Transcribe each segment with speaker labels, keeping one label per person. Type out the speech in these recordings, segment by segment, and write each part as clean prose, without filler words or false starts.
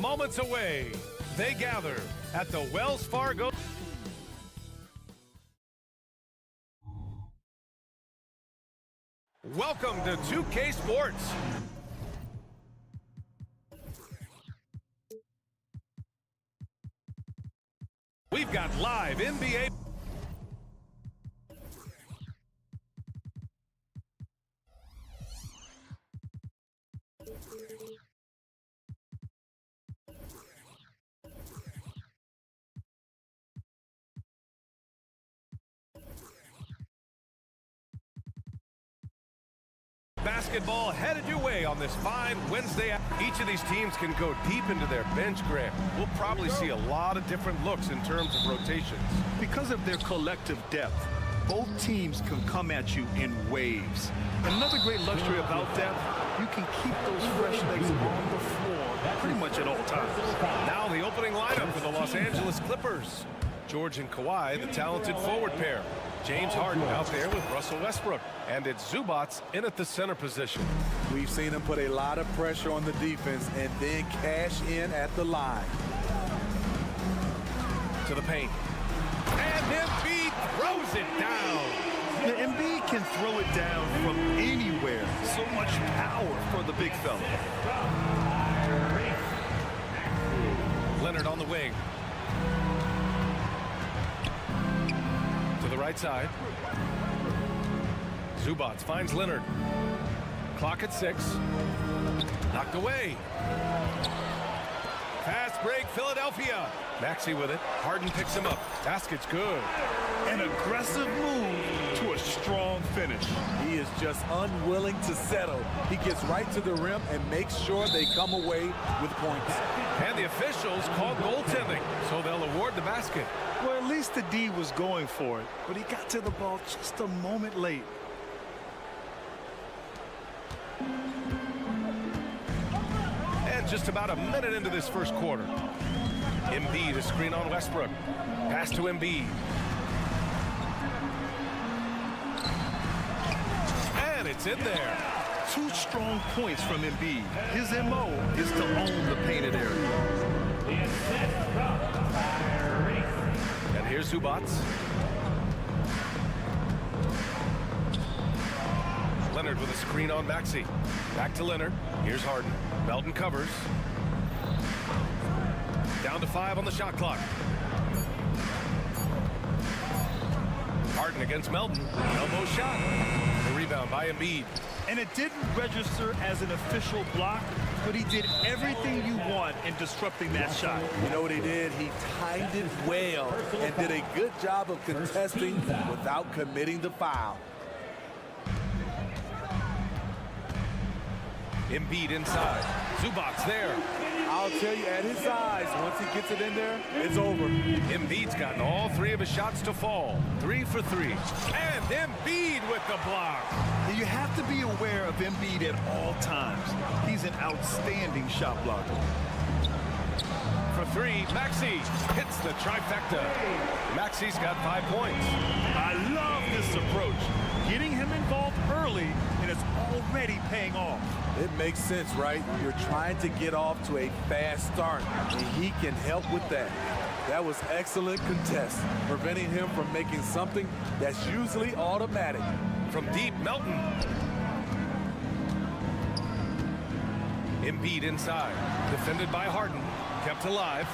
Speaker 1: moments away. They gather at the Wells Fargo. Welcome to 2K Sports. We've got live NBA. Basketball headed your way on this fine Wednesday. Each of these teams can go deep into their bench, Grant. We'll probably see a lot of different looks in terms of rotations.
Speaker 2: Because of their collective depth, both teams can come at you in waves. Another great luxury about depth, you can keep those fresh legs on the floor pretty much at all times.
Speaker 1: Now the opening lineup for the Los Angeles Clippers. George and Kawhi, the talented forward pair. James Harden out there with Russell Westbrook. And it's Zubats in at the center position.
Speaker 3: We've seen him put a lot of pressure on the defense and then cash in at the line.
Speaker 1: To the paint. And Embiid throws it down.
Speaker 2: The Embiid can throw it down from anywhere. So much power for the big fella.
Speaker 1: Leonard on the wing. To the right side. Zubats finds Leonard. Clock at 6. Knocked away. Fast break, Philadelphia. Maxey with it. Harden picks him up. Basket's good.
Speaker 2: An aggressive move to a strong finish.
Speaker 3: He is just unwilling to settle. He gets right to the rim and makes sure they come away with points.
Speaker 1: And the officials call goaltending, so they'll award the basket.
Speaker 2: Well, at least the D was going for it, but he got to the ball just a moment late.
Speaker 1: And just about a minute into this first quarter. Embiid, a screen on Westbrook. Pass to Embiid. And it's in there.
Speaker 2: 2 strong points from Embiid. His MO is to own the painted area.
Speaker 1: And here's Zubats. Leonard with a screen on Maxey. Back to Leonard. Here's Harden. Melton covers. Down to 5 on the shot clock. Harden against Melton. Elbow shot. The rebound by Embiid.
Speaker 2: And it didn't register as an official block, but he did everything you want in disrupting that shot.
Speaker 3: You know what he did? He timed it well and did a good job of contesting without committing the foul.
Speaker 1: Embiid inside. Zubats there.
Speaker 3: I'll tell you, at his size, once he gets it in there, it's over.
Speaker 1: Embiid's gotten all 3 of his shots to fall. 3 for 3. And Embiid with the block.
Speaker 2: You have to be aware of Embiid at all times. He's an outstanding shot blocker.
Speaker 1: For 3, Maxey hits the trifecta. Maxey's got 5 points.
Speaker 2: I love this approach. Getting him involved early, and it's already paying off.
Speaker 3: It makes sense, right? You're trying to get off to a fast start, and he can help with that. That was excellent contest, preventing him from making something that's usually automatic.
Speaker 1: From deep, Melton. Embiid inside. Defended by Harden. Kept alive.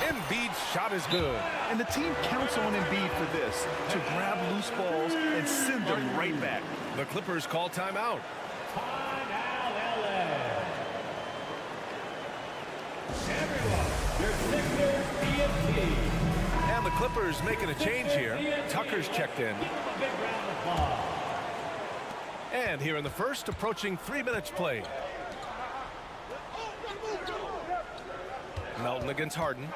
Speaker 1: Embiid's shot is good.
Speaker 2: And the team counts on Embiid for this, to grab loose balls and send them right back.
Speaker 1: The Clippers call timeout. And the Clippers making a change here. Tucker's checked in. And here in the first, approaching 3 minutes played. Melton against Harden.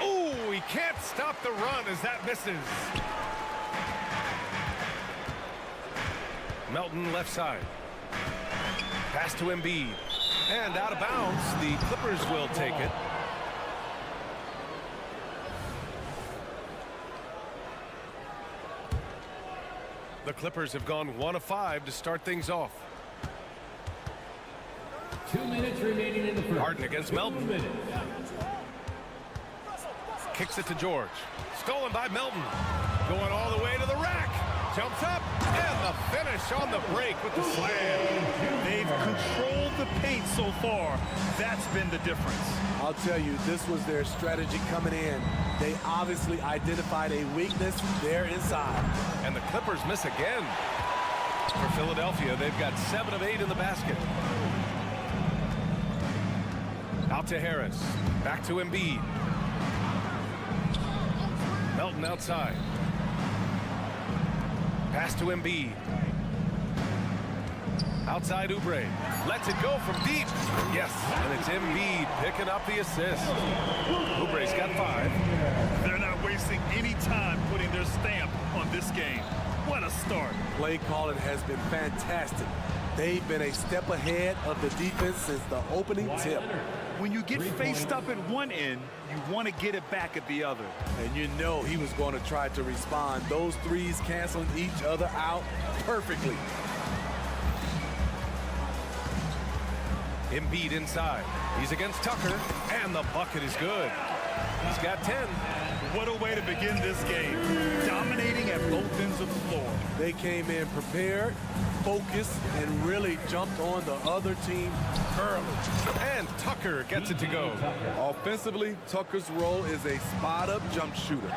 Speaker 1: Ooh, he can't stop the run as that misses. Melton left side. Pass to Embiid. And out of bounds, the Clippers will take it. The Clippers have gone 1 of 5 to start things off.
Speaker 4: 2 minutes remaining in the first.
Speaker 1: Harden against Melton. Kicks it to George. Stolen by Melton. Going all the way to the rack. Jumps up. And the finish on the break with the slam.
Speaker 2: They've controlled the paint so far. That's been the difference.
Speaker 3: I'll tell you, this was their strategy coming in. They obviously identified a weakness there inside.
Speaker 1: And the Clippers miss again. For Philadelphia, they've got 7 of 8 in the basket. Out to Harris. Back to Embiid. Melton outside. Pass to Embiid. Outside Oubre. Lets it go from deep. Yes, and it's Embiid picking up the assist. Oubre's got 5.
Speaker 2: They're not wasting any time putting their stamp on this game. What a start.
Speaker 3: Play calling has been fantastic. They've been a step ahead of the defense since the opening tip.
Speaker 2: When you get faced up at one end, you want to get it back at the other.
Speaker 3: And you know he was going to try to respond. Those threes canceling each other out perfectly.
Speaker 1: Embiid inside. He's against Tucker, and the bucket is good. He's got 10.
Speaker 2: What a way to begin this game. Dominating at both ends of the floor.
Speaker 3: They came in prepared, focused, and really jumped on the other team early.
Speaker 1: And Tucker gets it to go.
Speaker 3: Offensively, Tucker's role is a spot-up jump shooter.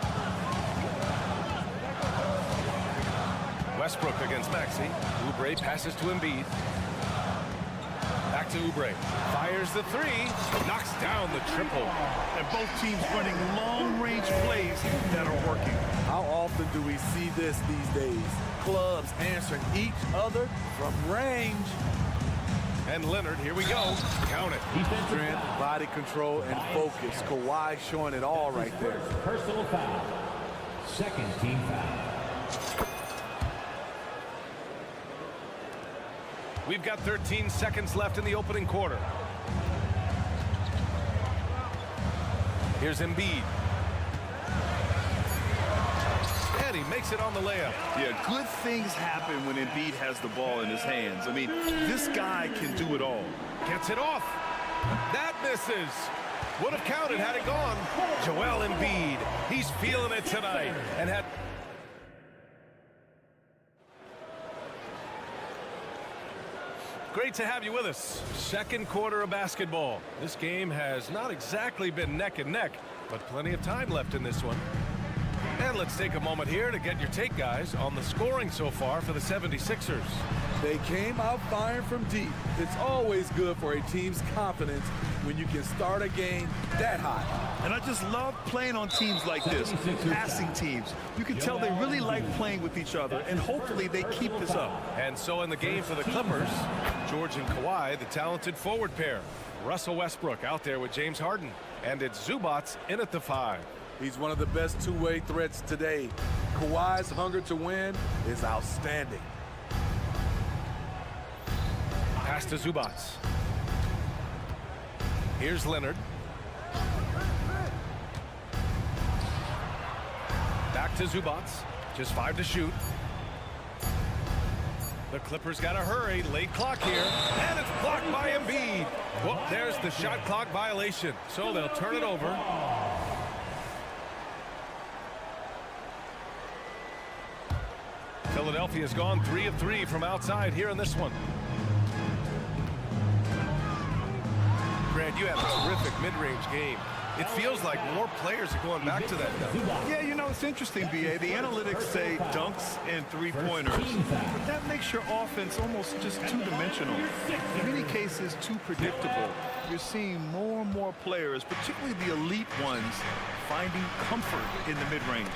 Speaker 1: Westbrook against Maxey. Oubre passes to Embiid. Back to Oubre. Fires the 3. Knocks down the triple.
Speaker 2: And both teams running long-range plays that are working.
Speaker 3: How often do we see this these days? Clubs answering each other from range.
Speaker 1: And Leonard, here we go. Count it.
Speaker 3: Strength, body control, and focus. Kawhi showing it all right there.
Speaker 4: Personal foul. Second team foul.
Speaker 1: We've got 13 seconds left in the opening quarter. Here's Embiid. And he makes it on the layup.
Speaker 2: Yeah, good things happen when Embiid has the ball in his hands. I mean, this guy can do it all.
Speaker 1: Gets it off. That misses. Would have counted had it gone. Joel Embiid. He's feeling it tonight. And had... Great to have you with us. Second quarter of basketball. This game has not exactly been neck and neck, but plenty of time left in this one. And let's take a moment here to get your take, guys, on the scoring so far for the 76ers.
Speaker 3: They came out firing from deep. It's always good for a team's confidence when you can start a game that high.
Speaker 2: And I just love playing on teams like this, passing teams. You can tell they really like playing with each other, and hopefully they keep this up.
Speaker 1: And so in the game for the Clippers, George and Kawhi, the talented forward pair. Russell Westbrook out there with James Harden. And it's Zubac in at the 5.
Speaker 3: He's one of the best two-way threats today. Kawhi's hunger to win is outstanding.
Speaker 1: Pass to Zubac. Here's Leonard. Back to Zubac. Just 5 to shoot. The Clippers got to hurry. Late clock here. And it's blocked by Embiid. Well, there's the shot clock violation. So they'll turn it over. Philadelphia's gone 3 of 3 from outside here in this one. Grant, you had a terrific mid-range game. It feels like more players are going back to that now.
Speaker 2: Yeah, you know, it's interesting, B.A. The analytics say dunks and three-pointers, but that makes your offense almost just two-dimensional. In many cases, too predictable. You're seeing more and more players, particularly the elite ones, finding comfort in the mid-range.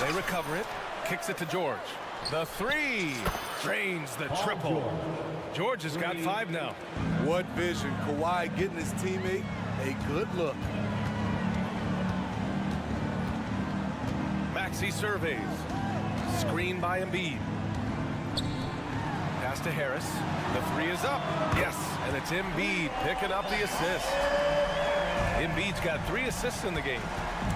Speaker 1: They recover it. Kicks it to George. The 3 drains the triple. George has got 5 now.
Speaker 3: What vision. Kawhi getting his teammate a good look.
Speaker 1: Maxey surveys. Screen by Embiid. Pass to Harris. The 3 is up. Yes, and it's Embiid picking up the assist. Embiid's got 3 assists in the game.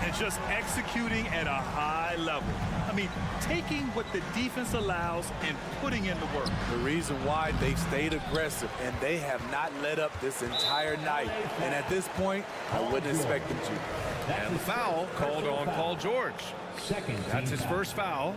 Speaker 2: And just executing at a high level. I mean, taking what the defense allows and putting in the work.
Speaker 3: The reason why they've stayed aggressive and they have not let up this entire night. And at this point, I wouldn't expect them to.
Speaker 1: And the foul called on Paul George. That's his first foul.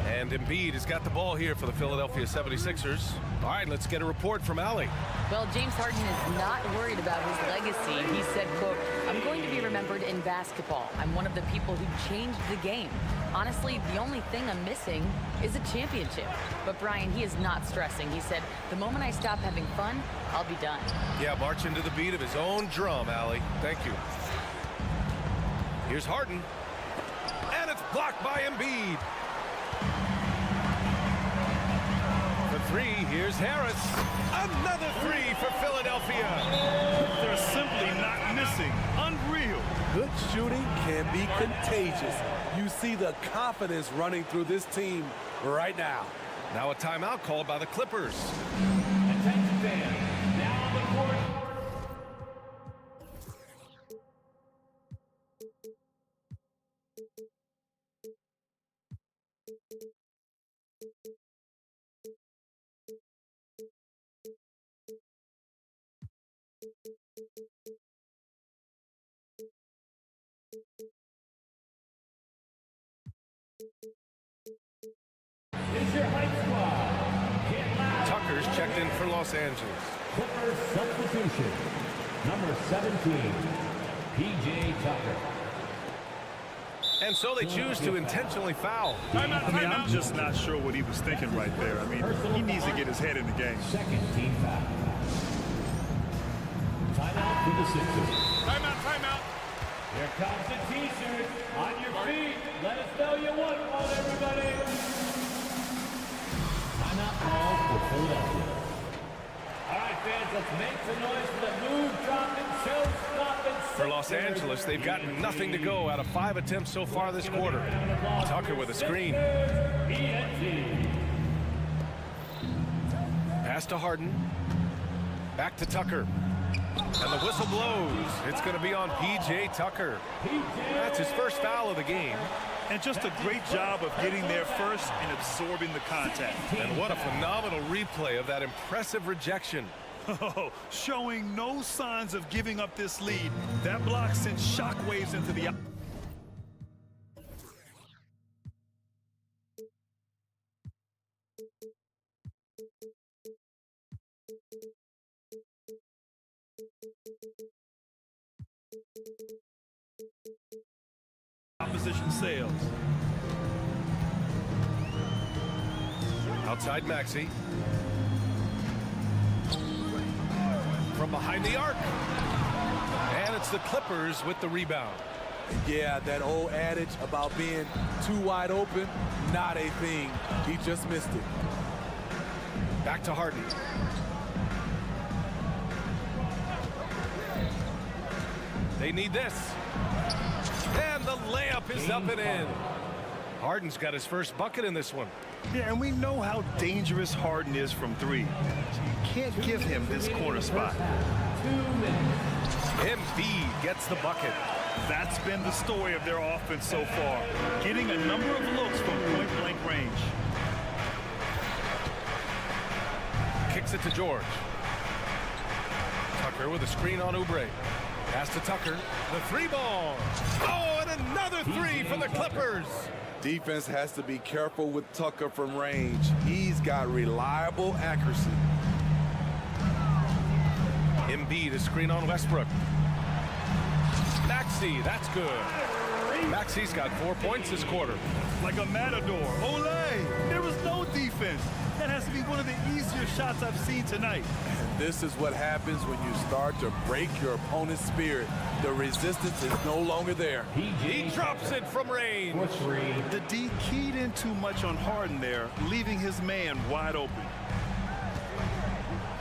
Speaker 1: And Embiid has got the ball here for the Philadelphia 76ers. All right, let's get a report from Allie.
Speaker 5: Well, James Harden is not worried about his legacy. He said, quote, "I'm going to be remembered in basketball. I'm one of the people who changed the game. Honestly, the only thing I'm missing is a championship." But Brian, he is not stressing. He said, "The moment I stop having fun, I'll be done."
Speaker 1: Yeah, marching to the beat of his own drum, Allie. Thank you. Here's Harden. And it's blocked by Embiid. For 3, here's Harris. Another 3 for Philadelphia.
Speaker 2: They're simply not missing. Unreal.
Speaker 3: Good shooting can be contagious. You see the confidence running through this team right now.
Speaker 1: Now a timeout called by the Clippers.
Speaker 4: Attention fans, now on the court. Is your hype squad. Get loud.
Speaker 1: Tucker's checked in for Los Angeles.
Speaker 4: Clippers substitution. Number 17, P.J. Tucker.
Speaker 1: And so they choose to intentionally foul.
Speaker 2: I mean, I'm just not sure what he was thinking right there. I mean, he needs to get his head in the game.
Speaker 4: Second team foul. Timeout for the Sixers.
Speaker 2: Timeout.
Speaker 4: Here comes the T-shirt. On your feet. Let us know you want one, everybody. Timeout called for Philadelphia. All right, fans, let's make some noise for the move-dropping, show-stopping Sixers.
Speaker 1: For Los Angeles, they've gotten nothing to go out of 5 attempts so far this quarter. Tucker with a screen. Pass to Harden. Back to Tucker. And the whistle blows. It's going to be on P.J. Tucker. That's his first foul of the game.
Speaker 2: And just a great job of getting there first and absorbing the contact.
Speaker 1: And what a phenomenal replay of that impressive rejection.
Speaker 2: Oh, showing no signs of giving up this lead. That block sent shockwaves into the... Opposition sails.
Speaker 1: Outside Maxey. From behind the arc. And it's the Clippers with the rebound.
Speaker 3: Yeah, that old adage about being too wide open, not a thing. He just missed it.
Speaker 1: Back to Harden. They need this. And the layup is up and in. Harden's got his first bucket in this one.
Speaker 2: Yeah, and we know how dangerous Harden is from 3. You can't give him this corner spot.
Speaker 4: 2 minutes.
Speaker 1: Embiid gets the bucket.
Speaker 2: That's been the story of their offense so far. Getting a number of looks from point-blank range.
Speaker 1: Kicks it to George. Tucker with a screen on Oubre. Pass to Tucker. The 3-ball. Oh, and another 3 for the Clippers.
Speaker 3: Defense has to be careful with Tucker from range. He's got reliable accuracy.
Speaker 1: Embiid, a screen on Westbrook. Maxey, that's good. Maxey's got 4 points this quarter.
Speaker 2: Like a matador. Olé! There was no defense. That has to be one of the easier shots I've seen tonight.
Speaker 3: And this is what happens when you start to break your opponent's spirit. The resistance is no longer there.
Speaker 1: He drops it from range.
Speaker 4: For 3.
Speaker 2: The D keyed in too much on Harden there, leaving his man wide open.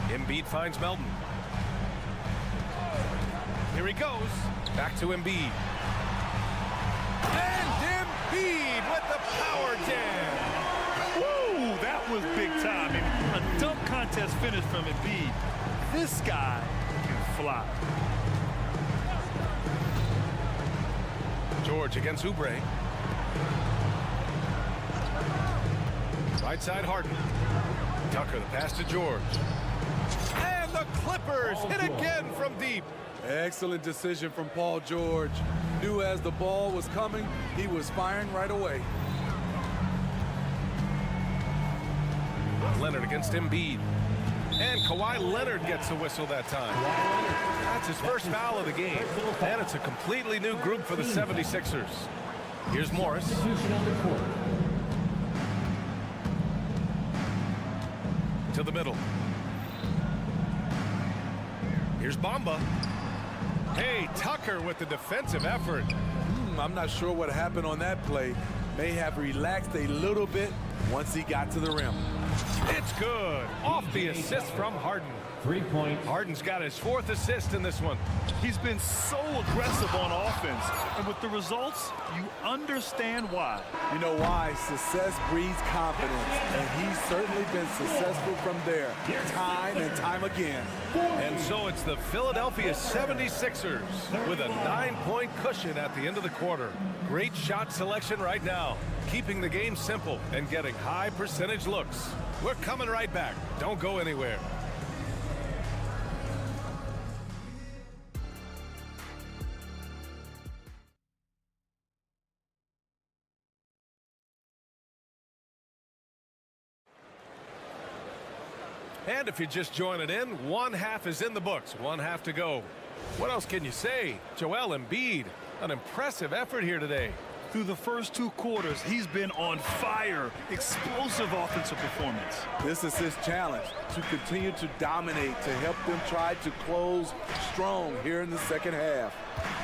Speaker 1: Embiid finds Melton. Here he goes. Back to Embiid. And Embiid with the power jam.
Speaker 2: Woo! That was big time. And a dunk contest finish from Embiid. This guy can fly.
Speaker 1: George against Oubre. Right side, Harden. Tucker, the pass to George. And the Clippers hit again from deep.
Speaker 3: Excellent decision from Paul George. Knew as the ball was coming, he was firing right away.
Speaker 1: Leonard against Embiid. And Kawhi Leonard gets the whistle that time. That's his first foul of the game. And it's a completely new group for the 76ers. Here's Morris. To the middle. Here's Bamba. Hey, Tucker with the defensive effort.
Speaker 3: I'm not sure what happened on that play. May have relaxed a little bit once he got to the rim.
Speaker 1: It's good. Off the assist from Harden.
Speaker 4: 3 points.
Speaker 1: Harden's got his 4th assist in this one.
Speaker 2: He's been so aggressive on offense, and with the results, you understand why.
Speaker 3: You know why? Success breeds confidence, and he's certainly been successful from there, time and time again.
Speaker 1: And so it's the Philadelphia 76ers with a 9-point cushion at the end of the quarter. Great shot selection right now, keeping the game simple and getting high percentage looks. We're coming right back. Don't go anywhere. And if you're just joining in, one half is in the books, one half to go. What else can you say? Joel Embiid, an impressive effort here today.
Speaker 2: Through the first 2 quarters, he's been on fire. Explosive offensive performance.
Speaker 3: This is his challenge, to continue to dominate, to help them try to close strong here in the second half.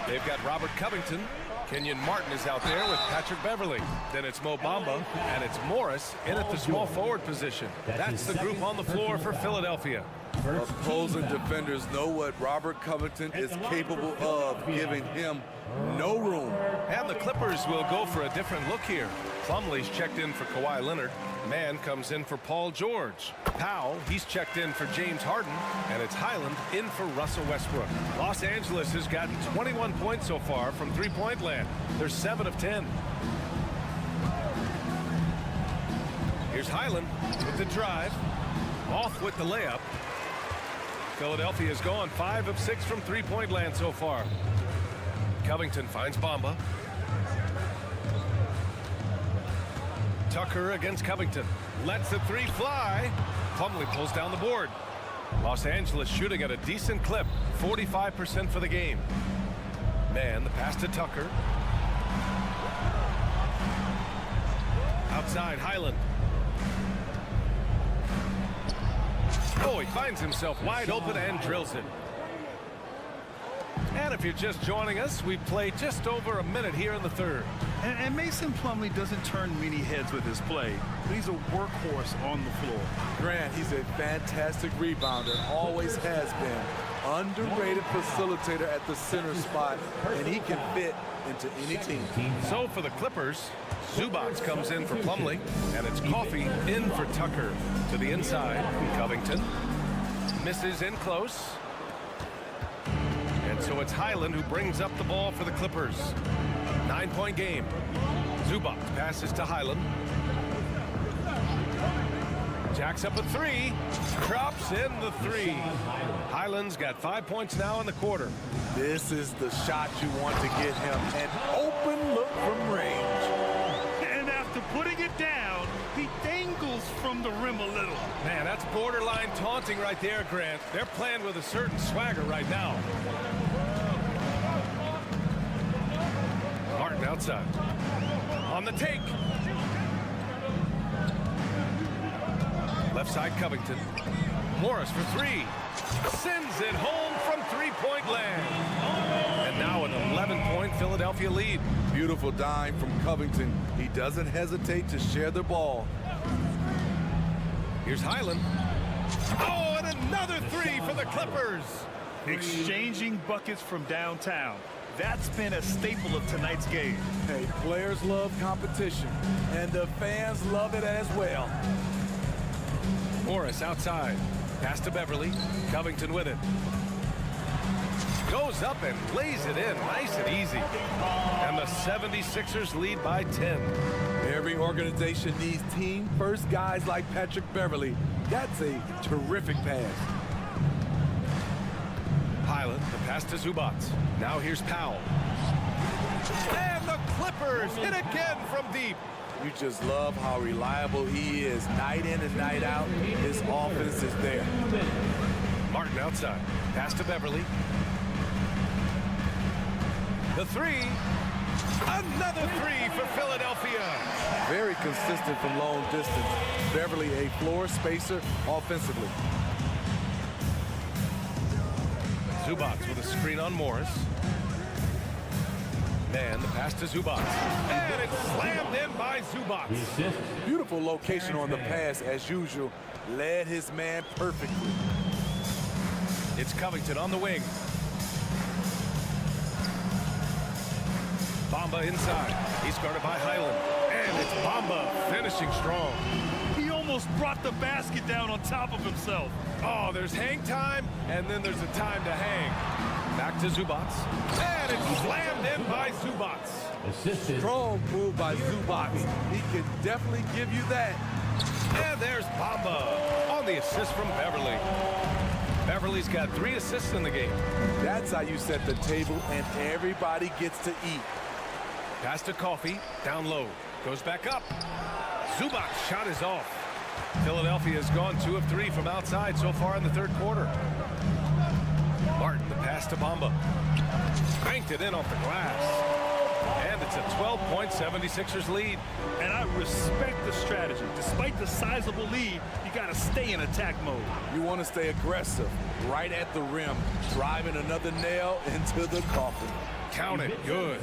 Speaker 1: They've got Robert Covington. Kenyon Martin is out there with Patrick Beverly. Then it's Mo Bamba, and it's Morris in at the small forward position. That's the group on the floor for Philadelphia.
Speaker 3: Opposing defenders know what Robert Covington is capable of, giving him no room.
Speaker 1: And the Clippers will go for a different look here. Plumlee's checked in for Kawhi Leonard. Mann comes in for Paul George. Powell, he's checked in for James Harden. And it's Highland in for Russell Westbrook. Los Angeles has gotten 21 points so far from three-point land. They're 7 of 10. Here's Highland with the drive. Off with the layup. Philadelphia has gone 5 of 6 from three-point land so far. Covington finds Bamba. Tucker against Covington. Lets the 3 fly. Plumlee pulls down the board. Los Angeles shooting at a decent clip. 45% for the game. Mann, the pass to Tucker. Outside, Highland. Oh, he finds himself wide open and drills it. And if you're just joining us, we've played just over a minute here in the third.
Speaker 2: And Mason Plumlee doesn't turn many heads with his play, but he's a workhorse on the floor.
Speaker 3: Grant, he's a fantastic rebounder, always has been. Underrated facilitator at the center spot, and he can fit into any team.
Speaker 1: So for the Clippers, Zubac comes in for Plumlee, and it's Coffey in for Tucker. To the inside, Covington misses in close. And so it's Highland who brings up the ball for the Clippers. 9-point game. Zubac passes to Highland. Jacks up a 3. Drops in the 3. Highland's got 5 points now in the quarter.
Speaker 3: This is the shot you want to get him. An open look from range.
Speaker 2: And after putting it down, he dangles from the rim a little.
Speaker 1: Man, that's borderline taunting right there, Grant. They're playing with a certain swagger right now. Martin outside. On the take. Left side, Covington. Morris for 3. Sends it home from three-point land. And now an 11-point Philadelphia lead.
Speaker 3: Beautiful dime from Covington. He doesn't hesitate to share the ball.
Speaker 1: Here's Highland. Oh, and another 3 for the Clippers.
Speaker 2: Exchanging buckets from downtown. That's been a staple of tonight's game.
Speaker 3: Hey, players love competition, and the fans love it as well.
Speaker 1: Morris outside. Pass to Beverly. Covington with it. Goes up and lays it in, nice and easy. And the 76ers lead by 10.
Speaker 3: Every organization needs team-first guys like Patrick Beverley. That's a terrific pass.
Speaker 1: Highland, the pass to Zubac. Now here's Powell. And the Clippers hit again from deep.
Speaker 3: You just love how reliable he is. Night in and night out, his offense is there.
Speaker 1: Martin outside. Pass to Beverley. The three. Another three for Philadelphia.
Speaker 3: Very consistent from long distance. Beverley a floor spacer offensively.
Speaker 1: Zubac with a screen on Morris. Man, the pass to Zubac. And it's slammed in by Zubac.
Speaker 3: Beautiful location on the pass as usual. Led his man perfectly.
Speaker 1: It's Covington on the wing. Bamba inside. He's guarded by Highland. And it's Bamba finishing strong.
Speaker 2: He almost brought the basket down on top of himself.
Speaker 1: Oh, there's hang time, and then there's a time to hang. Back to Zubac. And it's slammed in by Zubac.
Speaker 3: Strong move by Zubac. He can definitely give you that.
Speaker 1: And there's Bamba on the assist from Beverley. Beverley's got 3 assists in the game.
Speaker 3: That's how you set the table, and everybody gets to eat.
Speaker 1: Pass to Coffey, down low, goes back up. Zubac's shot is off. Philadelphia has gone 2 of 3 from outside so far in the third quarter. Martin, the pass to Bamba. Cranked it in off the glass. And it's a 12-point 76ers lead.
Speaker 2: And I respect the strategy. Despite the sizable lead, you got to stay in attack mode.
Speaker 3: You want to stay aggressive, right at the rim, driving another nail into the coffin.
Speaker 1: Count it, good.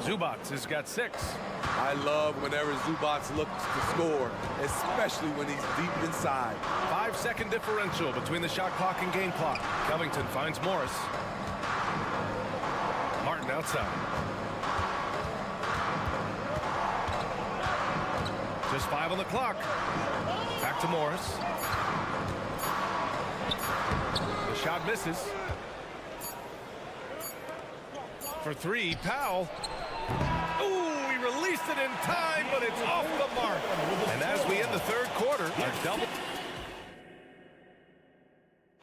Speaker 1: Zubac has got 6.
Speaker 3: I love whenever Zubac looks to score, especially when he's deep inside.
Speaker 1: 5-second differential between the shot clock and game clock. Covington finds Morris. Martin outside. Just 5 on the clock. Back to Morris. The shot misses. For 3, Powell. Ooh, he released it in time, but it's off the mark. And as we end the third quarter, our double.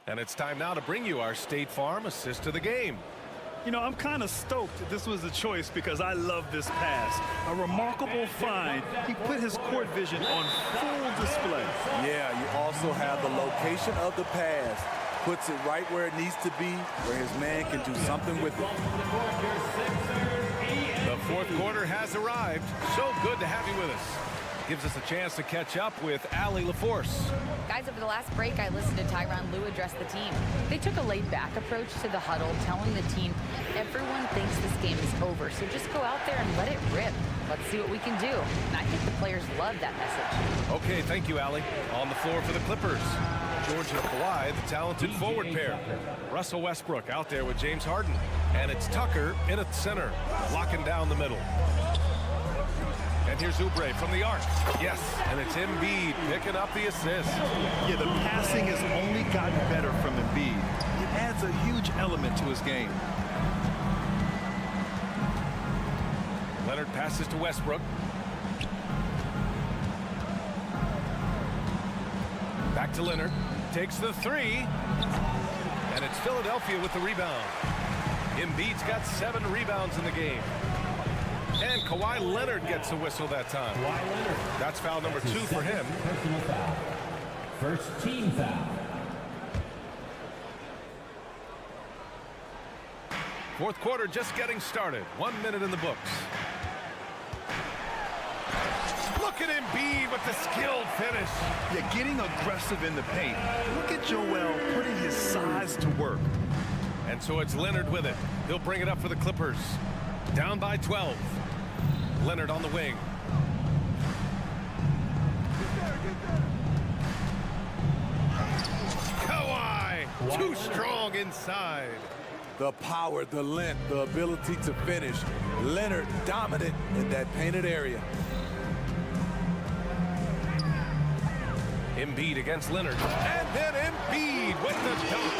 Speaker 1: And it's time now to bring you our State Farm assist of the game.
Speaker 2: You know, I'm kind of stoked that this was a choice because I love this pass. A remarkable find. He put his court vision on full display.
Speaker 3: Yeah, you also have the location of the pass. Puts it right where it needs to be, where his man can do something with it.
Speaker 1: The fourth quarter has arrived. So good to have you with us. Gives us a chance to catch up with Allie LaForce.
Speaker 5: Guys, over the last break, I listened to Tyronn Lue address the team. They took a laid-back approach to the huddle, telling the team, everyone thinks this game is over, so just go out there and let it rip. Let's see what we can do. And I think the players love that message.
Speaker 1: Okay, thank you, Allie. On the floor for the Clippers. George and Kawhi, the talented forward pair. Russell Westbrook out there with James Harden. And it's Tucker in at center, locking down the middle. And here's Oubre from the arc. Yes, and it's Embiid picking up the assist.
Speaker 2: Yeah, the passing has only gotten better from Embiid. It adds a huge element to his game.
Speaker 1: Leonard passes to Westbrook. Back to Leonard. Takes the 3. And it's Philadelphia with the rebound. Embiid's got 7 rebounds in the game. And Kawhi Leonard gets a whistle that time. That's foul number 2 for him.
Speaker 4: Personal foul. First team foul.
Speaker 1: Fourth quarter just getting started. 1 minute in the books. Look at Embiid with the skilled finish.
Speaker 2: Yeah, getting aggressive in the paint. Look at Joel putting his size to work.
Speaker 1: And so it's Leonard with it. He'll bring it up for the Clippers. Down by 12. Leonard on the wing. Kawhi, too strong inside.
Speaker 3: The power, the length, the ability to finish. Leonard dominant in that painted area.
Speaker 1: Embiid against Leonard. And then Embiid with the dunk.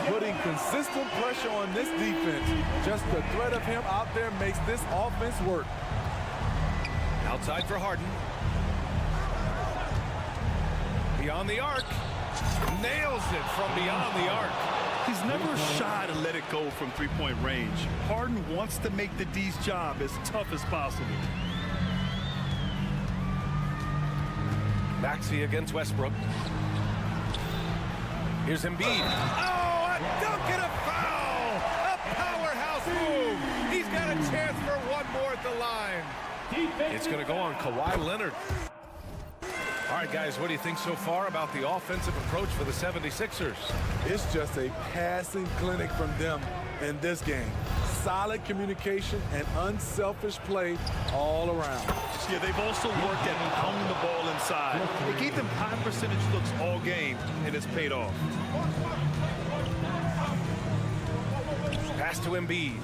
Speaker 3: Putting Consistent pressure on this defense. Just the threat of him out there makes this offense work.
Speaker 1: Outside for Harden. Beyond the arc. Nails it from beyond the arc.
Speaker 2: He's never shy to let it go from three-point range. Harden wants to make the D's job as tough as possible.
Speaker 1: Maxey against Westbrook. Here's Embiid. Oh, a dunk and a foul! A powerhouse move! He's got a chance for one more at the line. It's going to go on Kawhi Leonard. All right, guys, what do you think so far about the offensive approach for the 76ers?
Speaker 3: It's just a passing clinic from them in this game. Solid communication and unselfish play all around.
Speaker 2: Yeah, they've also worked at pounding the ball inside. They gave them high percentage looks all game, and it's paid off.
Speaker 1: Pass to Embiid.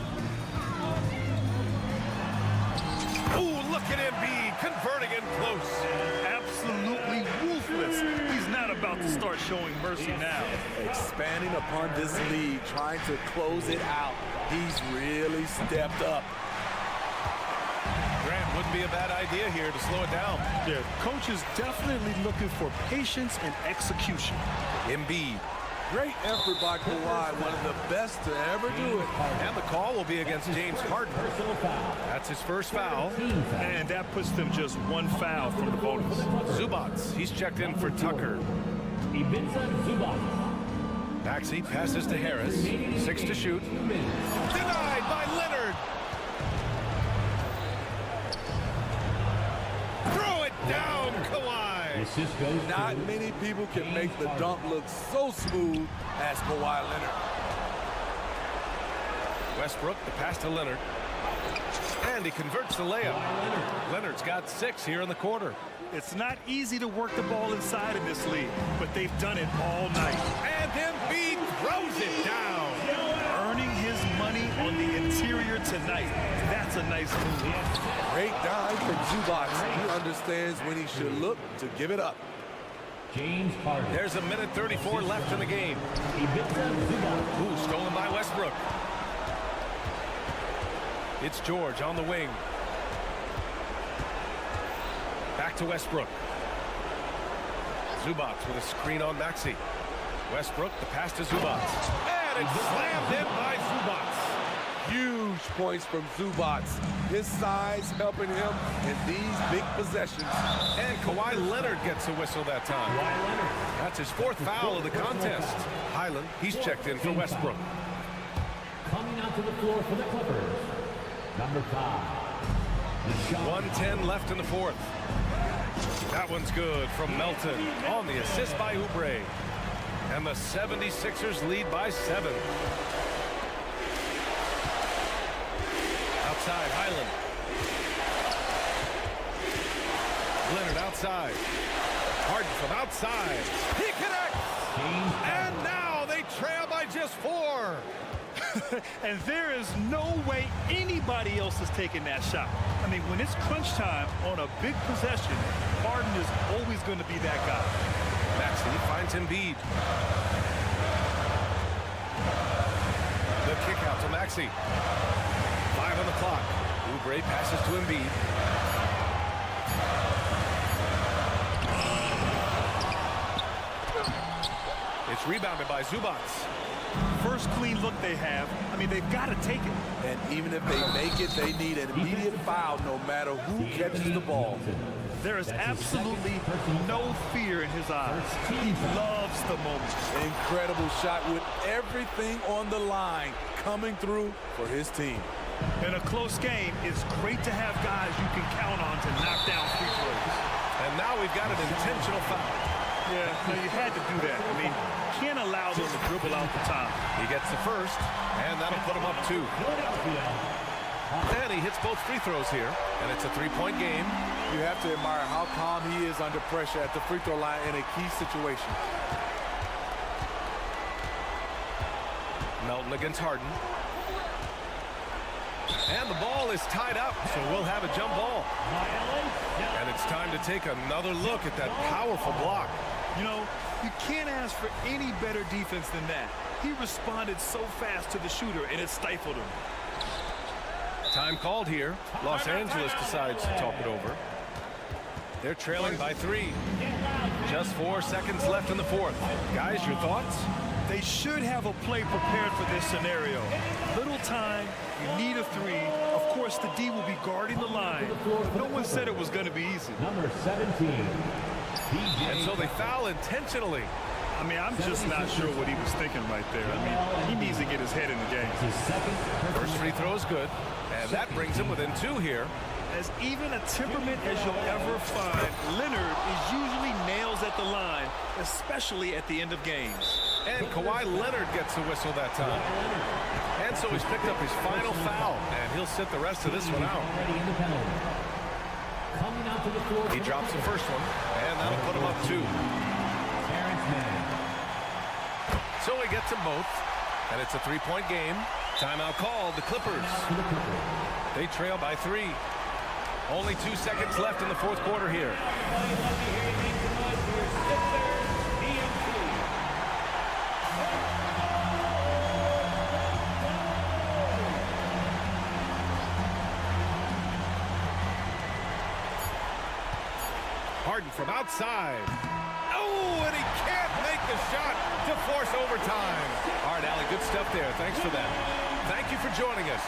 Speaker 1: Ooh, look at Embiid converting in close.
Speaker 2: Absolutely ruthless. He's not about to start showing mercy now.
Speaker 3: Expanding upon this lead, trying to close it out. He's really stepped up.
Speaker 1: Grant, wouldn't be a bad idea here to slow it down.
Speaker 2: Yeah, coach is definitely looking for patience and execution.
Speaker 1: Embiid.
Speaker 3: Great effort by Kawhi, one of the best to ever do it.
Speaker 1: And the call will be against James Harden. That's his first foul.
Speaker 2: And that puts them just one foul from the bonus.
Speaker 1: Zubats, he's checked in for Tucker. Maxey passes to Harris. 6 to shoot. Denied by Leonard. Throw it down, Kawhi.
Speaker 3: Not many people can make the dunk look so smooth as Kawhi Leonard.
Speaker 1: Westbrook, the pass to Leonard. And he converts the layup. Leonard's got 6 here in the quarter.
Speaker 2: It's not easy to work the ball inside in this league, but they've done it all night.
Speaker 1: And Embiid throws it down.
Speaker 2: Earning his money on the interior tonight. That's a nice move.
Speaker 3: Great dive from Zubats. He understands when he should look to give it up.
Speaker 1: There's a minute 34 left in the game. Ooh, stolen by Westbrook. It's George on the wing. Back to Westbrook. Zubats with a screen on Maxey. Westbrook, the pass to Zubats. And it's slammed in by Zubats.
Speaker 3: Huge points from Zubats. His size helping him in these big possessions.
Speaker 1: And Kawhi Leonard gets a whistle that time. That's his 4th foul of the contest. Highland, he's checked in for Westbrook.
Speaker 4: Coming out to the floor for the Clippers, number 5.
Speaker 1: 1:10 left in the 4th. That one's good from Melton on the assist by Oubre. And the 76ers lead by 7. Outside, Highland. Leonard outside. Harden from outside. He connects! And now they trail by just 4.
Speaker 2: And there is no way anybody else is taking that shot. I mean, when it's crunch time on a big possession, Harden is always going to be that guy.
Speaker 1: Maxey finds Embiid. The kick out to Maxey. 5 on the clock. Oubre passes to Embiid. It's rebounded by Zubats.
Speaker 2: First clean look they have. I mean, they've got to take it.
Speaker 3: And even if they make it, they need an immediate foul no matter who catches the ball.
Speaker 2: There is absolutely no fear in his eyes. He loves the moment.
Speaker 3: Incredible shot with everything on the line coming through for his team.
Speaker 2: In a close game, it's great to have guys you can count on to knock down free throws.
Speaker 1: And now we've got an intentional foul.
Speaker 2: Yeah, no, you had to do that. I mean, can't allow them to dribble out the top.
Speaker 1: He gets the first, and that'll put him up 2. And he hits both free throws here, and it's a 3-point game.
Speaker 3: You have to admire how calm he is under pressure at the free throw line in a key situation.
Speaker 1: Melton against Harden. And the ball is tied up, so we'll have a jump ball. And it's time to take another look at that powerful block.
Speaker 2: You know, You can't ask for any better defense than that. He responded so fast to the shooter, and it stifled him.
Speaker 1: Time called here. Los Angeles decides to talk it over. They're trailing by 3. Just 4 seconds left in the fourth. Guys, your thoughts?
Speaker 2: They should have a play prepared for this scenario. Little time, you need a 3. Of course, the D will be guarding the line. No one said it was going to be easy.
Speaker 4: Number 17.
Speaker 1: And so they foul intentionally.
Speaker 2: I mean, I'm just not sure what he was thinking right there. I mean, he needs to get his head in the game.
Speaker 1: First free throw is good, and that brings him within 2 here.
Speaker 2: As even a temperament as you'll ever find, Leonard is usually nails at the line, especially at the end of games.
Speaker 1: And Kawhi Leonard gets the whistle that time. And so he's picked up his final foul, and he'll sit the rest of this one out. He drops the first one, and that'll put him up 2. So he gets them both, and it's a 3-point game. Timeout called, the Clippers. They trail by 3. Only 2 seconds left in the fourth quarter here. Harden from outside. Oh, and he can't make the shot to force overtime. All right, Allie, good stuff there. Thanks for that. Thank you for joining us.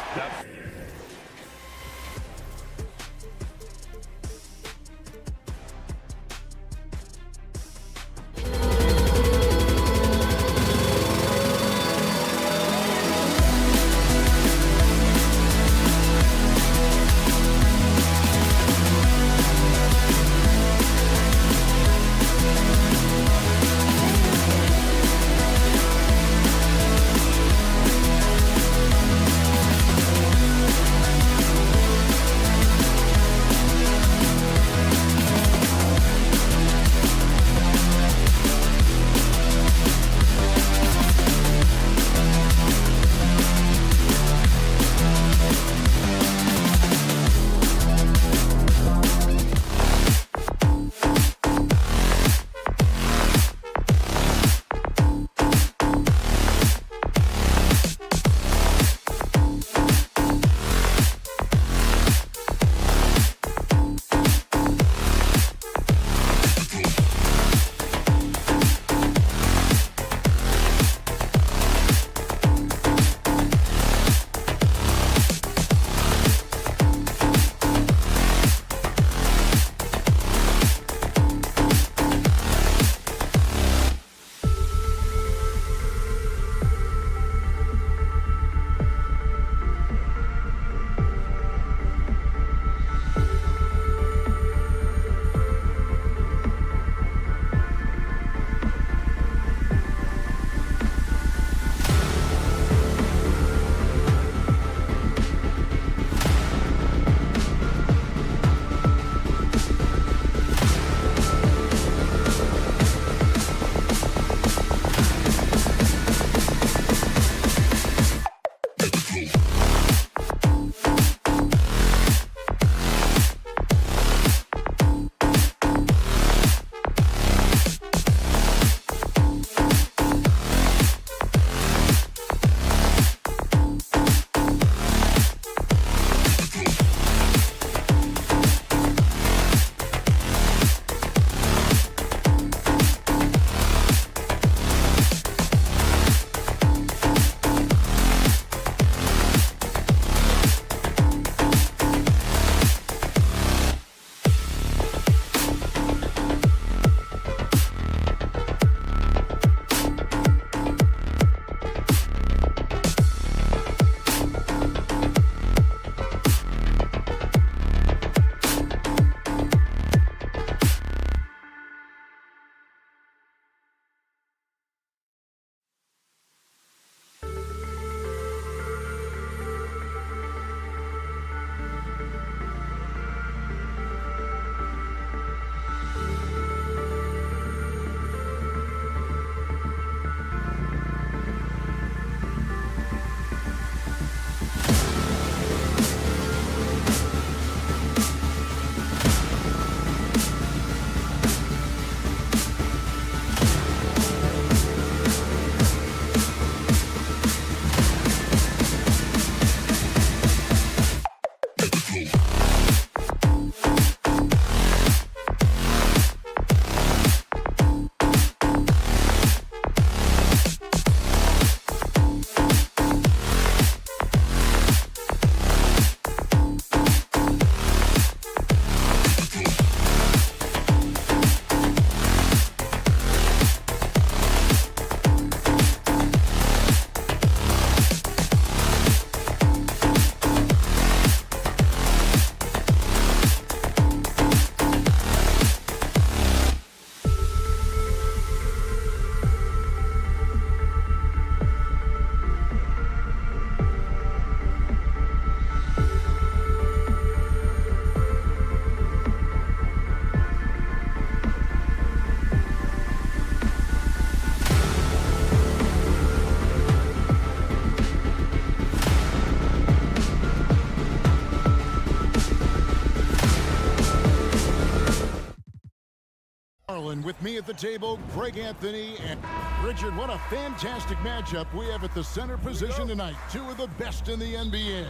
Speaker 6: Garland with me at the table, Greg Anthony, and Richard. What a fantastic matchup we have at the center position tonight. Two of the best in the NBA.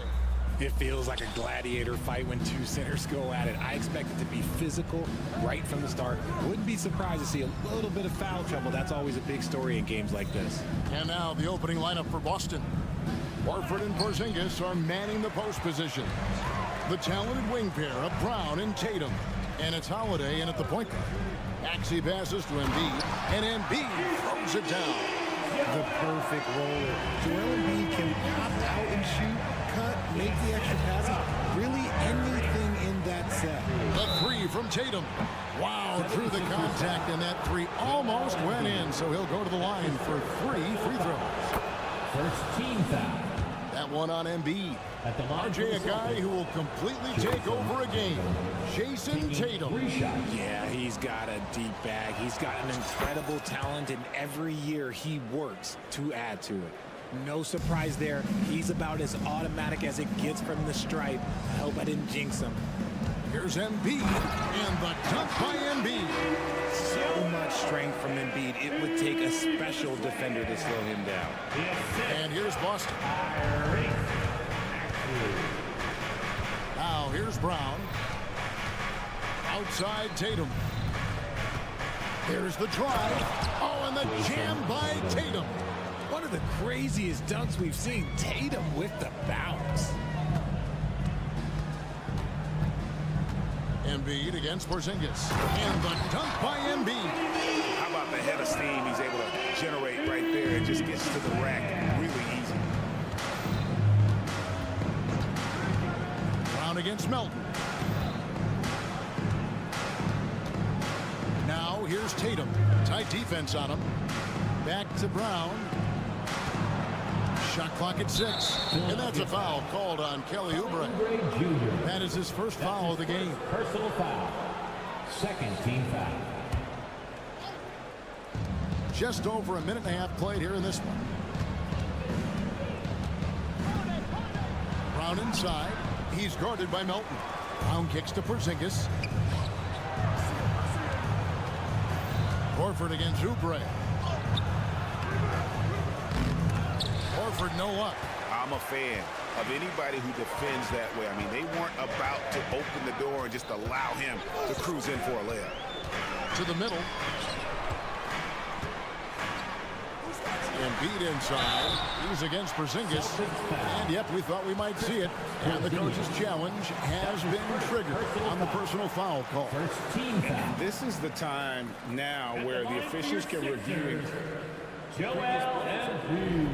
Speaker 7: It feels like a gladiator fight when two centers go at it. I expect it to be physical right from the start. Wouldn't be surprised to see a little bit of foul trouble. That's always a big story in games like this.
Speaker 6: And now the opening lineup for Boston. Horford and Porzingis are manning the post position. The talented wing pair of Brown and Tatum. And it's Holiday in at the point guard. Maxey passes to Embiid, and Embiid throws it down.
Speaker 7: The perfect roller. Joel Embiid can pop out and shoot, cut, make the extra pass. Really anything in that set.
Speaker 6: The three from Tatum. Wow, through the contact, and that three almost went in, so he'll go to the line for 3 free throws.
Speaker 4: First team foul.
Speaker 6: That one on Embiid.
Speaker 4: At the line for
Speaker 6: RJ,
Speaker 4: the
Speaker 6: a guy
Speaker 4: Celtics.
Speaker 6: who will completely take over a game. Jason Tatum.
Speaker 4: 3 shots.
Speaker 7: Yeah, he's got a deep bag. He's got an incredible talent, and every year he works to add to it. No surprise there. He's about as automatic as it gets from the stripe. I hope I didn't jinx him.
Speaker 6: Here's Embiid, and the dunk by Embiid.
Speaker 7: So much strength from Embiid. It would take a special defender to slow him down.
Speaker 6: And here's Boston. Now here's Brown. Outside Tatum. There's the drive. Oh, and the jam by Tatum.
Speaker 7: One of the craziest dunks we've seen. Tatum with the bounce.
Speaker 6: Embiid against Porzingis. And the dunk by Embiid.
Speaker 2: How about the head of steam he's able to generate right there? It just gets to the rack really easy.
Speaker 6: Brown against Melton. Now here's Tatum. Tight defense on him. Back to Brown. Shot clock at 6. And that's a foul called on Kelly Oubre.
Speaker 4: Jr.
Speaker 6: That is his first foul of the game.
Speaker 4: Personal foul. Second team foul.
Speaker 6: Just over a minute and a half played here in this one. Brown inside. He's guarded by Melton. Brown kicks to Porzingis. Horford against Oubre. Horford no luck.
Speaker 2: I'm a fan of anybody who defends that way. I mean, they weren't about to open the door and just allow him to cruise in for a layup.
Speaker 6: To the middle. Embiid inside. He's against Porzingis. And yep, we thought we might see it. And the coach's challenge has been triggered on the personal foul call.
Speaker 4: First team foul.
Speaker 2: This is the time now where the officials can review
Speaker 4: Joel Embiid.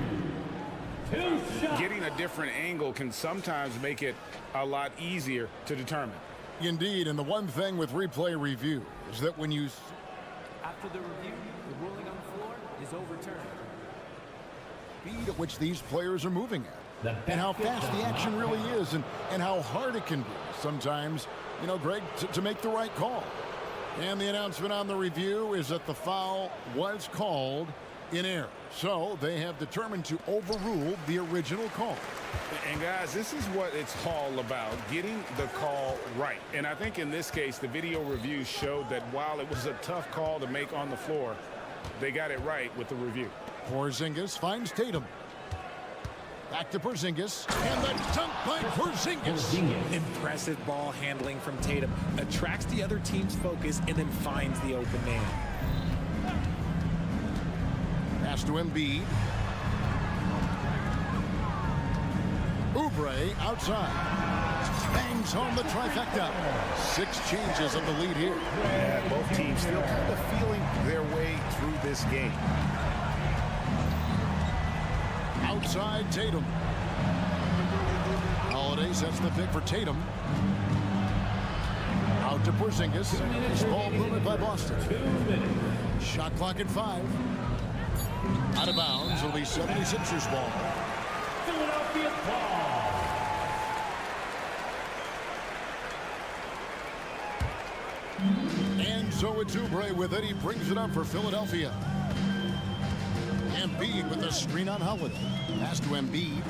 Speaker 4: 2 shots.
Speaker 2: Getting a different angle can sometimes make it a lot easier to determine.
Speaker 6: Indeed, and the one thing with replay review is that when you...
Speaker 8: After the review, the ruling on the floor is overturned.
Speaker 6: Speed at which these players are moving at, and how fast the action really is, and how hard it can be sometimes, you know, Greg, to make the right call. And the announcement on the review is that the foul was called in error. So they have determined to overrule the original call.
Speaker 2: And guys, this is what it's all about, getting the call right. And I think in this case, the video review showed that while it was a tough call to make on the floor, they got it right with the review.
Speaker 6: Porzingis finds Tatum. Back to Porzingis, and the dunk by Porzingis.
Speaker 7: Impressive ball handling from Tatum. Attracts the other team's focus and then finds the open man.
Speaker 6: Pass to Embiid. Oubre outside. Bangs home the trifecta. 6 changes of the lead here.
Speaker 2: Yeah, both teams still kind of feeling their way through this game.
Speaker 6: Outside Tatum. Holiday sets the pick for Tatum. Out to Porzingis. This ball moved by Boston. Shot clock at 5. Out of bounds. It'll be 76ers ball.
Speaker 4: Philadelphia ball.
Speaker 6: And so it's Oubre with it. He brings it up for Philadelphia. Embiid with the screen on Holiday. Pass to Embiid.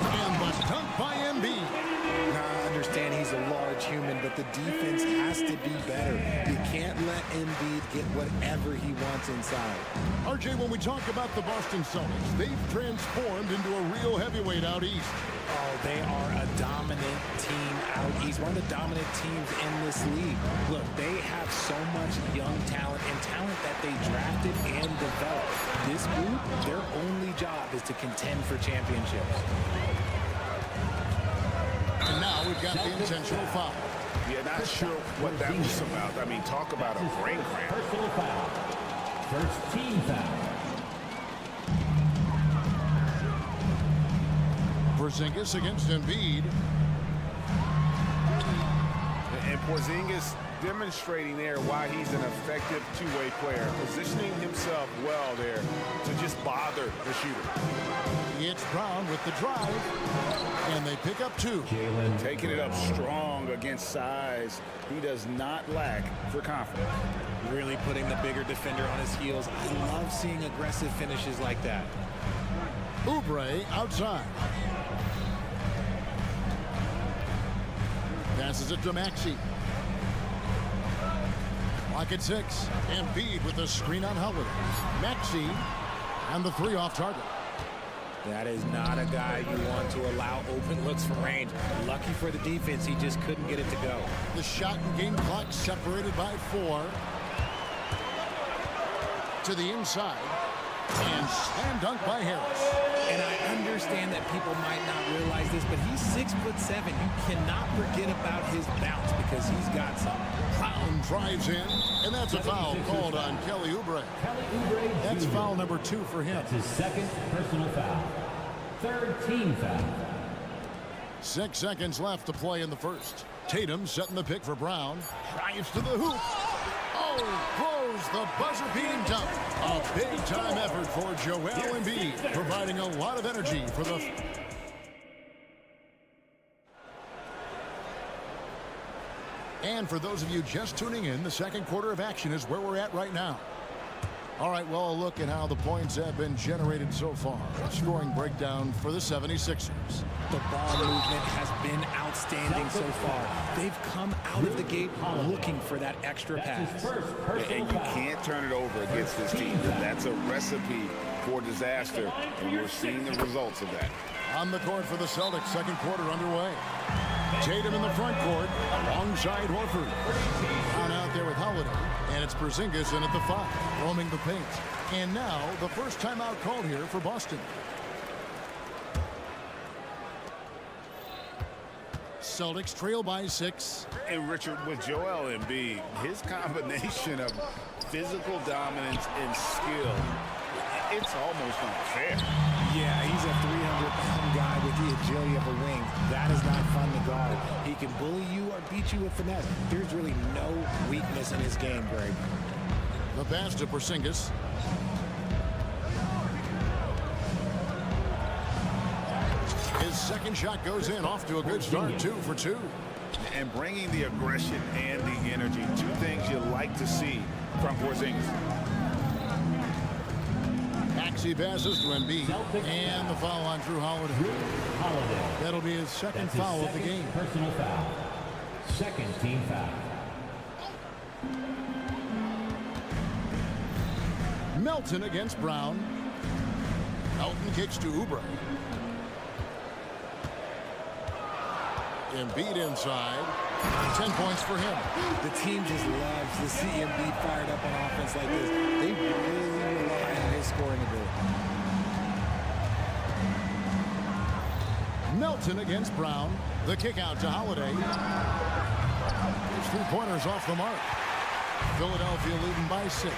Speaker 6: And the dunk by Embiid.
Speaker 7: average human, but the defense has to be better. You can't let Embiid get whatever he wants inside.
Speaker 6: RJ, when we talk about the Boston Celtics, they've transformed into a real heavyweight out east.
Speaker 7: Oh, they are a dominant team out east. One of the dominant teams in this league. Look, they have so much young talent and talent that they drafted and developed. This group, their only job is to contend for championships.
Speaker 6: And now we've got the intentional foul.
Speaker 9: Yeah, not sure what that was about. I mean, talk about a brain cramp.
Speaker 4: Personal foul. First team foul.
Speaker 6: Porzingis against Embiid.
Speaker 9: And Porzingis demonstrating there why he's an effective two-way player, positioning himself well there to just bother the shooter.
Speaker 6: It's Brown with the drive, and they pick up two.
Speaker 9: Taking it up strong against size. He does not lack for confidence.
Speaker 7: Really putting the bigger defender on his heels. I love seeing aggressive finishes like that.
Speaker 6: Oubre outside. Passes it to Maxey. Lock at 6. Embiid with the screen on Howard. Maxey and the three off target.
Speaker 7: That is not a guy you want to allow open looks from range. Lucky for the defense, he just couldn't get it to go.
Speaker 6: The shot and game clock separated by 4. To the inside. And slam dunk by Harris.
Speaker 7: And I understand that people might not realize this, but he's 6'7". You cannot forget about his bounce because he's got some.
Speaker 6: Brown drives in, and that's a foul called on Kelly Oubre. That's foul number 2 for him.
Speaker 4: That's his second personal foul. Third team foul.
Speaker 6: 6 seconds left to play in the first. Tatum setting the pick for Brown. Drives to the hoop. Oh, throws the buzzer-beating dunk. A big-time effort for Joel Embiid, providing a lot of energy for the... And for those of you just tuning in, the second quarter of action is where we're at right now. All right, well, a look at how the points have been generated so far. A scoring breakdown for the 76ers.
Speaker 7: The ball movement has been outstanding so far. They've come out of the gate looking for that extra pass.
Speaker 9: And you can't turn it over against this team. That's a recipe for disaster, and we're seeing the results of that.
Speaker 6: On the court for the Celtics, second quarter underway. Tatum in the front court, alongside Horford. On out there with Holiday, and it's Porzingis in at the 5, roaming the paint. And now, the first timeout called here for Boston. Celtics trail by 6.
Speaker 9: And Richard, with Joel Embiid, his combination of physical dominance and skill, it's almost unfair.
Speaker 7: Yeah, he's a 300-pound guy with the agility of a wing. That is not fun to guard. He can bully you or beat you with finesse. There's really no weakness in his game, Greg.
Speaker 6: The pass to Porzingis. His second shot goes in, off to a good start, 2 for 2.
Speaker 9: And bringing the aggression and the energy, 2 things you like to see from Porzingis.
Speaker 6: Maxey passes to Embiid, and the foul on Drew Holiday. That'll be his second foul of the game.
Speaker 4: Personal foul. Second team foul.
Speaker 6: Melton against Brown. Melton kicks to Oubre. Embiid inside. 10 points for him.
Speaker 7: The team just loves to see Embiid fired up on offense like this. They really rely on his scoring ability.
Speaker 6: Melton against Brown. The kick out to Holiday. His 3-pointers off the mark. Philadelphia leading by 6.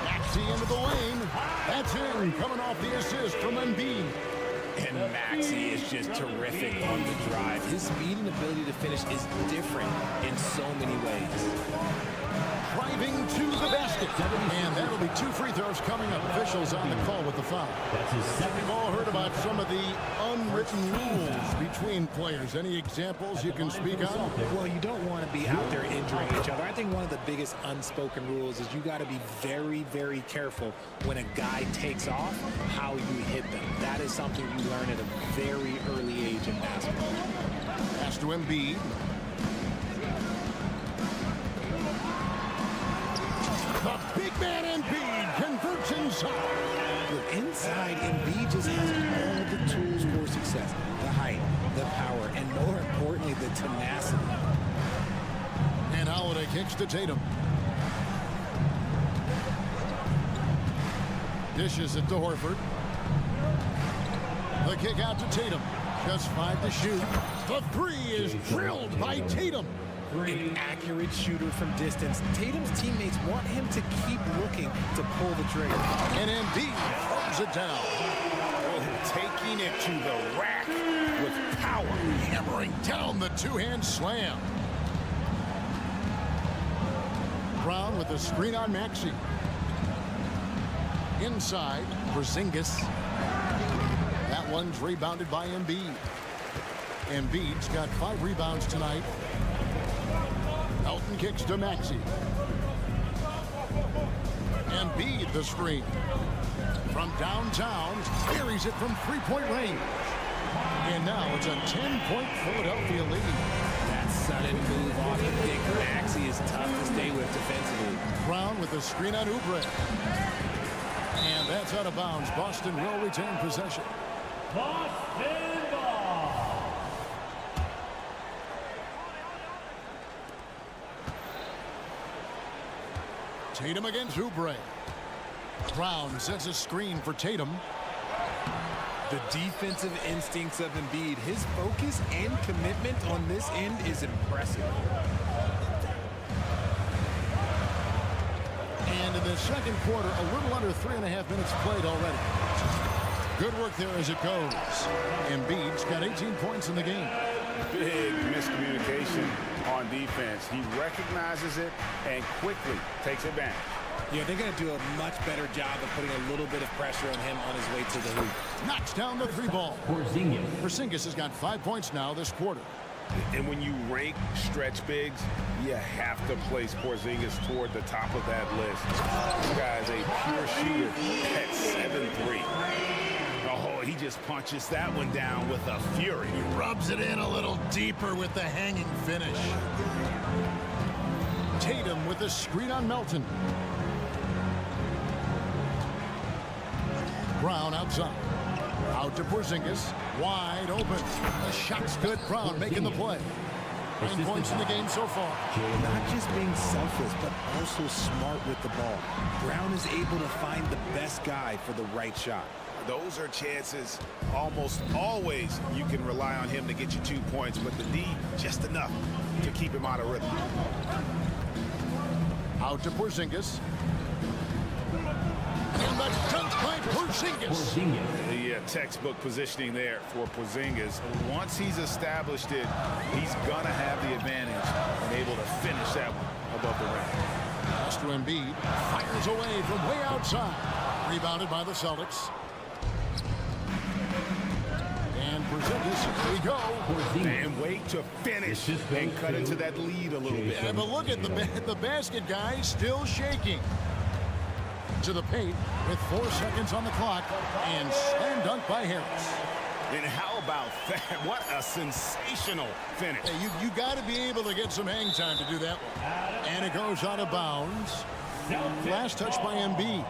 Speaker 6: Maxey into the lane. That's in. Coming off the assist from Embiid.
Speaker 7: And Maxey is just terrific on the drive. His speed and ability to finish is different in so many ways.
Speaker 6: Driving to the basket. And that'll It'll be 2 free throws coming up. Officials on the call with the foul.
Speaker 4: That's his second.
Speaker 6: We've all heard about some of the unwritten rules between players. Any examples you can speak on?
Speaker 7: Well, you don't want to be out there injuring each other. I think one of the biggest unspoken rules is you got to be very, very careful when a guy takes off, how you hit them. That is something you learn at a very early age in basketball.
Speaker 6: Pass to Embiid. The big man Embiid converts inside.
Speaker 7: Look, inside, Embiid just has all the tools for success. The height, the power, and more importantly, the tenacity.
Speaker 6: And Holiday kicks to Tatum. Dishes it to Horford. The kick out to Tatum. Just 5 to shoot. The 3 is drilled by Tatum.
Speaker 7: An accurate shooter from distance. Tatum's teammates want him to keep looking to pull the trigger.
Speaker 6: And Embiid throws it down.
Speaker 9: Oh, taking it to the rack with power.
Speaker 6: Hammering down the 2-hand slam. Brown with the screen on Maxey. Inside, Porzingis. That one's rebounded by Embiid. Embiid's got 5 rebounds tonight. Elton kicks to Maxey. Embiid the screen. From downtown, carries it from 3-point range. And now it's a 10-point Philadelphia lead.
Speaker 7: That sudden move off the pick, Maxey is tough to stay with defensively.
Speaker 6: Brown with the screen on Oubre. And that's out of bounds. Boston will retain possession.
Speaker 4: Boston ball.
Speaker 6: Tatum against Oubre. Brown sets a screen for Tatum.
Speaker 7: The defensive instincts of Embiid, his focus and commitment on this end is impressive.
Speaker 6: And in the second quarter, a little under 3.5 minutes played already. Good work there as it goes. Embiid's got 18 points in the game.
Speaker 9: Big miscommunication on defense. He recognizes it and quickly takes advantage.
Speaker 7: Yeah, they're going to do a much better job of putting a little bit of pressure on him on his way to the hoop.
Speaker 6: Knocks down the 3 ball. Porzingis has got 5 points now this quarter.
Speaker 9: And when you rank stretch bigs, you have to place Porzingis toward the top of that list. This guy is a pure shooter at 7'3". Oh, he just punches that one down with a fury.
Speaker 6: He rubs it in a little deeper with the hanging finish. Tatum with the screen on Melton. Brown outside. Out to Porzingis. Wide open. The shot's good. Brown making the play. 9 points in the game so far.
Speaker 7: Not just being selfless, but also smart with the ball. Brown is able to find the best guy for the right shot.
Speaker 9: Those are chances almost always you can rely on him to get you 2 points, but the D just enough to keep him out of rhythm.
Speaker 6: Out to Porzingis. And the dunk by Porzingis.
Speaker 9: The textbook positioning there for Porzingis. Once he's established it, he's gonna have the advantage and able to finish that one above the rim.
Speaker 6: Pass to Embiid. Fires away from way outside. Rebounded by the Celtics. And Porzingis, here we go.
Speaker 9: And wait to finish and cut into that lead a little bit.
Speaker 6: Yeah, but look at the basket guy still shaking. To the paint with 4 seconds on the clock, and slam dunk by Harris.
Speaker 9: And how about that? What a sensational finish.
Speaker 6: Hey, you got to be able to get some hang time to do that one. And it goes out of bounds. Last touch by Embiid.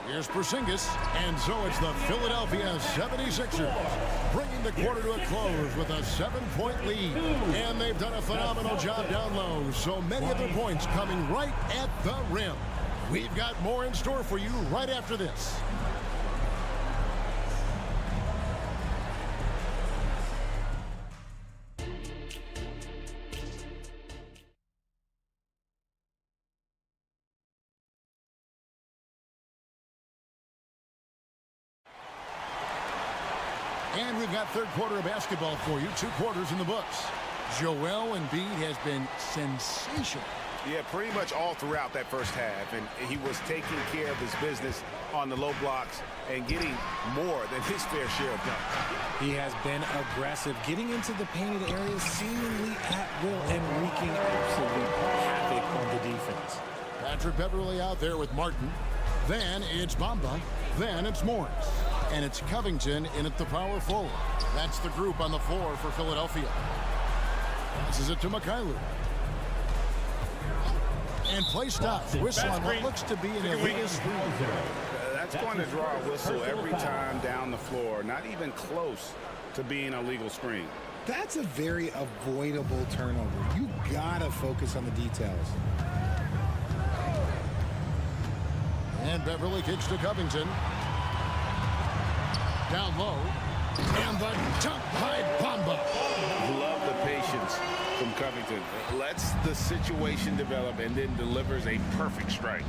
Speaker 6: Here's Porzingis, and so it's the Philadelphia 76ers bringing the quarter to a close with a 7-point lead. And they've done a phenomenal job down low, so many of their points coming right at the rim. We've got more in store for you right after this. And we've got third quarter of basketball for you. 2 quarters in the books. Joel Embiid has been sensational.
Speaker 9: Yeah, pretty much all throughout that first half. And he was taking care of his business on the low blocks and getting more than his fair share of dunks.
Speaker 7: He has been aggressive, getting into the painted areas seemingly at will and wreaking absolute havoc on the defense.
Speaker 6: Patrick Beverly out there with Martin. Then it's Bamba. Then it's Morris. And it's Covington in at the power forward. That's the group on the floor for Philadelphia. Passes it to Mikhailuk. And play stops. Whistle on what looks to be an illegal screen.
Speaker 9: That's going to draw a whistle every time down the floor. Not even close to being a legal screen.
Speaker 7: That's a very avoidable turnover. You gotta focus on the details.
Speaker 6: And Beverly kicks to Covington. Down low. And the dunk by Bamba.
Speaker 9: Love the patience from Covington. Lets the situation develop and then delivers a perfect strike.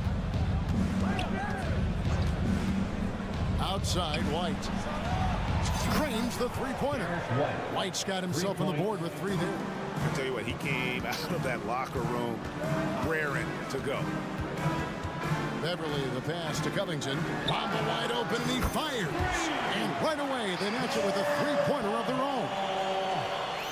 Speaker 6: Outside, White. Screams the three-pointer. White's got himself on the board with 3 there.
Speaker 9: I tell you what, he came out of that locker room raring to go.
Speaker 6: Beverly, the pass to Covington. Bamba wide open, and he fires. And right away, they match it with a three-pointer of their own.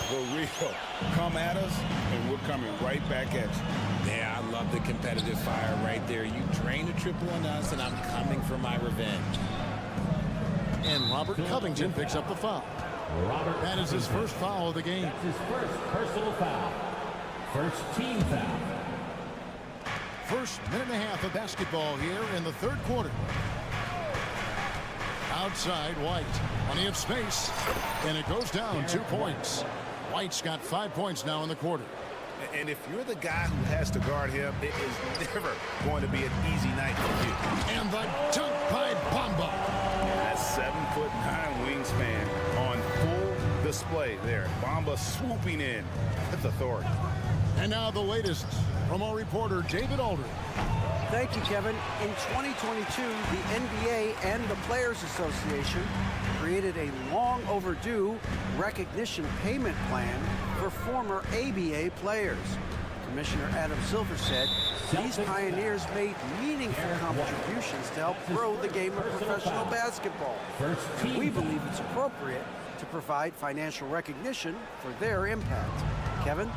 Speaker 9: For real. Come at us, and we're coming right back at you.
Speaker 7: Yeah, I love the competitive fire right there. You drain a triple on us, and I'm coming for my revenge.
Speaker 6: And Robert Covington picks up the foul. That is his first foul of the game.
Speaker 4: That's his first personal foul. First team foul.
Speaker 6: First minute and a half of basketball here in the third quarter. Outside, White. Plenty of space. And it goes down 2 points. White's got 5 points now in the quarter.
Speaker 9: And if you're the guy who has to guard him, it is never going to be an easy night for you.
Speaker 6: And the dunk by Bamba.
Speaker 9: That 7'9" wingspan on full display there. Bamba swooping in with authority.
Speaker 6: And now the latest from our reporter, David Aldridge.
Speaker 10: Thank you, Kevin. In 2022, the NBA and the Players Association created a long overdue recognition payment plan for former ABA players. Commissioner Adam Silver said these pioneers made meaningful contributions to help grow the game of professional basketball. We believe it's appropriate to provide financial recognition for their impact. Kevin?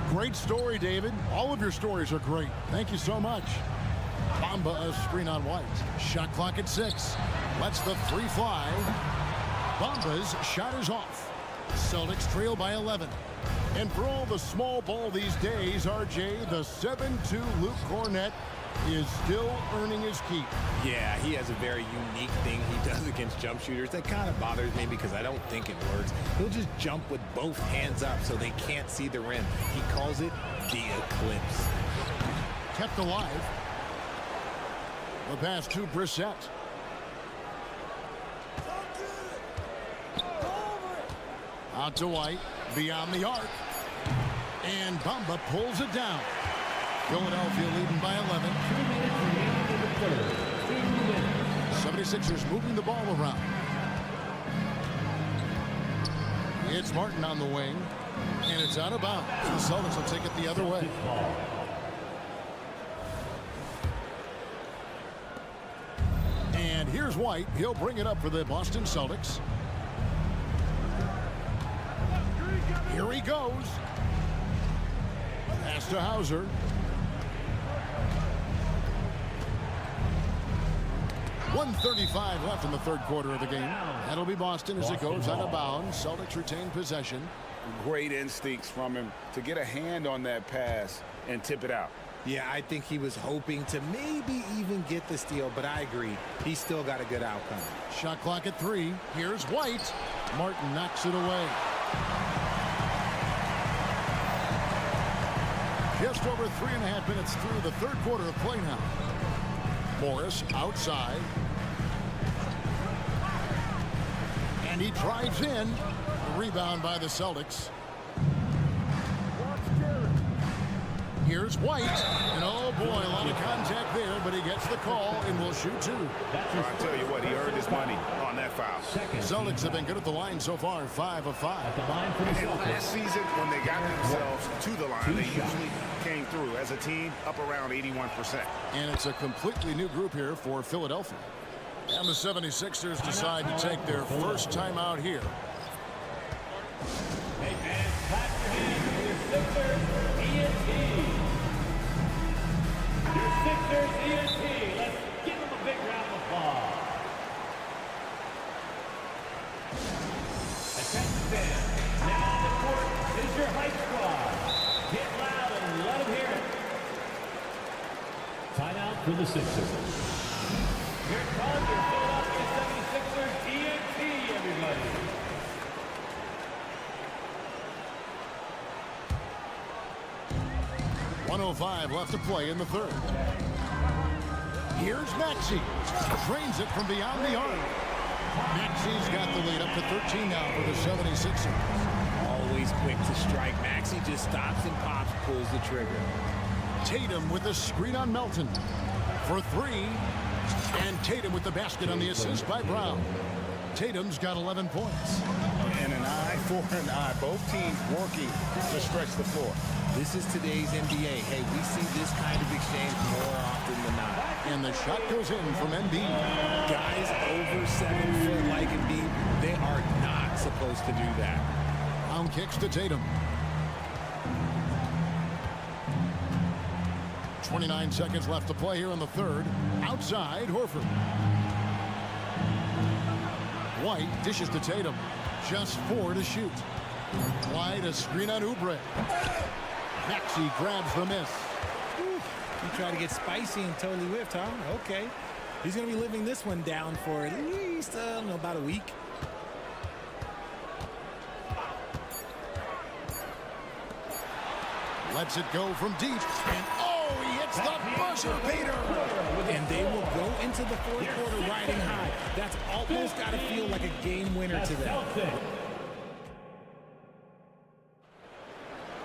Speaker 6: Great story, David. All of your stories are great. Thank you so much. Bamba, a screen on White. Shot clock at 6. Lets the 3 fly. Bamba's shot is off. Celtics trail by 11. And for all the small ball these days, RJ, the 7'2" Luke Cornett is still earning his keep.
Speaker 7: Yeah, he has a very unique thing he does against jump shooters. That kind of bothers me because I don't think it works. He'll just jump with both hands up so they can't see the rim. He calls it the eclipse.
Speaker 6: Kept alive. The pass to Brissett. Out to White. Beyond the arc. And Bamba pulls it down. Philadelphia leading by 11. 76ers moving the ball around. It's Martin on the wing. And it's out of bounds. The Celtics will take it the other way. And here's White. He'll bring it up for the Boston Celtics. Here he goes. Pass to Hauser. .135 left in the third quarter of the game. That'll be Boston as it goes out of bounds. Celtics retain possession.
Speaker 9: Great instincts from him to get a hand on that pass and tip it out.
Speaker 7: Yeah, I think he was hoping to maybe even get the steal, but I agree. He still got a good outcome.
Speaker 6: Shot clock at 3. Here's White. Martin knocks it away. Just over 3.5 minutes through the third quarter of play now. Morris outside. And he drives in. A rebound by the Celtics. Here's White. And oh boy, a lot of contact there, but he gets the call and will shoot 2.
Speaker 9: I tell you what, he earned his money on that foul.
Speaker 6: Celtics have been good at the line so far, 5 of 5.
Speaker 9: And last season, when they got got themselves to the line, they usually came through as a team up around 81%.
Speaker 6: And it's a completely new group here for Philadelphia. And the 76ers decide to take their first time out here.
Speaker 4: Hey, fans, clap your hands for your Sixers ENT. Your Sixers ENT. Let's give them a big round of applause. Attention fans. Now on the court is your hype squad. Get loud and let them hear it. Timeout for the Sixers. Here comes your Philadelphia 76ers ENT, everybody.
Speaker 6: .105 left to play in the third. Here's Maxey. Drains it from beyond the arc. Maxey's got the lead up to 13 now for the 76ers.
Speaker 7: Always quick to strike. Maxey just stops and pops, pulls the trigger.
Speaker 6: Tatum with the screen on Melton for three. And Tatum with the basket on the assist by Brown. Tatum's got 11 points.
Speaker 2: And an eye for an eye. Both teams working to stretch the floor.
Speaker 7: This is today's NBA. Hey, we see this kind of exchange more often than not.
Speaker 6: And the shot goes in from Embiid.
Speaker 7: Guys over 7 foot like Embiid, they are not supposed to do that.
Speaker 6: Brown kicks to Tatum. 29 seconds left to play here in the third. Outside, Horford. White dishes to Tatum. Just 4 to shoot. White, a screen on Oubre. Maxey grabs the miss.
Speaker 7: He tried to get spicy and totally whiffed, huh? Okay. He's going to be living this one down for at least, I don't know, about a week.
Speaker 6: Lets it go from deep. And oh, he hits the buzzer beater.
Speaker 7: And they will go into the fourth quarter riding high. That's almost got to feel like a game winner to them.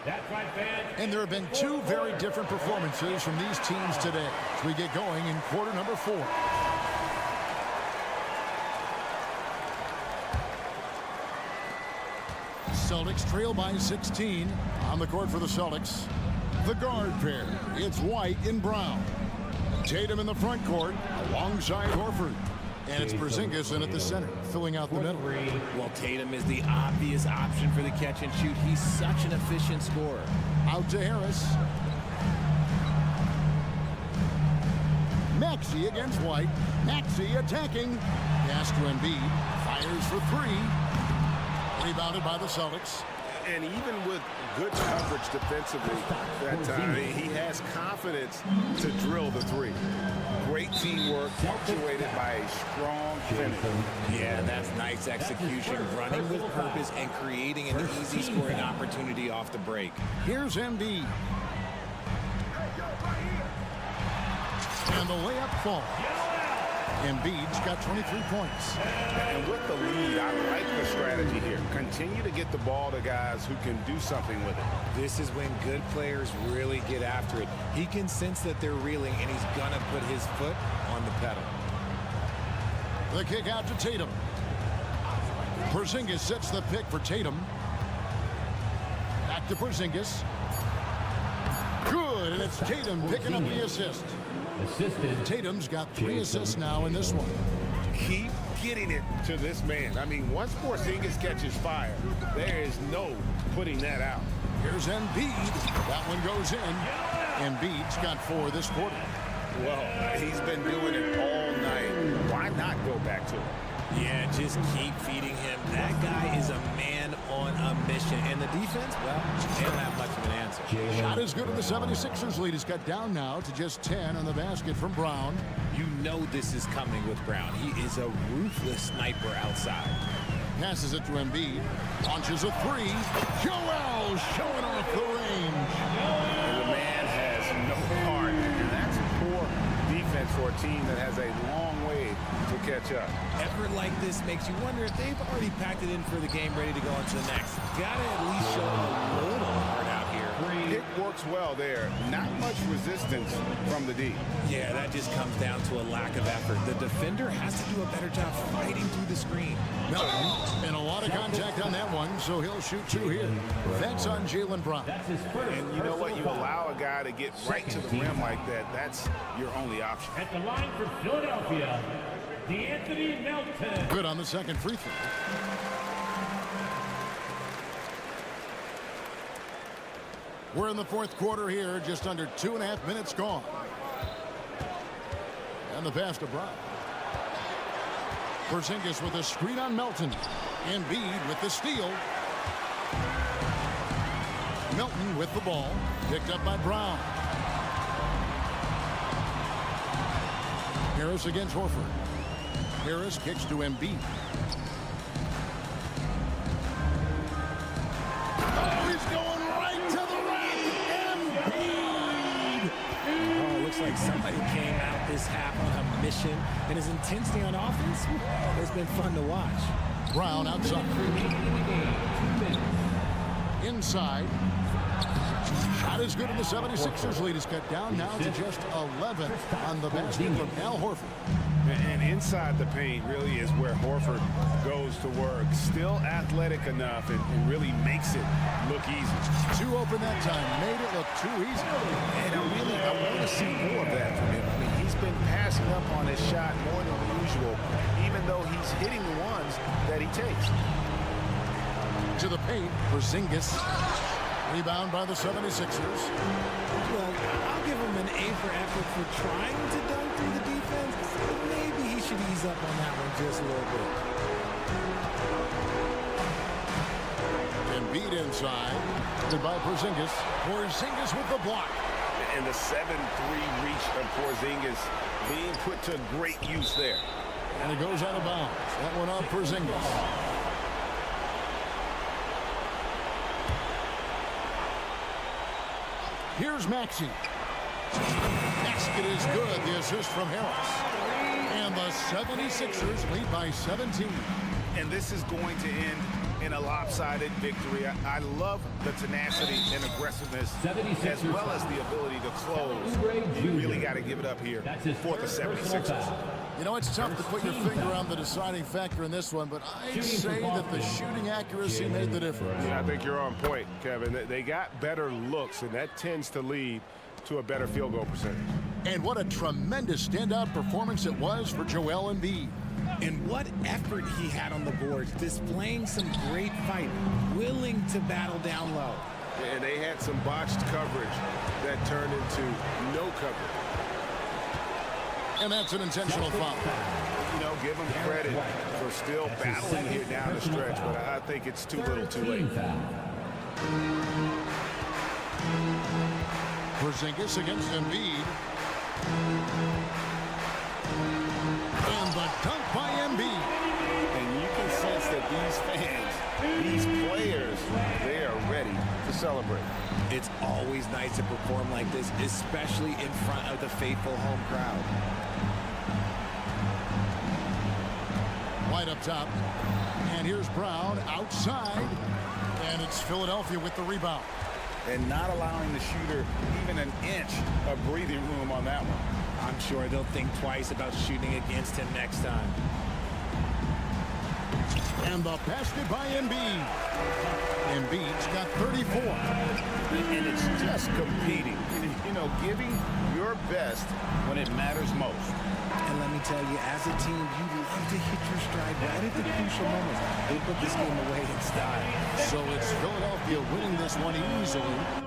Speaker 4: That's right, fans.
Speaker 6: And there have been two very different performances from these teams today as we get going in quarter number 4. Celtics trail by 16. On the court for the Celtics, the guard pair. It's White and Brown. Tatum in the front court alongside Horford. And it's Porzingis in at the center, filling out the middle.
Speaker 7: Well, Tatum is the obvious option for the catch and shoot. He's such an efficient scorer.
Speaker 6: Out to Harris. Maxey against White. Maxey attacking. Pass to Embiid. Fires for 3. Rebounded by the Celtics.
Speaker 9: And even with good coverage defensively that time, he has confidence to drill the 3. Great teamwork, punctuated by a strong finish.
Speaker 7: Yeah, that's nice execution, running with purpose and creating an easy scoring opportunity off the break.
Speaker 6: Here's Embiid. And the layup falls. Embiid's got 23 points.
Speaker 9: And with the lead, I like the strategy here. Continue to get the ball to guys who can do something with it.
Speaker 7: This is when good players really get after it. He can sense that they're reeling, and he's going to put his foot on the pedal.
Speaker 6: The kick out to Tatum. Porzingis sets the pick for Tatum. Back to Porzingis. Good, and it's Tatum picking up the assist.
Speaker 4: Assisted.
Speaker 6: Tatum's got 3 assists now in this one.
Speaker 9: Keep getting it to this man. I mean, once Porzingis catches fire, there is no putting that out.
Speaker 6: Here's Embiid. That one goes in. Embiid's got 4 this quarter.
Speaker 9: Well, he's been doing it all night. Why not go back to him?
Speaker 7: Yeah, just keep feeding him. That guy is a man on a mission. And the defense, well, they don't have much of an answer.
Speaker 6: Shot is good, and the 76ers lead is cut down now to just 10 on the basket from Brown.
Speaker 7: You know this is coming with Brown. He is a ruthless sniper outside.
Speaker 6: Passes it to Embiid. Launches a 3. Joel showing off the range.
Speaker 9: And the man has no heart. And that's poor defense for a team that has a long way to catch up.
Speaker 7: Effort like this makes you wonder if they've already packed it in for the game, ready to go on to the next. Gotta at least show a little heart out here.
Speaker 9: Pick work works well there. Not much resistance from the D.
Speaker 7: Yeah, that just comes down to a lack of effort. The defender has to do a better job fighting through the screen.
Speaker 6: Melton, and a lot of contact on that one, so he'll shoot two here. That's on Jaylen Brown.
Speaker 9: And you know what? You allow a guy to get right to the rim like that. That's your only option.
Speaker 4: At the line for Philadelphia, DeAnthony Melton.
Speaker 6: Good on the second free throw. We're in the fourth quarter here, just under 2.5 minutes gone. And the pass to Brown. Porzingis with a screen on Melton. Embiid with the steal. Melton with the ball. Picked up by Brown. Harris against Horford. Harris kicks to Embiid. He's going right to the rack. Embiid.
Speaker 7: Oh, looks like somebody came out this half on a mission, and his intensity on offense has been fun to watch.
Speaker 6: Brown outside. Inside. Shot is good, and the 76ers lead is cut down now to just 11 on the basket from Al Horford.
Speaker 9: And inside the paint really is where Horford goes to work. Still athletic enough and really makes it look easy.
Speaker 6: Too open that time. Made it look too easy.
Speaker 9: And I want to see more of that from him. I mean, he's been passing up on his shot more than usual, even though he's hitting the ones that he takes.
Speaker 6: To the paint, Porzingis. Rebound by the 76ers.
Speaker 7: Well, I'll give him an A for effort for trying to dunk through the defense. Maybe he should ease up on that one just a little bit.
Speaker 6: Embiid inside. Good by Porzingis. Porzingis with the block.
Speaker 9: And the 7-3 reach of Porzingis being put to great use there.
Speaker 6: And it goes out of bounds. That one off Porzingis. Here's Maxey. Basket is good. The assist from Harris. And the 76ers lead by 17.
Speaker 9: And this is going to end in a lopsided victory. I love the tenacity and aggressiveness as well as the ability to close. You really got to give it up here for the 76ers.
Speaker 6: You know, it's tough to put your finger on the deciding factor in this one, but I'd say that the shooting accuracy made the difference.
Speaker 9: Yeah, I think you're on point, Kevin. They got better looks, and that tends to lead to a better field goal percentage.
Speaker 6: And what a tremendous standout performance it was for Joel Embiid.
Speaker 7: And what effort he had on the boards, displaying some great fight, willing to battle down low.
Speaker 9: And they had some botched coverage that turned into no coverage.
Speaker 6: And that's an intentional foul.
Speaker 9: You know, give him credit for still battling here down the stretch, but I think it's too little too late.
Speaker 6: Porzingis against Embiid. And the dunk by Embiid.
Speaker 9: And you can sense that these fans, these players, they are ready to celebrate.
Speaker 7: It's always nice to perform like this, especially in front of the faithful home crowd.
Speaker 6: White up top. And here's Brown outside. And it's Philadelphia with the rebound.
Speaker 9: And not allowing the shooter even an inch of breathing room on that one.
Speaker 7: I'm sure they'll think twice about shooting against him next time.
Speaker 6: And the basket by Embiid. Embiid's got 34.
Speaker 9: And it's just competing. You know, giving your best when it matters most.
Speaker 7: And let me tell you, as a team, you love to hit your stride right at the crucial moments. They put this game away in style.
Speaker 6: So it's Philadelphia winning this one easily.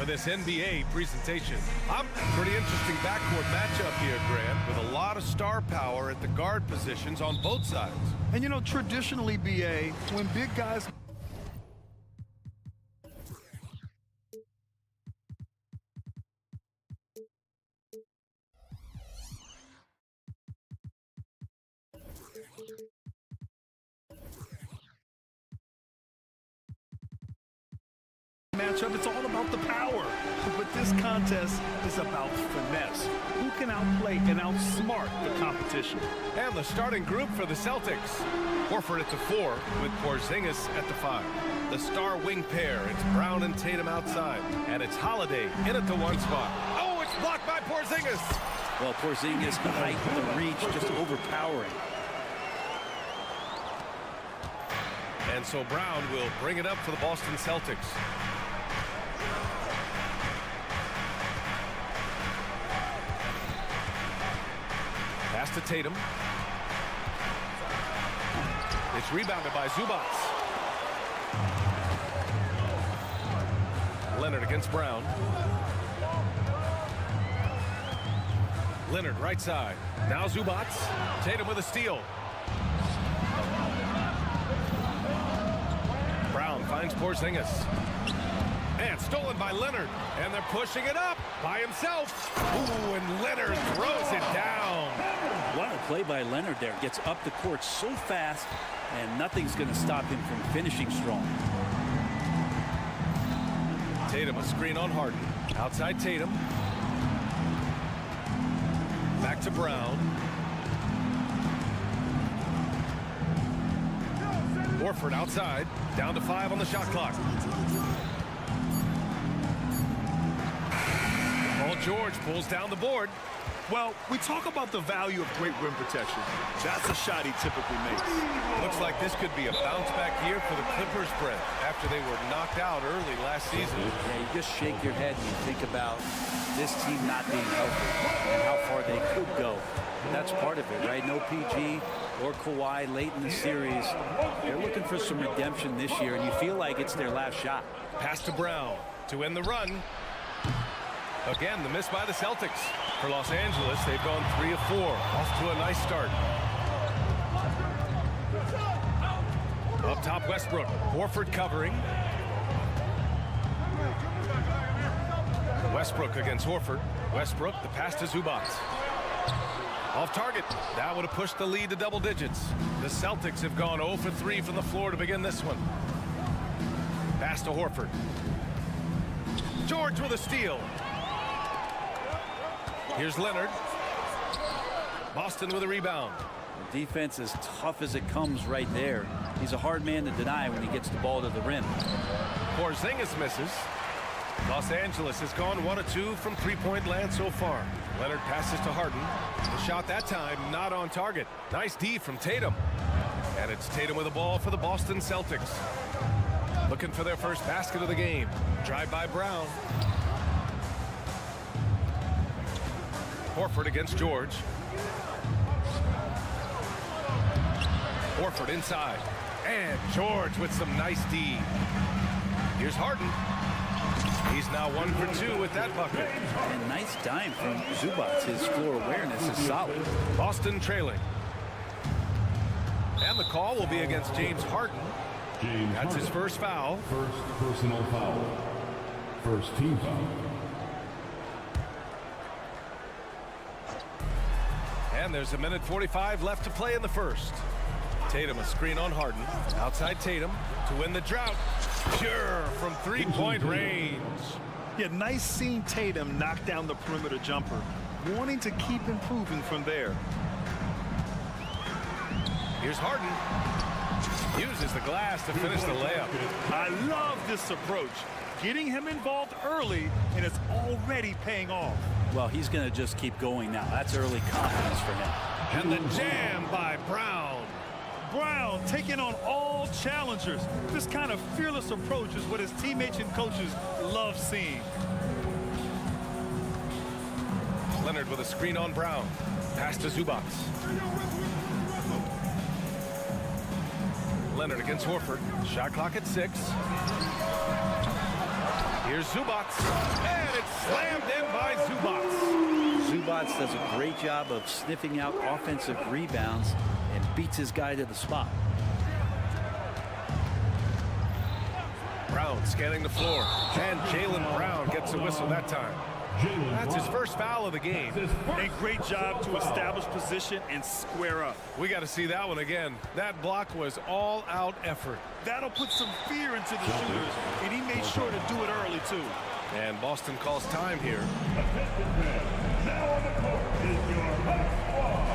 Speaker 1: this NBA presentation. Pretty interesting backcourt matchup here, Grant, with a lot of star power at the guard positions on both sides.
Speaker 2: And, you know, traditionally, B.A., when big guys... matchup, it's all about the power. But this contest is about finesse. Who can outplay and outsmart the competition?
Speaker 1: And the starting group for the Celtics. Horford at the 4 with Porzingis at the 5. The star wing pair, it's Brown and Tatum outside. And it's Holiday in at the 1 spot. Oh, it's blocked by Porzingis.
Speaker 11: Well, Porzingis, the height, the reach, just overpowering.
Speaker 1: And so Brown will bring it up for the Boston Celtics. Pass to Tatum. It's rebounded by Zubac. Leonard against Brown. Leonard right side. Now Zubac. Tatum with a steal. Brown finds Porzingis. And stolen by Leonard. And they're pushing it up by himself. Ooh, and Leonard throws it down.
Speaker 11: What a play by Leonard there. Gets up the court so fast, and nothing's going to stop him from finishing strong.
Speaker 1: Tatum, a screen on Harden. Outside Tatum. Back to Brown. Horford outside. Down to 5 on the shot clock. Paul George pulls down the board.
Speaker 2: Well, we talk about the value of great rim protection. That's a shot he typically makes.
Speaker 1: Looks like this could be a bounce back year for the Clippers, Brent, after they were knocked out early last season.
Speaker 11: Yeah, you just shake your head and you think about this team not being healthy and how far they could go. That's part of it, right? No PG or Kawhi late in the series. They're looking for some redemption this year, and you feel like it's their last shot.
Speaker 1: Pass to Brown to end the run. Again, the miss by the Celtics. For Los Angeles, they've gone 3 of 4. Off to a nice start. Up top, Westbrook. Horford covering. Westbrook against Horford. Westbrook, the pass to Zubac. Off target. That would have pushed the lead to double digits. The Celtics have gone 0 for 3 from the floor to begin this one. Pass to Horford. George with a steal. Here's Leonard. Boston with a rebound.
Speaker 11: The defense is tough as it comes right there. He's a hard man to deny when he gets the ball to the rim.
Speaker 1: Porzingis misses. Los Angeles has gone 1 of 2 from three-point land so far. Leonard passes to Harden. The shot that time not on target. Nice D from Tatum. And it's Tatum with the ball for the Boston Celtics. Looking for their first basket of the game. Drive by Brown. Horford against George. Horford inside. And George with some nice D. Here's Harden. He's now 1 for 2 with that bucket.
Speaker 11: And nice dime from Zubac. His floor awareness is solid.
Speaker 1: Boston trailing. And the call will be against James Harden. That's his first foul.
Speaker 12: First personal foul. First team foul.
Speaker 1: And there's 1:45 left to play in the first. Tatum, a screen on Harden. Outside Tatum to win the drought. Pure from three-point range.
Speaker 2: Yeah, nice seeing Tatum knock down the perimeter jumper. Wanting to keep improving from there.
Speaker 1: Here's Harden. Uses the glass to finish the layup.
Speaker 2: I love this approach. Getting him involved early, and it's already paying off.
Speaker 11: Well, he's going to just keep going now. That's early confidence for him.
Speaker 1: And the jam by Brown.
Speaker 2: Brown taking on all challengers. This kind of fearless approach is what his teammates and coaches love seeing.
Speaker 1: Leonard with a screen on Brown. Pass to Zubac. Leonard against Horford. Shot clock at 6. Here's Zubats, and it's slammed in by Zubats.
Speaker 11: Zubats does a great job of sniffing out offensive rebounds and beats his guy to the spot.
Speaker 1: Brown scanning the floor, and Jaylen Brown gets a whistle that time. That's his first foul of the game.
Speaker 2: A great job to establish position and square up.
Speaker 1: We got to see that one again. That block was all-out effort.
Speaker 2: That'll put some fear into the shooters, and he made sure to do it early, too.
Speaker 1: And Boston calls time here.
Speaker 4: Now on the court is your hot squad.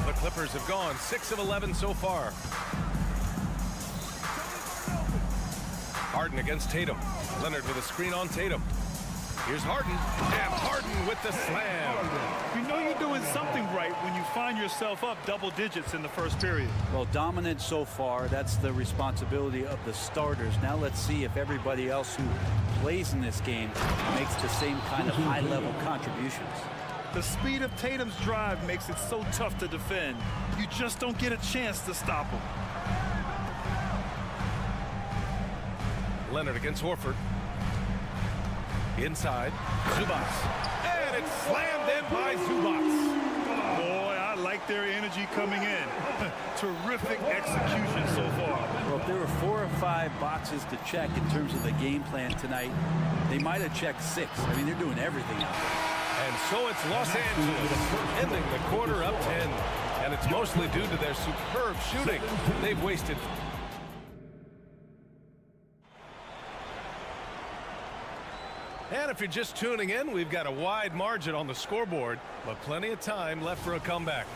Speaker 1: The Clippers have gone 6 of 11 so far. Harden against Tatum. Leonard with a screen on Tatum. Here's Harden, and Harden with the slam.
Speaker 2: You know you're doing something right when you find yourself up double digits in the first period.
Speaker 11: Well, dominant so far. That's the responsibility of the starters. Now let's see if everybody else who plays in this game makes the same kind of high-level contributions.
Speaker 2: The speed of Tatum's drive makes it so tough to defend. You just don't get a chance to stop him.
Speaker 1: Leonard against Horford. Inside, Zubats. And it's slammed in by Zubats.
Speaker 2: Boy, I like their energy coming in. Terrific execution so far.
Speaker 11: Well, if there were 4 or 5 boxes to check in terms of the game plan tonight, they might have checked 6. I mean, they're doing everything out there.
Speaker 1: And so it's Los Angeles ending the quarter up 10. And it's mostly due to their superb shooting. They've wasted. And if you're just tuning in, we've got a wide margin on the scoreboard, but plenty of time left for a comeback.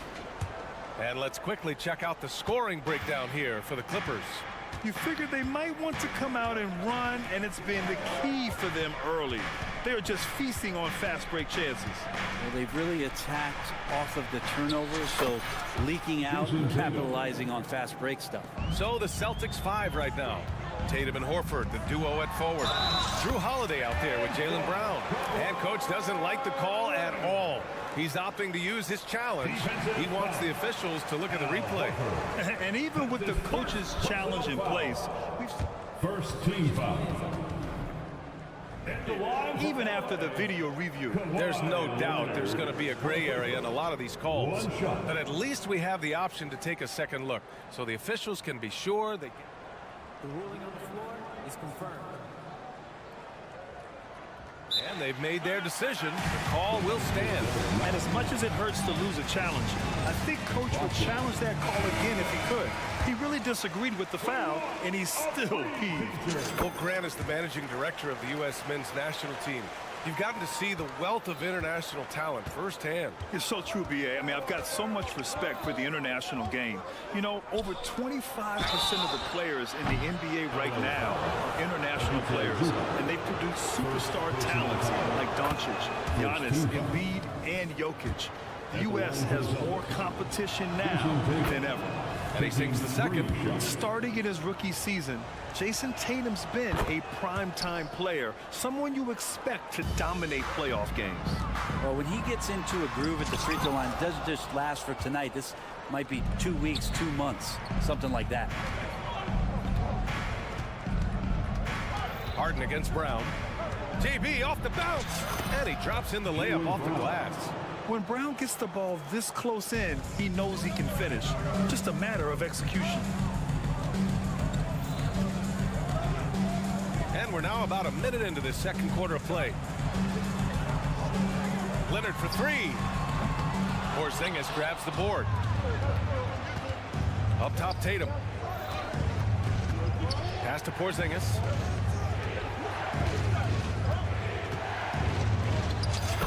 Speaker 1: And let's quickly check out the scoring breakdown here for the Clippers.
Speaker 2: You figured they might want to come out and run, and it's been the key for them early. They're just feasting on fast break chances.
Speaker 11: Well, they've really attacked off of the turnovers, so leaking out and capitalizing on fast break stuff.
Speaker 1: So the Celtics 5 right now. Tatum and Horford, the duo at forward. Drew Holiday out there with Jaylen Brown. And coach doesn't like the call at all. He's opting to use his challenge. He wants the officials to look at the replay.
Speaker 2: And even with the coach's challenge in place,
Speaker 12: First team foul.
Speaker 2: even after the video review,
Speaker 1: There's no doubt there's going to be a gray area in a lot of these calls. But at least we have the option to take a second look, so the officials can be sure they get.
Speaker 8: The ruling on the floor is confirmed.
Speaker 1: And they've made their decision. The call will stand.
Speaker 2: and as much as it hurts to lose a challenge, I think coach would challenge that call again if he could. He really disagreed with the foul, and he's still peeved.
Speaker 1: Well, Grant is the managing director of the U.S. men's national team. You've gotten to see the wealth of international talent firsthand.
Speaker 2: It's so true, B.A. I mean, I've got so much respect for the international game. You know, over 25% of the players in the NBA right now are international players, and they produce superstar talents like Doncic, Giannis, Embiid, and Jokic. The U.S. has more competition now than ever.
Speaker 1: And he sings the second.
Speaker 2: Starting in his rookie season, Jason Tatum's been a prime-time player, someone you expect to dominate playoff games.
Speaker 11: Well, when he gets into a groove at the free throw line, it doesn't just last for tonight. This might be 2 weeks, 2 months, something like that.
Speaker 1: Harden against Brown. JB off the bounce. And he drops in the layup off the glass.
Speaker 2: When Brown gets the ball this close in, he knows he can finish. Just a matter of execution.
Speaker 1: And we're now about a minute into this second quarter of play. Leonard for three. Porzingis grabs the board. Up top, Tatum. Pass to Porzingis.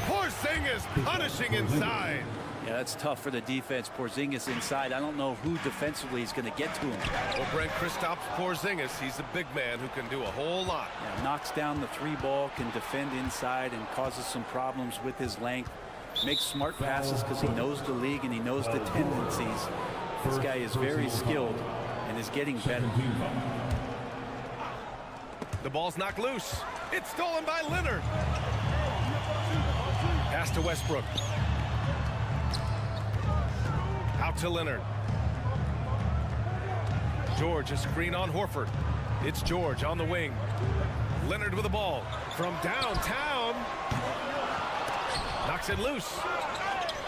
Speaker 1: Porzingis punishing inside.
Speaker 11: Yeah, that's tough for the defense. Porzingis inside. I don't know who defensively is going to get to him.
Speaker 1: Well, Brent Kristaps Porzingis, he's a big man who can do a whole lot.
Speaker 11: Yeah, knocks down the 3-ball, can defend inside, and causes some problems with his length. Makes smart passes because he knows the league and he knows the tendencies. This guy is very skilled and is getting better.
Speaker 1: The ball's knocked loose. It's stolen by Leonard. Pass to Westbrook. Out to Leonard. George, a screen on Horford. It's George on the wing. Leonard with the ball from downtown. Knocks it loose.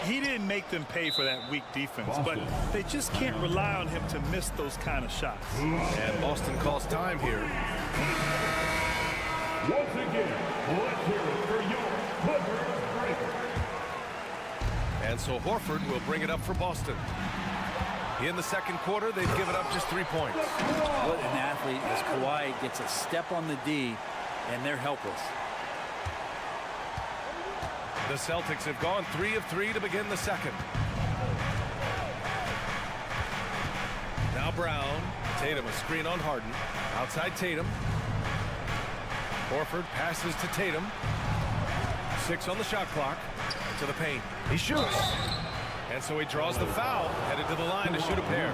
Speaker 2: He didn't make them pay for that weak defense, but they just can't rely on him to miss those kind of shots.
Speaker 1: And Boston calls time here.
Speaker 12: Once again, let's hear it for your Clippers breaker.
Speaker 1: And so Horford will bring it up for Boston. In the second quarter, they've given up just 3 points.
Speaker 11: What an athlete as Kawhi gets a step on the D, and they're helpless.
Speaker 1: The Celtics have gone 3 of 3 to begin the second. Now Brown. Tatum, a screen on Harden. Outside Tatum. Horford passes to Tatum. 6 on the shot clock. To the paint. He shoots. And so he draws the foul. Headed to the line to shoot a pair.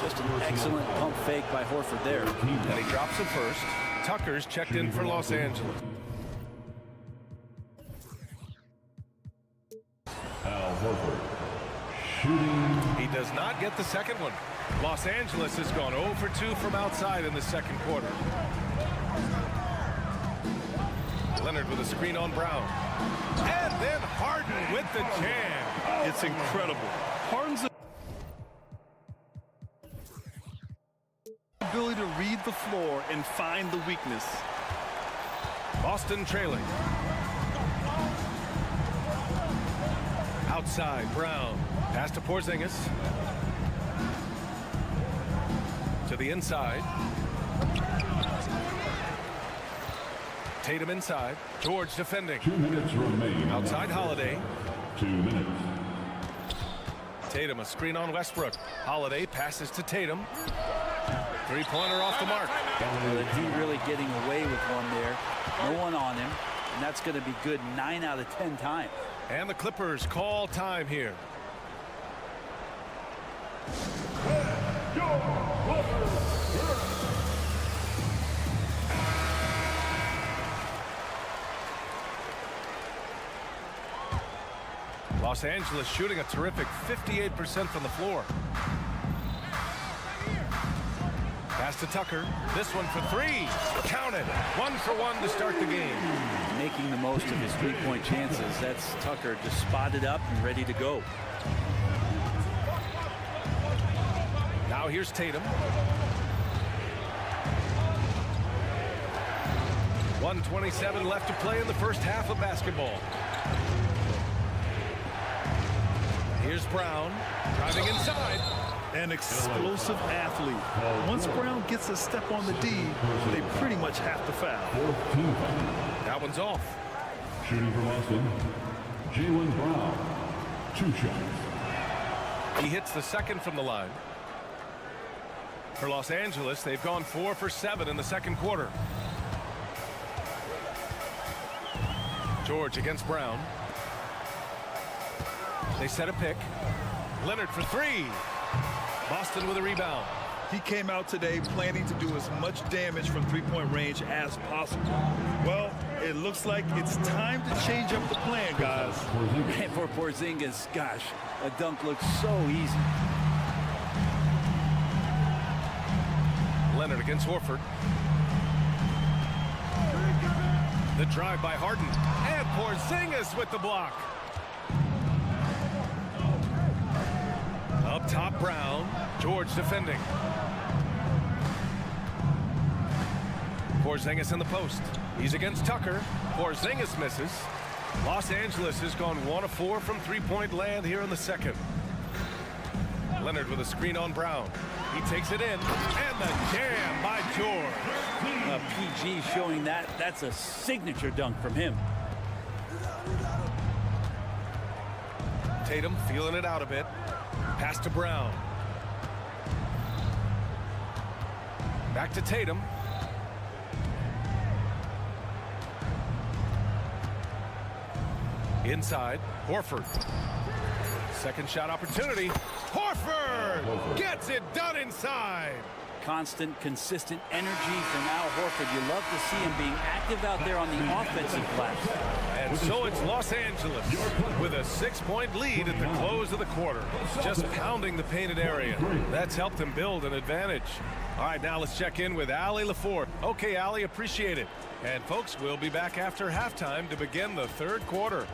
Speaker 11: Just an excellent pump fake by Horford there.
Speaker 1: And he drops it first. Tucker's checked in for Los Angeles.
Speaker 12: Al Horford. Shooting.
Speaker 1: He does not get the second one. Los Angeles has gone 0 for 2 from outside in the second quarter. Leonard with a screen on Brown. And then Harden with the jam.
Speaker 2: It's incredible. Harden's ability to read the floor and find the weakness.
Speaker 1: Boston trailing. Outside, Brown. Pass to Porzingis. To the inside. Tatum inside. George defending.
Speaker 12: 2 minutes remain.
Speaker 1: Outside Holiday.
Speaker 12: 2 minutes.
Speaker 1: Tatum, a screen on Westbrook. Holiday passes to Tatum. Three-pointer off the mark.
Speaker 11: He really getting away with one there. No one on him. And that's going to be good 9 out of 10 times.
Speaker 1: And the Clippers call time here. Los Angeles shooting a terrific 58% from the floor. Pass to Tucker. This one for 3. Counted. 1 for 1 to start the game.
Speaker 11: Making the most of his three-point chances. That's Tucker just spotted up and ready to go.
Speaker 1: Now here's Tatum. 1:27 left to play in the first half of basketball. Here's Brown driving inside.
Speaker 2: An explosive athlete. Once Brown gets a step on the D, they pretty much have to foul.
Speaker 1: That one's off.
Speaker 12: Shooting for Boston, Jaylen Brown. 2 shots.
Speaker 1: He hits the second from the line. For Los Angeles, they've gone 4 for 7 in the second quarter. George against Brown. They set a pick. Leonard for 3. Boston with a rebound.
Speaker 2: He came out today planning to do as much damage from three-point range as possible. Well, it looks like it's time to change up the plan, guys.
Speaker 11: And for Porzingis, gosh, a dunk looks so easy.
Speaker 1: Leonard against Horford. The drive by Harden. And Porzingis with the block. Up top, Brown. George defending. Porzingis in the post. He's against Tucker. Porzingis misses. Los Angeles has gone 1 of 4 from three-point land here in the second. Leonard with a screen on Brown. He takes it in. And the jam by George.
Speaker 11: PG showing that's a signature dunk from him.
Speaker 1: Tatum feeling it out a bit. Pass to Brown. Back to Tatum. Inside, Horford. Second shot opportunity. Horford gets it done inside.
Speaker 11: constant, consistent energy from Al Horford. You love to see him being active out there on the offensive glass.
Speaker 1: And so it's Los Angeles with a 6-point lead at the close of the quarter. Just pounding the painted area. That's helped him build an advantage. All right, now let's check in with Allie LaForte. Okay, Allie, appreciate it. And folks, we'll be back after halftime to begin the third quarter.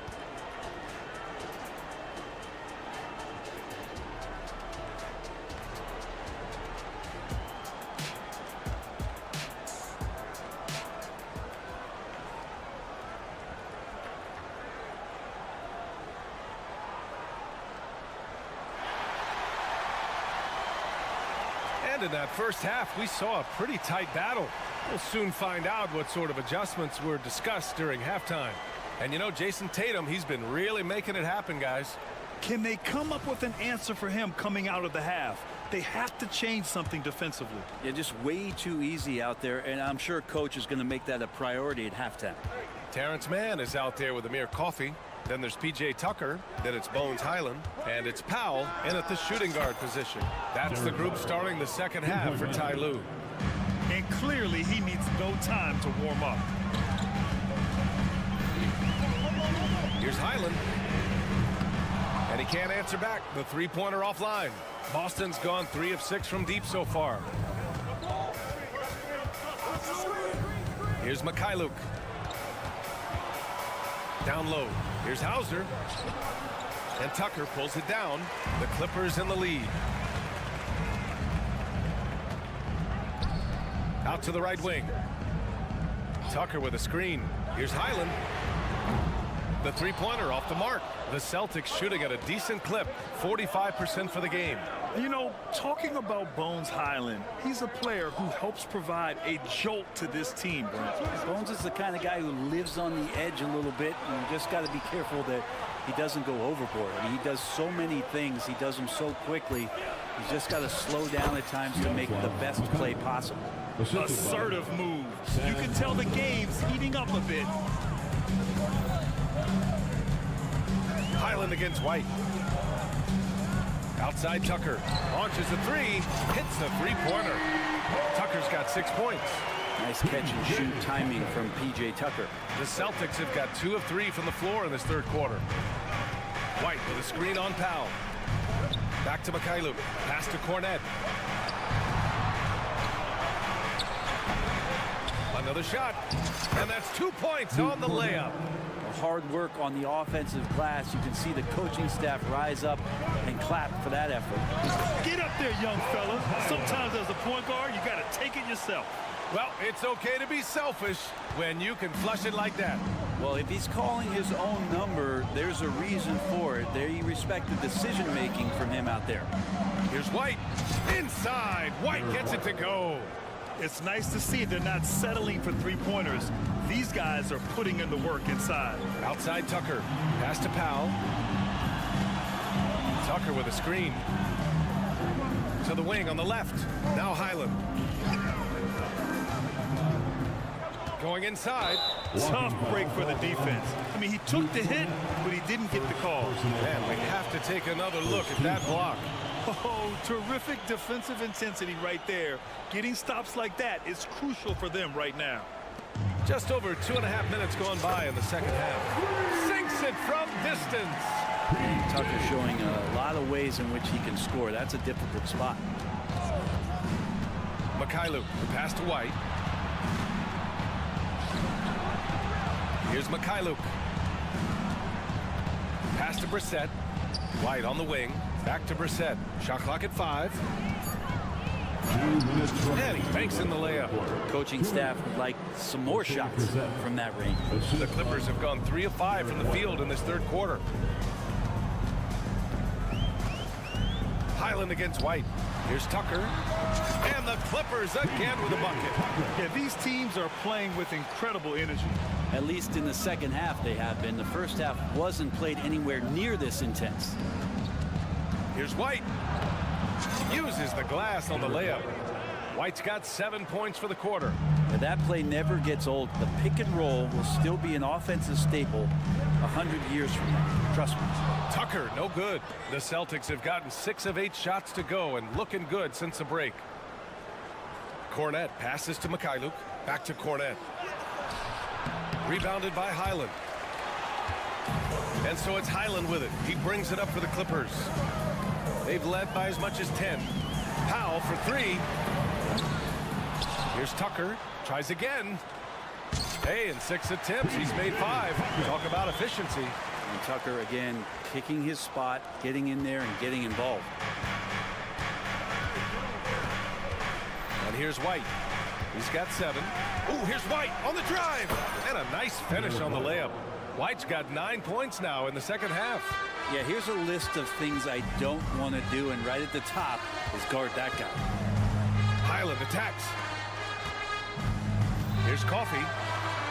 Speaker 1: In that first half, we saw a pretty tight battle. We'll soon find out what sort of adjustments were discussed during halftime. And you know, Jason Tatum, he's been really making it happen, guys.
Speaker 2: Can they come up with an answer for him coming out of the half? They have to change something defensively.
Speaker 11: Yeah, just way too easy out there, and I'm sure coach is going to make that a priority at halftime.
Speaker 1: Terrence Mann is out there with Amir Coffey. Then there's P.J. Tucker, then it's Bones Highland, and it's Powell in at the shooting guard position. That's the group starting the second half for Ty Lue.
Speaker 2: And clearly he needs no time to warm up.
Speaker 1: Here's Highland. And he can't answer back. The three-pointer offline. Boston's gone 3 of 6 from deep so far. Here's Mikhailuk. Down low. Here's Hauser. And Tucker pulls it down. The Clippers in the lead. Out to the right wing. Tucker with a screen. Here's Highland. The three-pointer off the mark. The Celtics shooting at a decent clip. 45% for the game.
Speaker 2: You know, talking about Bones Highland, he's a player who helps provide a jolt to this team, Brent.
Speaker 11: Bones is the kind of guy who lives on the edge a little bit, and you just got to be careful that he doesn't go overboard. I mean, he does so many things. He does them so quickly. He's just got to slow down at times to make the best play possible.
Speaker 2: Assertive move. You can tell the game's heating up a bit.
Speaker 1: Highland against White. Outside Tucker. Launches a three. Hits the three-pointer. Tucker's got 6 points.
Speaker 11: Nice catch and shoot timing from P.J. Tucker.
Speaker 1: The Celtics have got 2 of 3 from the floor in this third quarter. White with a screen on Powell. Back to Mikhailuk. Pass to Cornette. Another shot. And that's 2 points on the layup.
Speaker 11: Hard work on the offensive glass. You can see the coaching staff rise up and clap for that effort.
Speaker 2: Get up there, young fella. Sometimes as a point guard, you got to take it yourself.
Speaker 1: Well, it's okay to be selfish when you can flush it like that.
Speaker 11: Well, if he's calling his own number, there's a reason for it. They respect the decision-making from him out there.
Speaker 1: Here's White. Inside. White gets it to go.
Speaker 2: It's nice to see they're not settling for three-pointers. These guys are putting in the work inside.
Speaker 1: Outside Tucker. Pass to Powell. Tucker with a screen. To the wing on the left. Now Highland. Going inside.
Speaker 2: Tough break for the defense. I mean, he took the hit, but he didn't get the call.
Speaker 1: Man, we have to take another look at that block.
Speaker 2: Oh, terrific defensive intensity right there. Getting stops like that is crucial for them right now.
Speaker 1: Just over 2.5 minutes gone by in the second half. Sinks it from distance.
Speaker 11: Tucker showing a lot of ways in which he can score. That's a difficult spot.
Speaker 1: Mikhailuk, the pass to White. Here's Mikhailuk. Pass to Brissett. White on the wing. Back to Brissett. Shot clock at 5. And he banks in the layup.
Speaker 11: Coaching staff would like some more shots from that range.
Speaker 1: The Clippers have gone 3 of 5 from the field in this third quarter. Highland against White. Here's Tucker. And the Clippers again with a bucket.
Speaker 2: Yeah, these teams are playing with incredible energy.
Speaker 11: At least in the second half they have been. The first half wasn't played anywhere near this intense.
Speaker 1: Here's White. Uses the glass on the layup. White's got 7 points for the quarter.
Speaker 11: But that play never gets old. The pick and roll will still be an offensive staple 100 years from now. Trust me.
Speaker 1: Tucker, no good. The Celtics have gotten 6 of 8 shots to go and looking good since the break. Cornet passes to Mikhailuk. Back to Cornet. Rebounded by Highland. And so it's Highland with it. He brings it up for the Clippers. They've led by as much as 10. Powell for 3. Here's Tucker. Tries again. Hey, in 6 attempts, he's made 5. Talk about efficiency.
Speaker 11: And Tucker, again, picking his spot, getting in there and getting involved.
Speaker 1: And here's White. He's got 7. Ooh, here's White on the drive. And a nice finish on the layup. White's got 9 points now in the second half.
Speaker 11: Yeah, here's a list of things I don't want to do, and right at the top is guard that guy.
Speaker 1: Highland attacks. Here's Coffey.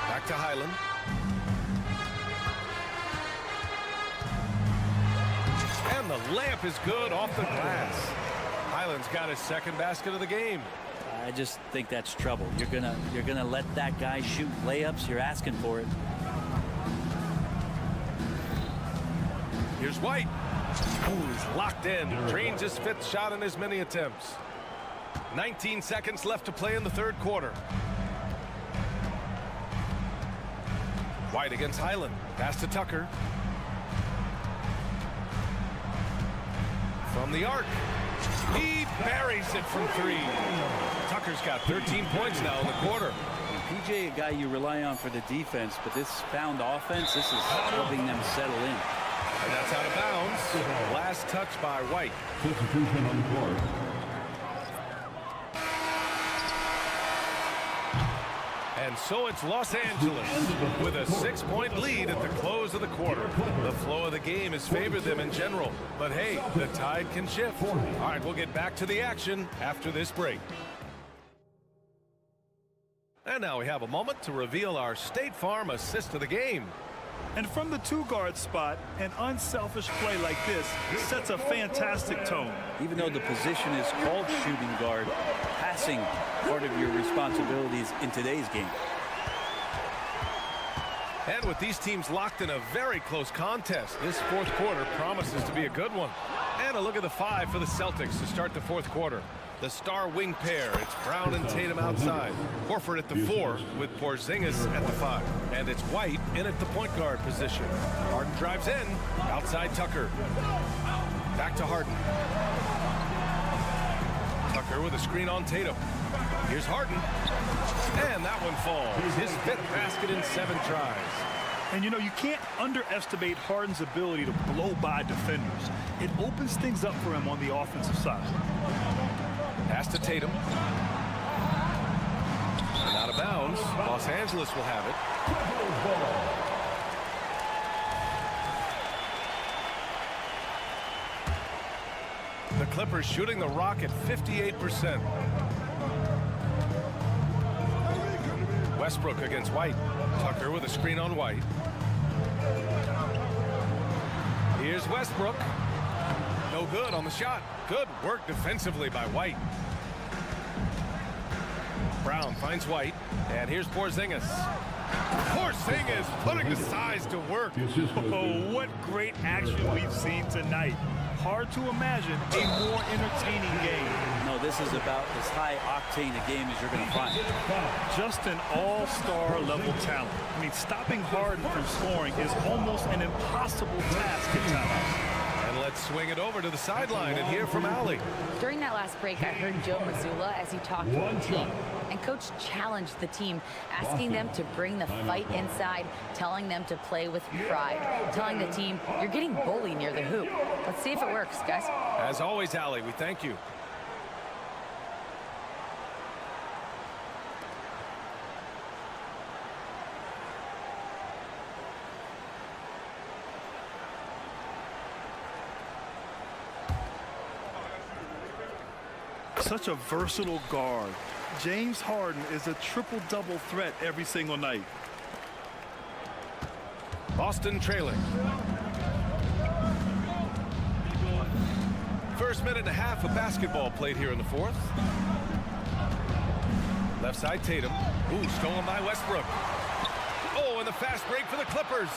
Speaker 1: Back to Highland. And the layup is good off the glass. Highland's got his second basket of the game.
Speaker 11: I just think that's trouble. You're gonna let that guy shoot layups. You're asking for it.
Speaker 1: Here's White. Ooh, he's locked in. Drains his 5th shot in as many attempts. 19 seconds left to play in the third quarter. White against Highland. Pass to Tucker. From the arc. He buries it from 3. Tucker's got 13 points now in the quarter.
Speaker 11: PJ, a guy you rely on for the defense, but this found offense, this is helping them settle in.
Speaker 1: And that's out of bounds. Last touch by White.
Speaker 12: Substitution on the court.
Speaker 1: And so it's Los Angeles with a 6-point lead at the close of the quarter. The flow of the game has favored them in general. But hey, the tide can shift. All right, we'll get back to the action after this break. And now we have a moment to reveal our State Farm assist of the game.
Speaker 2: And from the 2-guard spot, an unselfish play like this sets a fantastic tone.
Speaker 11: Even though the position is called shooting guard, passing part of your responsibilities in today's game.
Speaker 1: And with these teams locked in a very close contest, this fourth quarter promises to be a good one. And a look at the 5 for the Celtics to start the fourth quarter. The star wing pair, it's Brown and Tatum outside. Horford at the 4 with Porzingis at the 5. And it's White in at the point guard position. Harden drives in, outside Tucker. Back to Harden. Tucker with a screen on Tatum. Here's Harden. And that one falls. His 5th basket in 7 tries.
Speaker 2: And you know, you can't underestimate Harden's ability to blow by defenders. It opens things up for him on the offensive side.
Speaker 1: Pass to Tatum. And out of bounds. Los Angeles will have it. The Clippers shooting the rock at 58%. Westbrook against White. Tucker with a screen on White. Here's Westbrook. No good on the shot. Good work defensively by White. Brown finds White. And here's Porzingis. Porzingis putting the size to work.
Speaker 2: Oh, what great action we've seen tonight. Hard to imagine a more entertaining game.
Speaker 11: No, this is about as high octane a game as you're going to find.
Speaker 2: Just an all-star level talent. I mean, stopping Harden from scoring is almost an impossible task at times.
Speaker 1: And let's swing it over to the sideline and hear from Allie.
Speaker 5: During that last break, I heard Joe Mazzulla as he talked to the team. And Coach challenged the team, asking them to bring the fight inside, telling them to play with pride, telling the team, you're getting bullied near the hoop. Let's see if it works, guys.
Speaker 1: As always, Allie, we thank you.
Speaker 2: Such a versatile guard. James Harden is a triple-double threat every single night.
Speaker 1: Boston trailing. First minute and a half of basketball played here in the fourth. Left side Tatum. Ooh, stolen by Westbrook. Oh, and the fast break for the Clippers.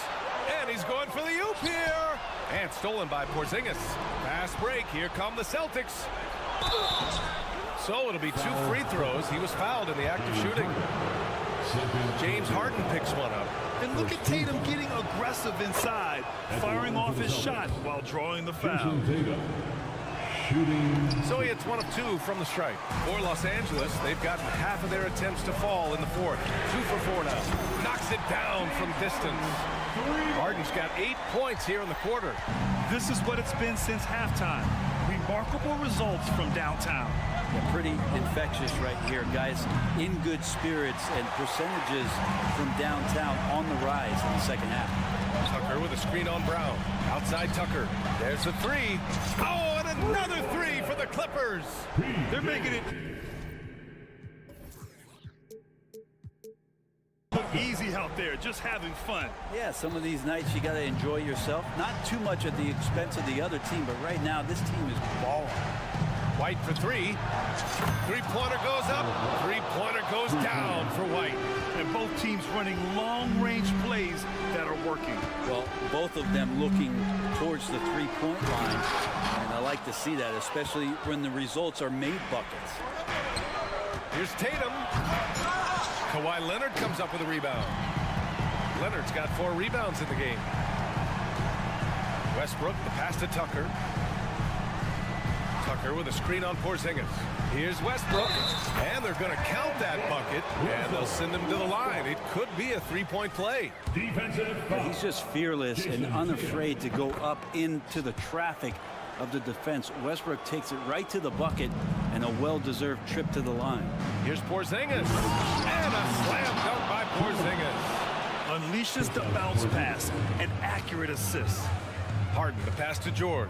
Speaker 1: And he's going for the oop here. And stolen by Porzingis. Fast break. Here come the Celtics. So it'll be 2 free throws. He was fouled in the act of shooting. James Harden picks one up.
Speaker 2: And look at Tatum getting aggressive inside, firing off his shot while drawing the foul.
Speaker 1: So he hits 1 of 2 from the stripe. For Los Angeles, they've gotten half of their attempts to fall in the fourth. 2 for 4 now. Knocks it down from distance. Harden's got 8 points here in the quarter.
Speaker 2: This is what it's been since halftime. Remarkable results from downtown.
Speaker 11: Yeah, pretty infectious right here, guys. In good spirits and percentages from downtown on the rise in the second half.
Speaker 1: Tucker with a screen on Brown. Outside Tucker. There's a 3. Oh, and another 3 for the Clippers.
Speaker 2: They're making it look easy out there, just having fun.
Speaker 11: Yeah, some of these nights you got to enjoy yourself. Not too much at the expense of the other team, but right now this team is balling.
Speaker 1: White for 3. 3-pointer goes up. 3-pointer goes down for White.
Speaker 2: And both teams running long-range plays that are working.
Speaker 11: Well, both of them looking towards the three-point line. And I like to see that, especially when the results are made buckets.
Speaker 1: Here's Tatum. Kawhi Leonard comes up with a rebound. Leonard's got 4 rebounds in the game. Westbrook, the pass to Tucker. Tucker with a screen on Porzingis. Here's Westbrook, and they're going to count that bucket, and they'll send him to the line. It could be a 3-point play.
Speaker 11: He's just fearless and unafraid to go up into the traffic of the defense. Westbrook takes it right to the bucket, and a well-deserved trip to the line.
Speaker 1: Here's Porzingis, and a slam dunk by Porzingis.
Speaker 2: Unleashes the bounce pass, an accurate assist.
Speaker 1: Harden, the pass to George.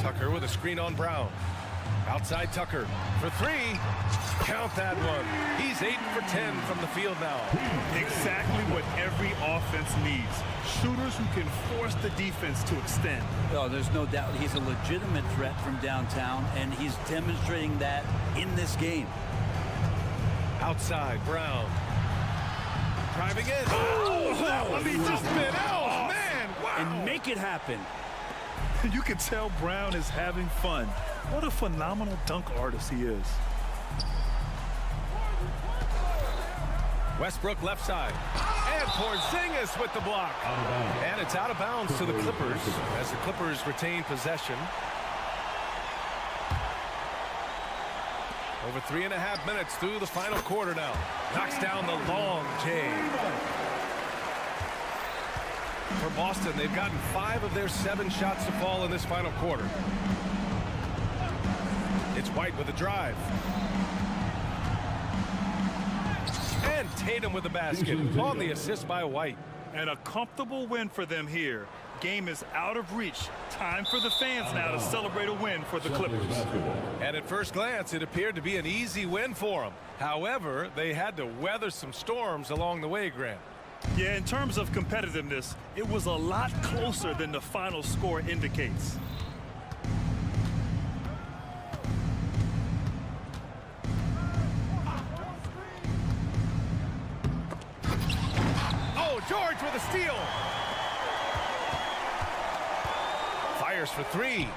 Speaker 1: Tucker with a screen on Brown. Outside Tucker for 3. Count that one. He's 8 for 10 from the field now.
Speaker 2: Exactly what every offense needs. Shooters who can force the defense to extend.
Speaker 11: Oh, there's no doubt he's a legitimate threat from downtown, and he's demonstrating that in this game.
Speaker 1: Outside Brown. Driving in. Oh, that one he just been out. Man, wow.
Speaker 11: And make it happen.
Speaker 2: You can tell Brown is having fun. What a phenomenal dunk artist he is.
Speaker 1: Westbrook left side. And Porzingis with the block. And it's out of bounds to the Clippers as the Clippers retain possession. Over 3.5 minutes through the final quarter now. Knocks down the long J. For Boston, they've gotten 5 of their 7 shots to fall in this final quarter. It's White with a drive. And Tatum with the basket on the assist by White.
Speaker 2: And a comfortable win for them here. Game is out of reach. Time for the fans now to celebrate a win for the Clippers.
Speaker 1: And at first glance, it appeared to be an easy win for them. However, they had to weather some storms along the way, Grant.
Speaker 2: Yeah, in terms of competitiveness, it was a lot closer than the final score indicates.
Speaker 1: Oh, George with a steal. Fires for 3.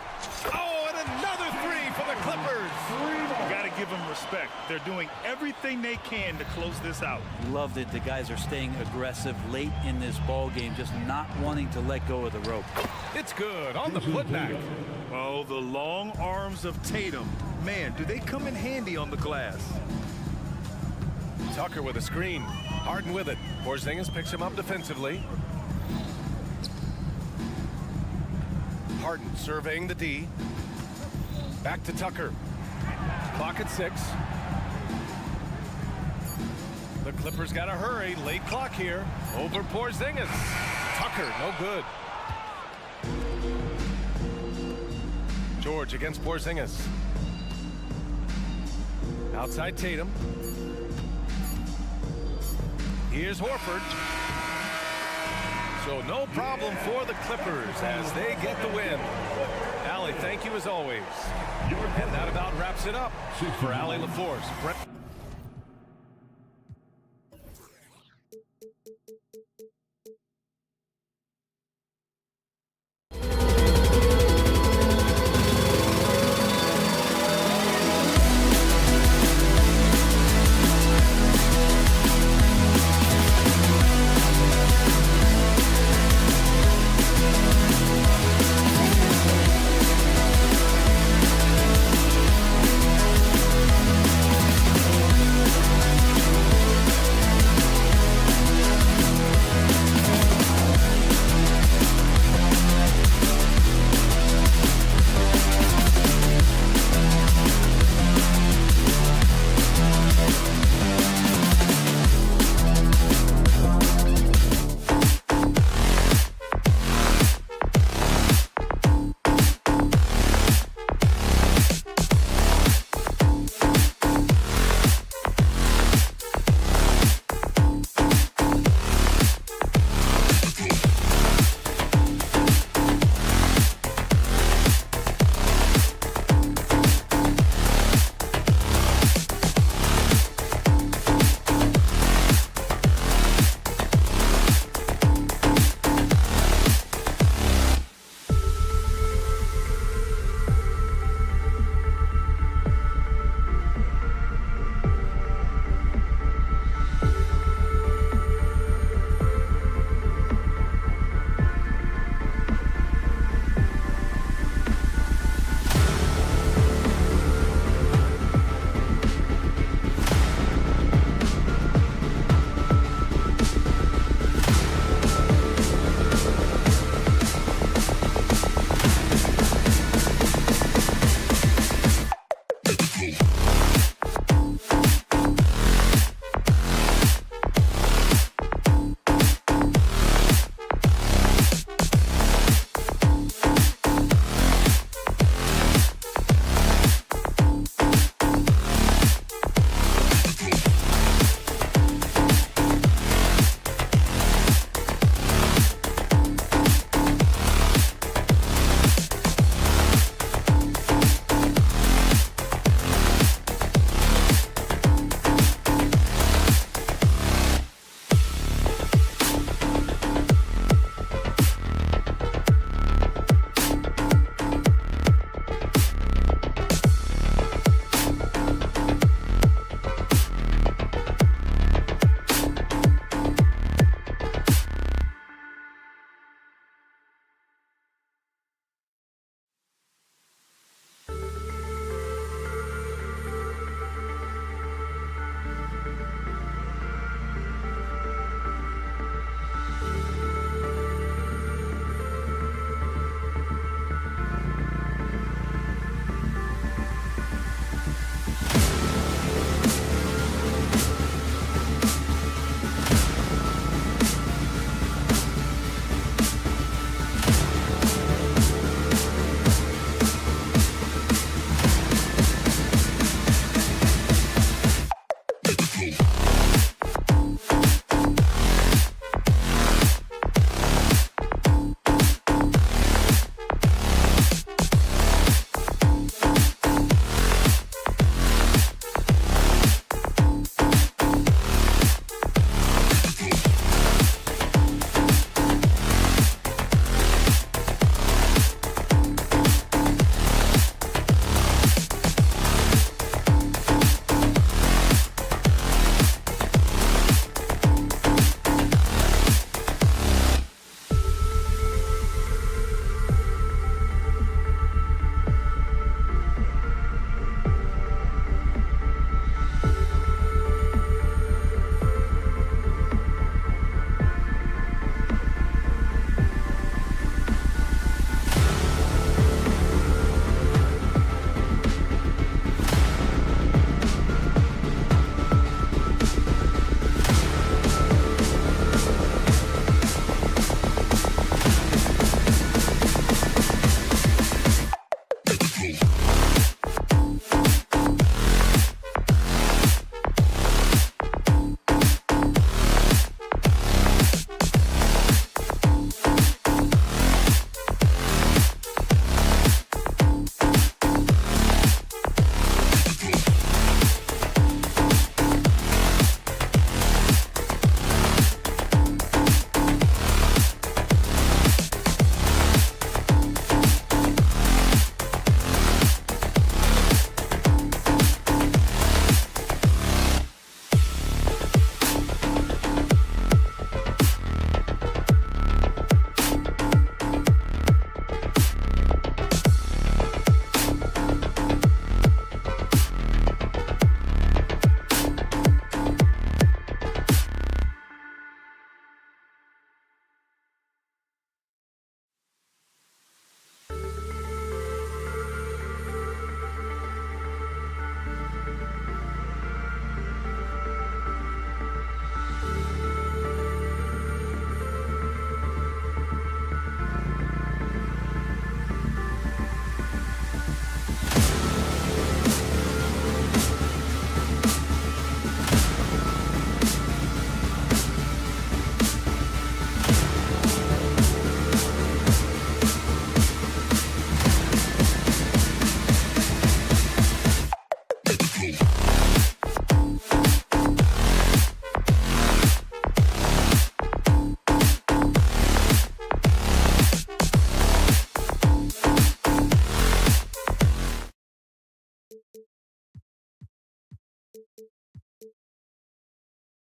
Speaker 1: Oh, and another 3 for the Clippers.
Speaker 2: You got to give them respect. They're doing everything they can to close this out.
Speaker 11: Love that the guys are staying aggressive late in this ball game, just not wanting to let go of the rope.
Speaker 1: It's good on the putback.
Speaker 2: Oh, the long arms of Tatum. Man, do they come in handy on the glass.
Speaker 1: Tucker with a screen. Harden with it. Porzingis picks him up defensively. Harden surveying the D. Back to Tucker. Clock at 6. The Clippers got to hurry. Late clock here. Over Porzingis. Tucker, no good. George against Porzingis. Outside Tatum. Here's Horford. So no problem for the Clippers as they get the win. Allie, thank you as always. And that about wraps it up for Allie LaForce.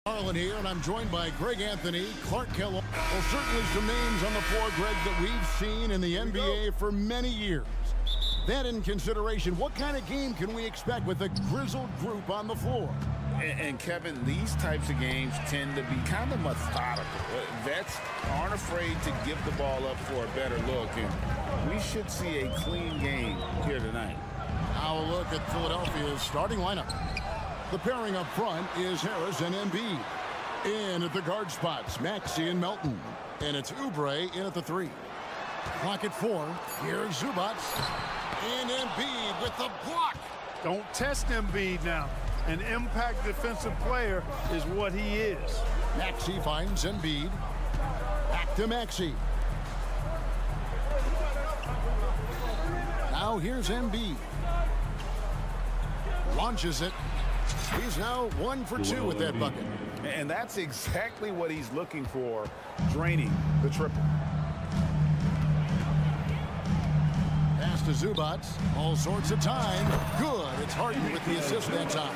Speaker 6: Harlan here, and I'm joined by Greg Anthony, Clark Kellogg. Well, certainly some names on the floor, Greg, that we've seen in the NBA for many years. That in consideration, what kind of game can we expect with a grizzled group on the floor?
Speaker 9: And Kevin, these types of games tend to be kind of methodical. Vets aren't afraid to give the ball up for a better look, and we should see a clean game here tonight.
Speaker 6: Now a look at Philadelphia's starting lineup. The pairing up front is Harris and Embiid. In at the guard spots, Maxey and Melton. And it's Oubre in at the 3. Clock at 4. Here's Zubac. And Embiid with the block.
Speaker 2: Don't test Embiid now. An impact defensive player is what he is.
Speaker 6: Maxey finds Embiid. Back to Maxey. Now here's Embiid. Launches it. He's now 1 for 2 with that bucket.
Speaker 9: And that's exactly what he's looking for, draining the triple.
Speaker 6: Pass to Zubac. All sorts of time. Good. It's Harden with the assist that time.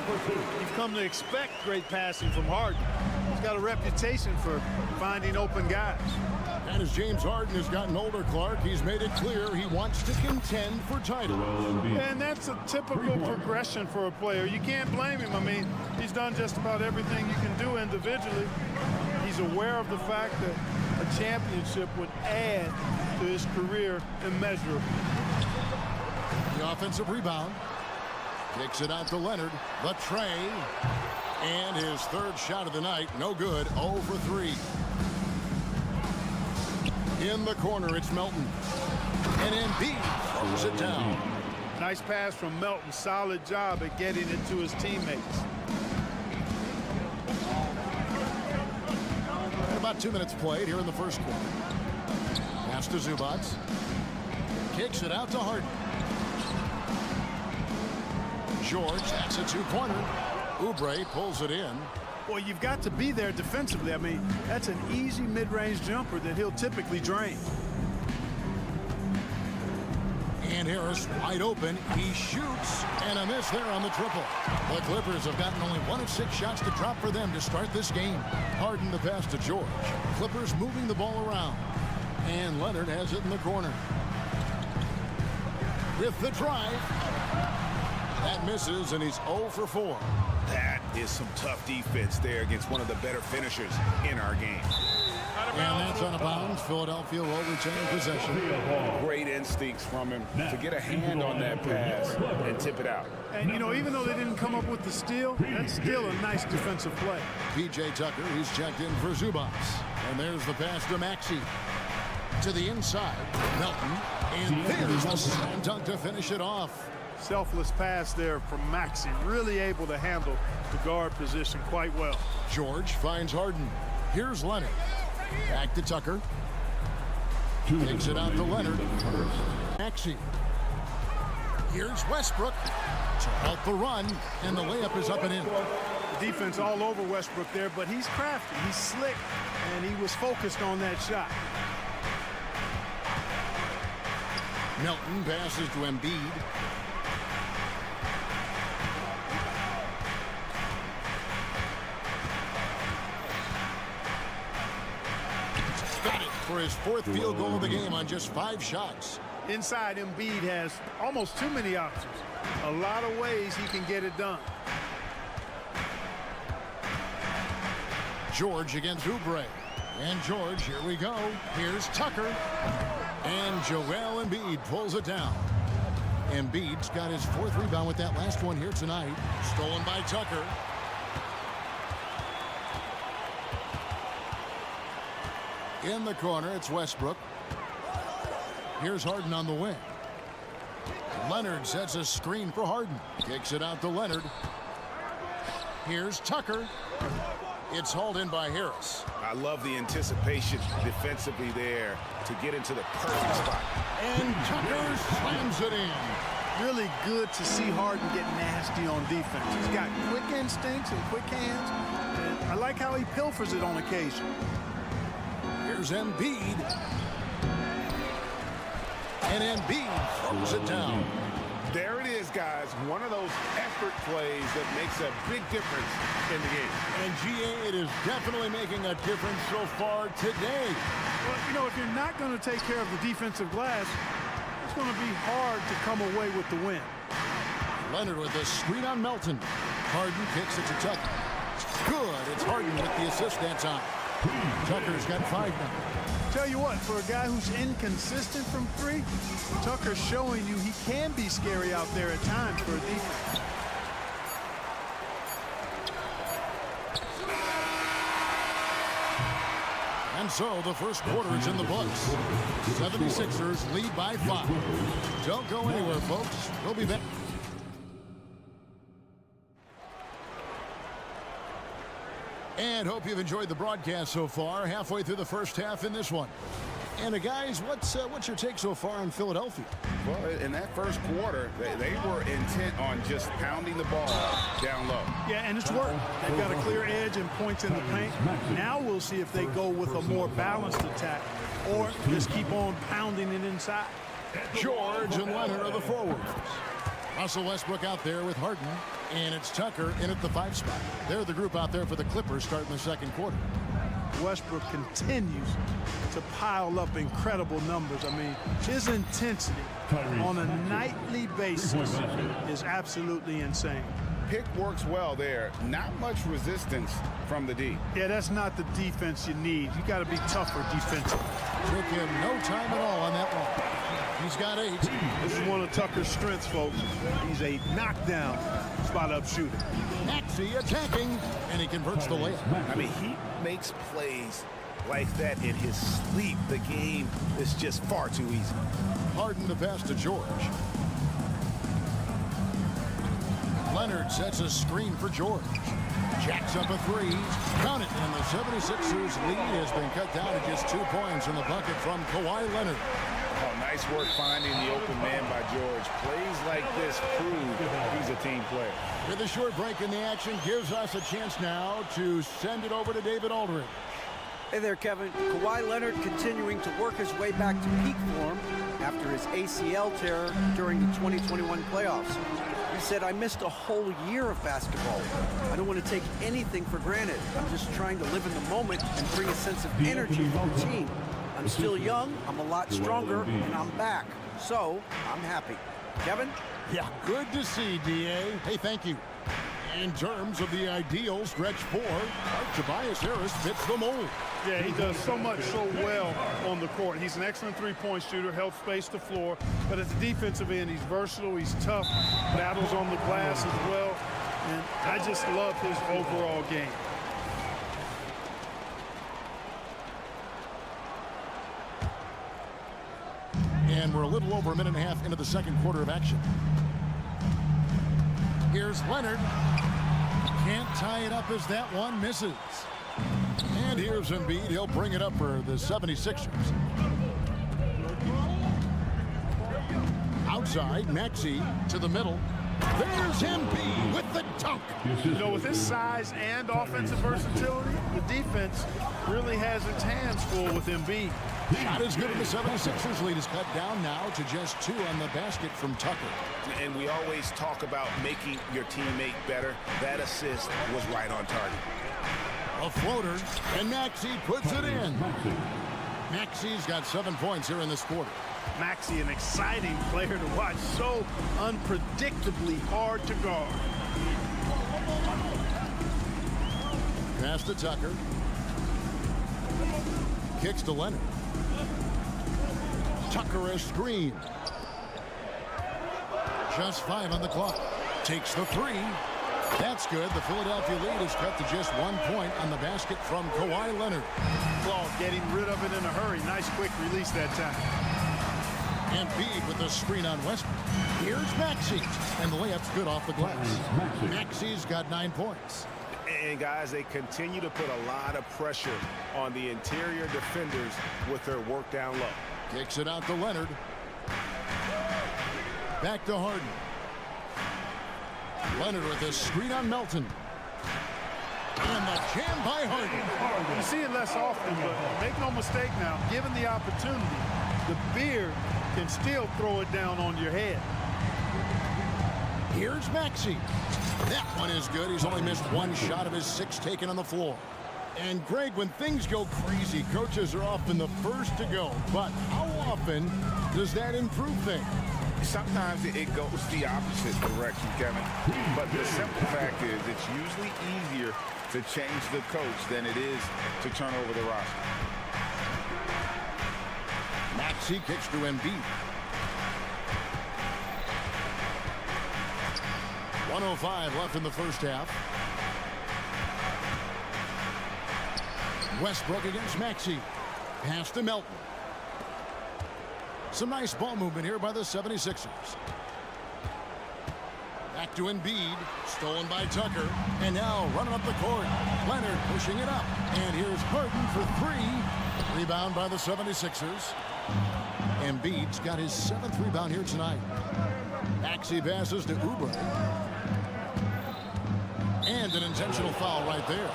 Speaker 2: You've come to expect great passing from Harden. He's got a reputation for finding open guys.
Speaker 6: And as James Harden has gotten older, Clark, he's made it clear he wants to contend for titles.
Speaker 2: And that's a typical progression for a player. You can't blame him. I mean, he's done just about everything you can do individually. He's aware of the fact that a championship would add to his career immeasurably.
Speaker 6: The offensive rebound. Kicks it out to Leonard. The tray. And his third shot of the night. No good. 0 for 3. In the corner, it's Melton. And Embiid throws it down.
Speaker 2: Nice pass from Melton. Solid job at getting it to his teammates.
Speaker 6: About 2 minutes played here in the first quarter. Pass to Zubac. Kicks it out to Harden. George, that's a two-pointer. Oubre pulls it in.
Speaker 2: Well, you've got to be there defensively. I mean, that's an easy mid-range jumper that he'll typically drain.
Speaker 6: And Harris wide open. He shoots, and a miss there on the triple. The Clippers have gotten only 1 of 6 shots to drop for them to start this game. Harden the pass to George. Clippers moving the ball around. And Leonard has it in the corner. With the drive. That misses, and he's 0 for 4.
Speaker 9: That is some tough defense there against one of the better finishers in our game.
Speaker 6: And that's out of bounds. Philadelphia will retain possession.
Speaker 9: Great instincts from him to get a hand on that pass and tip it out.
Speaker 2: And, you know, even though they didn't come up with the steal, that's still a nice defensive play.
Speaker 6: P.J. Tucker, he's checked in for Zubac. And there's the pass to Maxey. To the inside, Melton. And there's the slam dunk to finish it off.
Speaker 2: Selfless pass there from Maxey. Really able to handle the guard position quite well.
Speaker 6: George finds Harden. Here's Leonard. Back to Tucker. Takes it out to Leonard. Maxey. Here's Westbrook to help the run. And the layup is up and in.
Speaker 2: Defense all over Westbrook there, but he's crafty. He's slick, and he was focused on that shot.
Speaker 6: Melton passes to Embiid. Got it for his 4th field goal of the game on just 5 shots.
Speaker 2: Inside, Embiid has almost too many options. A lot of ways he can get it done.
Speaker 6: George against Oubre. And George, here we go. Here's Tucker. And Joel Embiid pulls it down. Embiid's got his 4th rebound with that last one here tonight. Stolen by Tucker. In the corner, it's Westbrook. Here's Harden on the wing. Leonard sets a screen for Harden. Kicks it out to Leonard. Here's Tucker. It's hauled in by Harris.
Speaker 9: I love the anticipation defensively there to get into the perfect spot.
Speaker 6: And Tucker slams it in.
Speaker 2: Really good to see Harden get nasty on defense. He's got quick instincts and quick hands. And I like how he pilfers it on occasion.
Speaker 6: Here's Embiid. And Embiid throws it down.
Speaker 9: There it is, guys. One of those effort plays that makes a big difference in the game.
Speaker 6: And GA, it is definitely making a difference so far today.
Speaker 2: Well, you know, if you're not going to take care of the defensive glass, it's going to be hard to come away with the win.
Speaker 6: Leonard with a screen on Melton. Harden kicks it to Tucker. Good. It's Harden with the assist that time. Tucker's got 5 now.
Speaker 2: Tell you what, for a guy who's inconsistent from 3, Tucker's showing you he can be scary out there at times for a defense.
Speaker 6: And so the first quarter is in the books. 76ers lead by 5. Don't go anywhere, folks. We'll be back. And hope you've enjoyed the broadcast so far. Halfway through the first half in this one. And guys, what's your take so far on Philadelphia?
Speaker 9: Well, in that first quarter, they were intent on just pounding the ball down low.
Speaker 2: Yeah, and it's worked. They've got a clear edge and points in the paint. Now we'll see if they go with a more balanced attack or just keep on pounding it inside.
Speaker 6: George and Leonard are the forwards. Russell Westbrook out there with Harden, and it's Tucker in at the 5 spot. They're the group out there for the Clippers starting the second quarter.
Speaker 2: Westbrook continues to pile up incredible numbers. I mean, his intensity on a nightly basis is absolutely insane.
Speaker 9: Pick works well there. Not much resistance from the D.
Speaker 2: Yeah, that's not the defense you need. You got to be tougher defensively.
Speaker 6: Took him no time at all on that one. He's got 8.
Speaker 2: This is one of Tucker's strengths, folks. He's a knockdown spot-up shooter.
Speaker 6: Maxey attacking, and he converts the layup.
Speaker 9: I mean, he makes plays like that in his sleep. The game is just far too easy.
Speaker 6: Harden the pass to George. Leonard sets a screen for George. Jacks up a 3. Count it. And the 76ers lead has been cut down to just 2 points in the bucket from Kawhi Leonard.
Speaker 9: Oh, nice work finding the open man by George. Plays like this prove he's a team player.
Speaker 6: With a short break in the action, gives us a chance now to send it over to David Aldridge.
Speaker 10: Hey there, Kevin. Kawhi Leonard continuing to work his way back to peak form after his ACL tear during the 2021 playoffs. He said, I missed a whole year of basketball. I don't want to take anything for granted. I'm just trying to live in the moment and bring a sense of energy to the team. I'm still young, I'm a lot stronger, and I'm back. So, I'm happy. Kevin?
Speaker 6: Yeah, good to see, D.A. Hey, thank you. In terms of the ideal stretch 4, Tobias Harris fits the mold.
Speaker 2: Yeah, he does so much so well on the court. He's an excellent three-point shooter, helps space the floor. But at the defensive end, he's versatile, he's tough, battles on the glass as well. And I just love his overall game.
Speaker 6: And we're a little over a minute and a half into the second quarter of action. Here's Leonard. Can't tie it up as that one misses. And here's Embiid. He'll bring it up for the 76ers. Outside, Maxey to the middle. There's Embiid with the dunk.
Speaker 2: You know, with his size and offensive versatility, the defense really has its hands full with Embiid.
Speaker 6: Shot is good, and the 76ers lead is cut down now to just 2 on the basket from Tucker.
Speaker 9: And we always talk about making your teammate better. That assist was right on target.
Speaker 6: A floater, and Maxey puts it in. Maxey's got 7 points here in this quarter.
Speaker 2: Maxey, an exciting player to watch. So unpredictably hard to guard.
Speaker 6: Pass to Tucker. Kicks to Leonard. Tucker a screen. Just 5 on the clock. Takes the 3. That's good. The Philadelphia lead is cut to just 1 point on the basket from Kawhi Leonard.
Speaker 2: Claude getting rid of it in a hurry. Nice quick release that time.
Speaker 6: Embiid with the screen on Westbrook. Here's Maxey. And the layup's good off the glass. Maxey's got 9 points.
Speaker 9: And guys, they continue to put a lot of pressure on the interior defenders with their work down low.
Speaker 6: Kicks it out to Leonard. Back to Harden. Leonard with a screen on Melton. And the jam by Harden.
Speaker 2: You see it less often, but make no mistake now, given the opportunity, the beard can still throw it down on your head.
Speaker 6: Here's Maxey. That one is good. He's only missed one shot of his 6 taken on the floor. And Greg, when things go crazy, coaches are often the first to go. But how often does that improve things?
Speaker 9: Sometimes it goes the opposite direction, Kevin. But the simple fact is it's usually easier to change the coach than it is to turn over the roster.
Speaker 6: Maxey kicks to Embiid. 1:05 left in the first half. Westbrook against Maxey. Pass to Melton. Some nice ball movement here by the 76ers. Back to Embiid. Stolen by Tucker. And now running up the court. Leonard pushing it up. And here's Harden for 3. Rebound by the 76ers. Embiid's got his 7th rebound here tonight. Maxey passes to Oubre. And an intentional foul right there.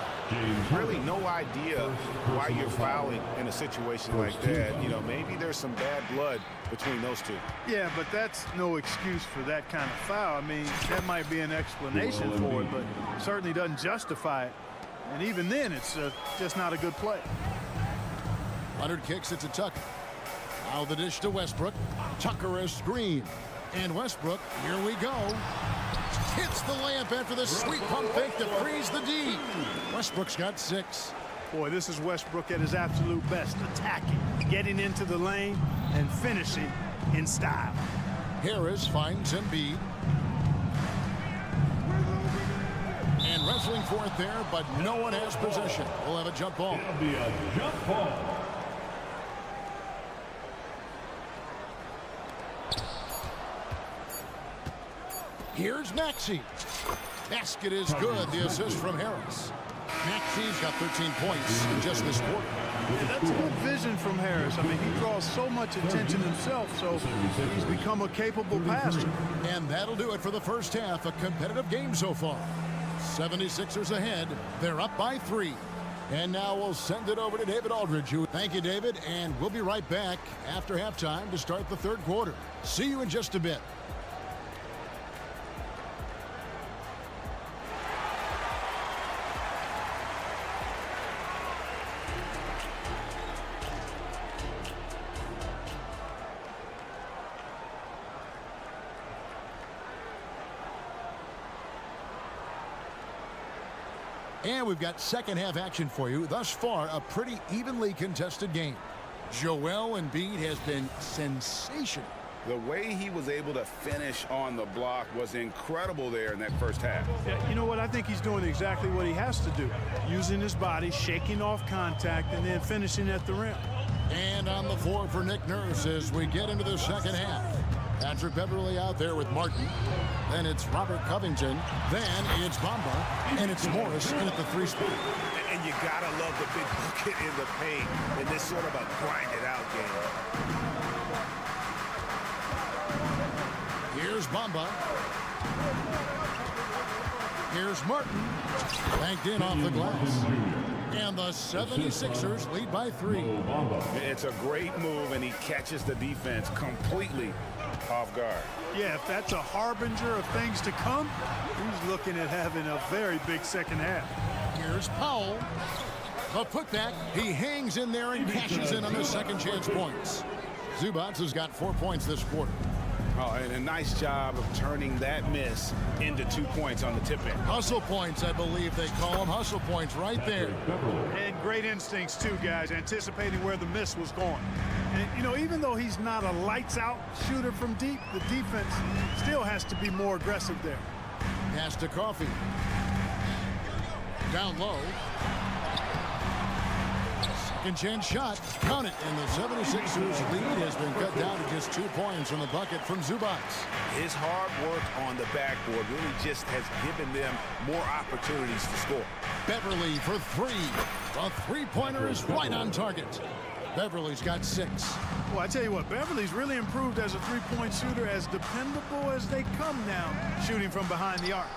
Speaker 9: Really no idea why you're fouling in a situation like that. You know, maybe there's some bad blood between those two.
Speaker 2: Yeah, but that's no excuse for that kind of foul. I mean, that might be an explanation for it, but certainly doesn't justify it. And even then, it's just not a good play.
Speaker 6: Leonard kicks it to Tucker. Now the dish to Westbrook. Tucker a screen. And Westbrook, here we go. Hits the layup after the sweet pump fake to freeze the D. Westbrook's got 6.
Speaker 2: Boy, this is Westbrook at his absolute best. Attacking, getting into the lane, and finishing in style.
Speaker 6: Harris finds Embiid. And wrestling for it there, but no one has possession. We'll have a jump ball.
Speaker 4: It'll be a jump ball.
Speaker 6: Here's Maxey. Basket is good. The assist from Harris. Maxey's got 13 points in just this quarter.
Speaker 2: Yeah, that's good vision from Harris. I mean, he draws so much attention himself, so he's become a capable passer.
Speaker 6: And that'll do it for the first half. A competitive game so far. 76ers ahead. They're up by 3. And now we'll send it over to David Aldridge. Thank you, David. And we'll be right back after halftime to start the third quarter. See you in just a bit. And we've got second half action for you. Thus far, a pretty evenly contested game. Joel Embiid has been sensational.
Speaker 9: The way he was able to finish on the block was incredible there in that first half.
Speaker 2: Yeah, you know what? I think he's doing exactly what he has to do. Using his body, shaking off contact, and then finishing at the rim.
Speaker 6: And on the floor for Nick Nurse as we get into the second half. Patrick Beverly out there with Martin. Then it's Robert Covington. Then it's Bamba. And it's Morris in at the 3 spot.
Speaker 9: And you gotta love the big bucket in the paint in this sort of a grinded-out game.
Speaker 6: Here's Bamba. Here's Martin. Banked in off the glass. And the 76ers lead by 3.
Speaker 9: It's a great move, and he catches the defense completely off guard.
Speaker 2: Yeah, if that's a harbinger of things to come, he's looking at having a very big second half.
Speaker 6: Here's Powell. A putback. He hangs in there and cashes in on the second chance points. Zubats has got 4 points this quarter.
Speaker 9: Oh, and a nice job of turning that miss into 2 points on the tip end.
Speaker 6: Hustle points, I believe they call them. Hustle points right there.
Speaker 2: And great instincts, too, guys, anticipating where the miss was going. And, you know, even though he's not a lights-out shooter from deep, the defense still has to be more aggressive there.
Speaker 6: Pass to Coffee. Down low. Second chance shot. Count it. And the 76ers lead has been cut down to just 2 points from the bucket from Zubats.
Speaker 9: His hard work on the backboard really just has given them more opportunities to score.
Speaker 6: Beverly for 3. The three-pointer is right on target. Beverly's got 6.
Speaker 2: Well, I tell you what, Beverly's really improved as a three-point shooter, as dependable as they come now, shooting from behind the arc.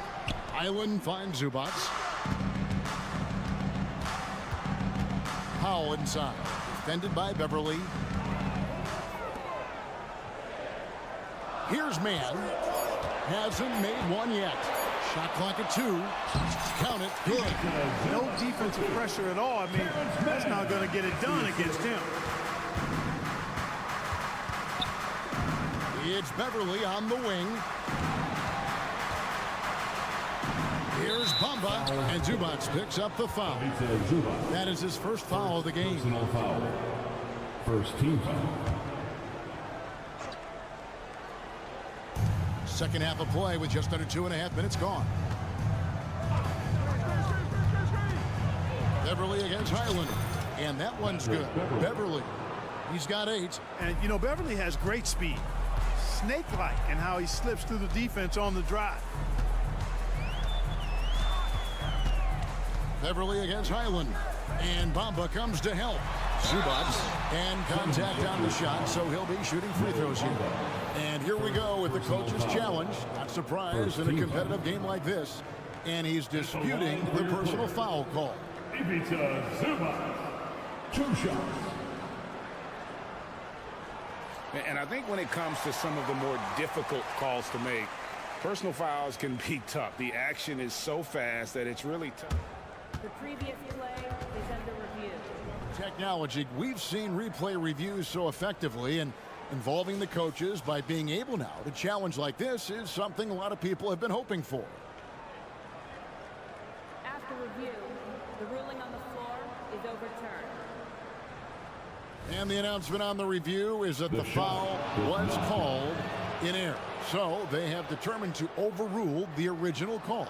Speaker 6: Island finds Zubats. Powell inside. Defended by Beverly. Here's Mann. Hasn't made one yet. Shot clock at 2. Count it. Good.
Speaker 2: No defensive pressure at all. I mean, that's not going to get it done against him.
Speaker 6: It's Beverly on the wing. Here's Bamba, and Zubac picks up the foul. That is his first foul of the game.
Speaker 12: Personal foul. First team foul.
Speaker 6: Second half of play with just under 2.5 minutes gone. Beverly against Highland, and that one's good. Beverly, he's got 8.
Speaker 2: And, you know, Beverly has great speed. Snake-like in how he slips through the defense on the drive.
Speaker 6: Beverly against Highland, and Bamba comes to help. Zubac, and contact on the shot, so he'll be shooting free throws here. And here we go with the coach's challenge. Not surprised in a competitive game like this. And he's disputing the personal foul call.
Speaker 12: Zubac. 2 shots.
Speaker 9: And I think when it comes to some of the more difficult calls to make, personal fouls can be tough. The action is so fast that it's really tough.
Speaker 13: The previous play is under review.
Speaker 6: Technology, we've seen replay reviews so effectively, and involving the coaches by being able now to challenge like this is something a lot of people have been hoping for.
Speaker 13: After review, the ruling on the floor is overturned.
Speaker 6: And the announcement on the review is that the foul was called in error. So they have determined to overrule the original call.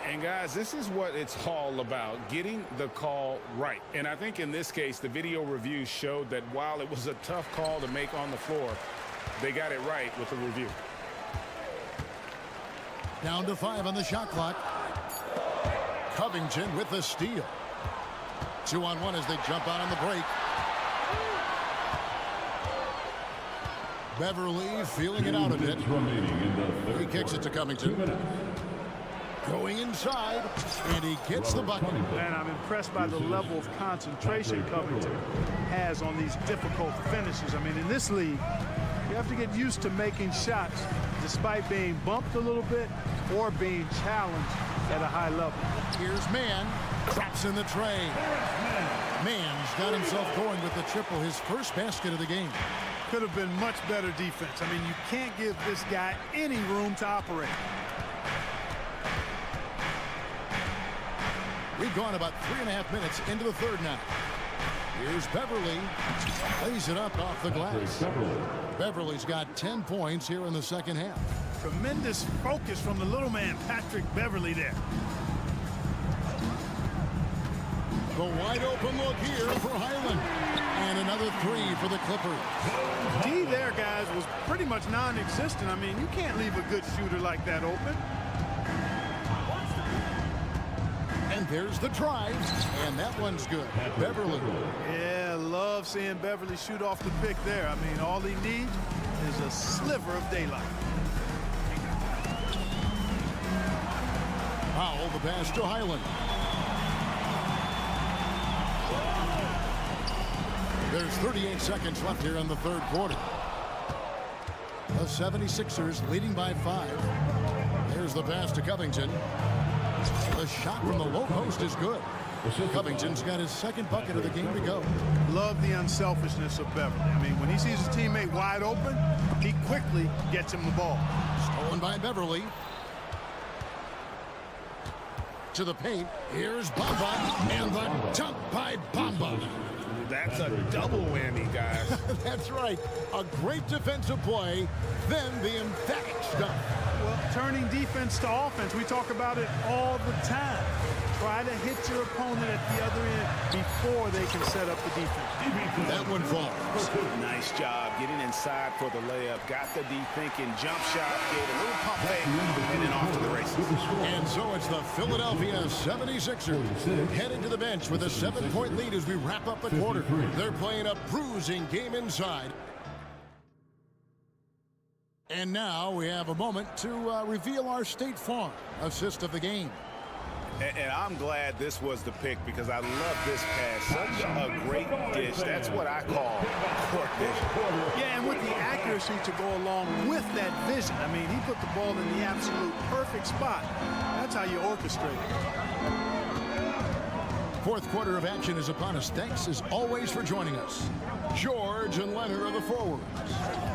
Speaker 9: And guys, this is what it's all about, getting the call right. And I think in this case, the video review showed that while it was a tough call to make on the floor, they got it right with the review.
Speaker 6: Down to 5 on the shot clock. Covington with the steal. 2-on-1 as they jump out on the break. Beverly feeling it out a bit. He kicks it to Covington. Going inside, and he gets the bucket.
Speaker 2: And I'm impressed by the level of concentration Covington has on these difficult finishes. I mean, in this league, you have to get used to making shots despite being bumped a little bit or being challenged at a high level.
Speaker 6: Here's Mann, drops in the tray. Mann's got himself going with the triple, his first basket of the game.
Speaker 2: Could have been much better defense. I mean, you can't give this guy any room to operate.
Speaker 6: We've gone about 3.5 minutes into the third now. Here's Beverly. Lays it up off the glass. Beverly's got 10 points here in the second half.
Speaker 2: Tremendous focus from the little man, Patrick Beverly, there.
Speaker 6: The wide open look here for Highland. And another 3 for the Clippers.
Speaker 2: D there, guys, was pretty much non-existent. I mean, you can't leave a good shooter like that open.
Speaker 6: And there's the drive, and that one's good. Beverly.
Speaker 2: Yeah, love seeing Beverly shoot off the pick there. I mean, all he needs is a sliver of daylight.
Speaker 6: Powell, the pass to Highland. There's 38 seconds left here in the third quarter. The 76ers leading by 5. There's the pass to Covington. The shot from the low post is good. Covington's got his second bucket of the game to go.
Speaker 2: Love the unselfishness of Beverly. I mean, when he sees his teammate wide open, he quickly gets him the ball.
Speaker 6: Stolen by Beverly. To the paint. Here's Bamba. And the dunk by Bamba.
Speaker 9: That's a double whammy, guys.
Speaker 6: That's right. A great defensive play, then the emphatic stuff.
Speaker 2: Well, turning defense to offense, we talk about it all the time. Try to hit your opponent at the other end before they can set up the defense.
Speaker 6: That one falls.
Speaker 9: Nice job getting inside for the layup. Got the D thinking, jump shot, gave a little pump fake, and then off to the races.
Speaker 6: And so it's the Philadelphia 76ers heading to the bench with a 7-point lead as we wrap up the quarter. They're playing a bruising game inside. And now we have a moment to reveal our State Farm assist of the game.
Speaker 9: And I'm glad this was the pick because I love this pass. Such a great dish. That's what I call court vision.
Speaker 2: Yeah, and with the accuracy to go along with that vision. I mean, he put the ball in the absolute perfect spot. That's how you orchestrate it.
Speaker 6: Fourth quarter of action is upon us. Thanks, as always, for joining us. George and Leonard are the forwards.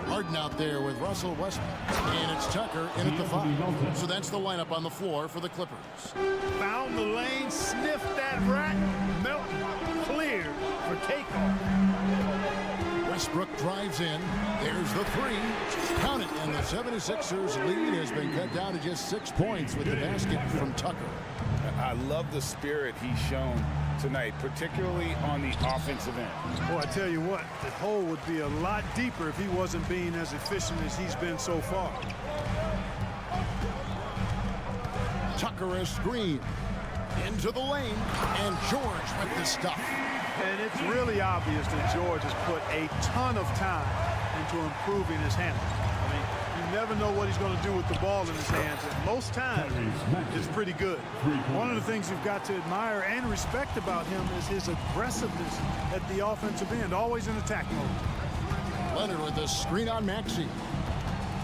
Speaker 6: Harden out there with Russell Westbrook. And it's Tucker in at the 5. So that's the lineup on the floor for the Clippers.
Speaker 2: Found the lane, sniffed that rack. Melton cleared for takeoff.
Speaker 6: Westbrook drives in. There's the 3. Count it. And the 76ers lead has been cut down to just 6 points with the basket from Tucker.
Speaker 9: I love the spirit he's shown tonight, particularly on the offensive end.
Speaker 2: Boy, I tell you what, the hole would be a lot deeper if he wasn't being as efficient as he's been so far.
Speaker 6: Tucker a screen into the lane, and George with the stuff.
Speaker 2: And it's really obvious that George has put a ton of time into improving his handle. I mean, you never know what he's going to do with the ball in his hands, and most times it's pretty good. One of the things you've got to admire and respect about him is his aggressiveness at the offensive end, always in attack mode.
Speaker 6: Leonard with the screen on Maxey.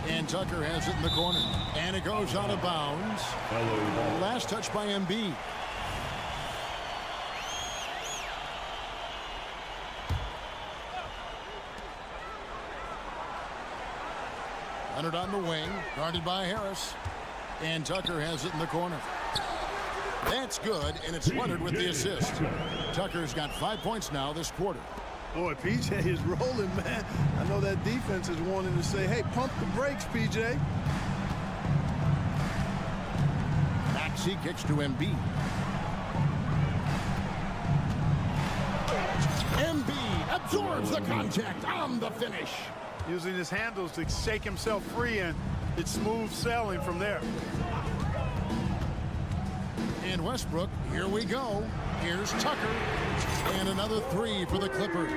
Speaker 6: And Tucker has it in the corner. And it goes out of bounds. Last touch by Embiid. Leonard on the wing, guarded by Harris. And Tucker has it in the corner. That's good, and it's Leonard with the assist. Tucker's got 5 points now this quarter.
Speaker 2: Boy, PJ is rolling, man. I know that defense is wanting to say, hey, pump the brakes, PJ.
Speaker 6: Maxey kicks to Embiid. Embiid absorbs the contact on the finish.
Speaker 2: Using his handles to shake himself free, and it's smooth sailing from there.
Speaker 6: And Westbrook, here we go. Here's Tucker. And another 3 for the Clippers.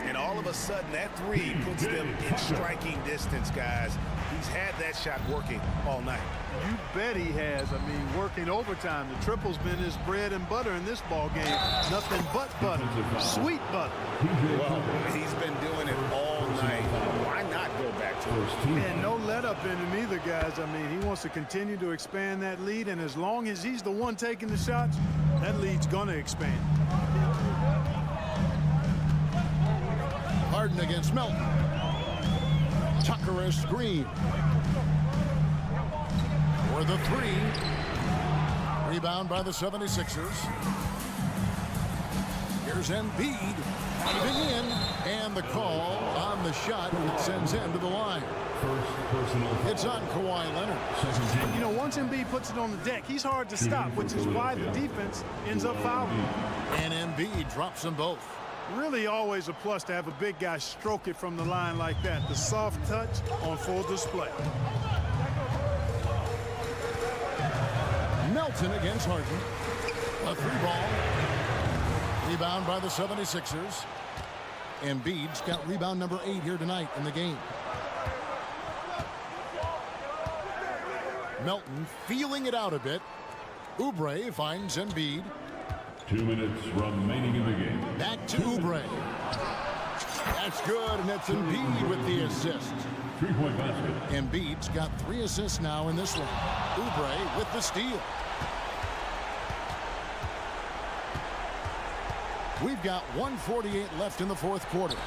Speaker 9: And all of a sudden, that 3 puts them in striking distance, guys. He's had that shot working all night.
Speaker 2: You bet he has. I mean, working overtime. The triple's been his bread and butter in this ball game. Nothing but butter. Sweet butter.
Speaker 9: Well, he's been doing it all night. Why not go back to it?
Speaker 2: And no let up in him either, guys. I mean, he wants to continue to expand that lead, and as long as he's the one taking the shots, that lead's going to expand.
Speaker 6: Harden against Melton. Tucker a screen. For the 3. Rebound by the 76ers. Here's Embiid diving in, and the call on the shot that sends him to the line. It's on Kawhi Leonard.
Speaker 2: You know, once Embiid puts it on the deck, he's hard to stop, which is why the defense ends up fouling.
Speaker 6: And Embiid drops them both.
Speaker 2: Really always a plus to have a big guy stroke it from the line like that. The soft touch on full display.
Speaker 6: Melton against Harden. A 3-ball. Rebound by the 76ers. Embiid's got rebound number 8 here tonight in the game. Melton feeling it out a bit. Oubre finds Embiid.
Speaker 12: 2 minutes remaining in the game.
Speaker 6: Back to Oubre. That's good, and that's Embiid with the assist.
Speaker 12: 3-point basket.
Speaker 6: Embiid's got 3 assists now in this one. Oubre with the steal. We've got 1:48 left in the fourth quarter.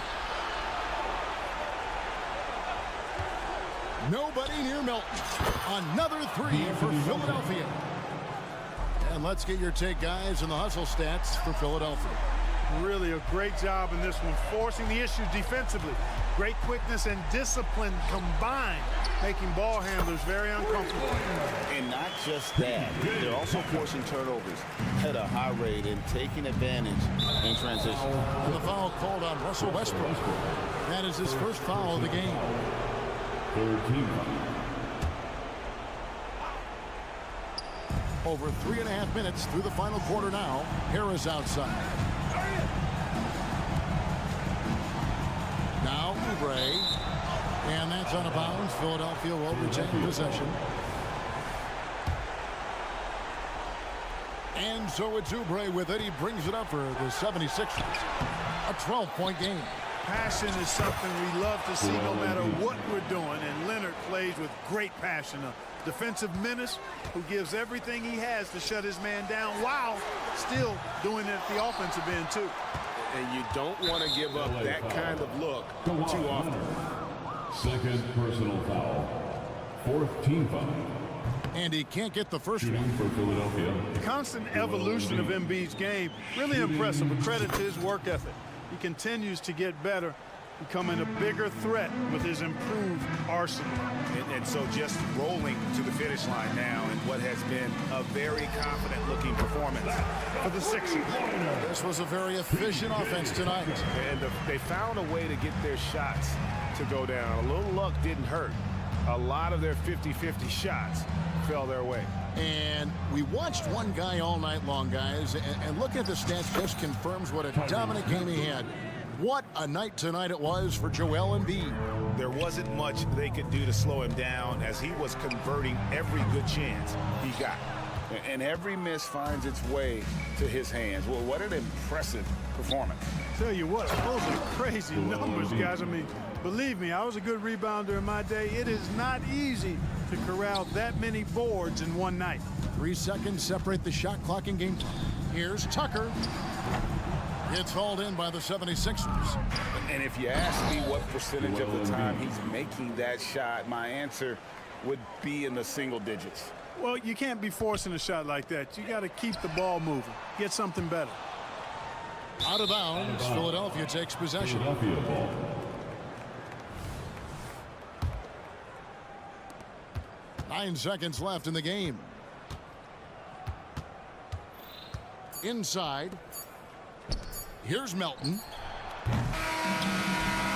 Speaker 6: Nobody near Melton. Another 3 for Philadelphia. And let's get your take, guys, on the hustle stats for Philadelphia.
Speaker 2: Really a great job in this one, forcing the issues defensively. Great quickness and discipline combined, making ball handlers very uncomfortable.
Speaker 14: And not just that, they're also forcing turnovers at a high rate and taking advantage in transition.
Speaker 6: And the foul called on Russell Westbrook. That is his first foul of the game.
Speaker 12: 13.
Speaker 6: Over 3.5 minutes through the final quarter now. Harris outside. Now Oubre. And that's out of bounds. Philadelphia will retain possession. And so it's Oubre with it. He brings it up for the 76ers. A 12-point game.
Speaker 2: Passion is something we love to see no matter what we're doing, and Leonard plays with great passion. A defensive menace who gives everything he has to shut his man down while still doing it at the offensive end too.
Speaker 9: And you don't want to give up that kind of look too often.
Speaker 12: Second personal foul. Fourth team foul.
Speaker 6: And he can't get the first one.
Speaker 12: For Philadelphia.
Speaker 2: The constant evolution of Embiid's game, really impressive. A credit to his work ethic. He continues to get better, becoming a bigger threat with his improved arsenal.
Speaker 9: And so just rolling to the finish line now in what has been a very confident-looking performance for the Sixers.
Speaker 6: This was a very efficient offense tonight.
Speaker 9: And they found a way to get their shots to go down. A little luck didn't hurt. A lot of their 50-50 shots fell their way.
Speaker 6: And we watched one guy all night long, guys, and looking at the stats just confirms what a dominant game he had. What a night tonight it was for Joel Embiid.
Speaker 9: There wasn't much they could do to slow him down as he was converting every good chance he got. And every miss finds its way to his hands. Well, what an impressive performance.
Speaker 2: Tell you what, those are crazy numbers, guys. I mean, believe me, I was a good rebounder in my day. It is not easy to corral that many boards in one night.
Speaker 6: 3 seconds separate the shot clock in game time. Here's Tucker. It's hauled in by the 76ers.
Speaker 9: And if you ask me what percentage of the time he's making that shot, my answer would be in the single digits.
Speaker 2: Well, you can't be forcing a shot like that. You got to keep the ball moving. Get something better.
Speaker 6: Out of bounds, Philadelphia takes possession. 9 seconds left in the game. Inside. Here's Melton.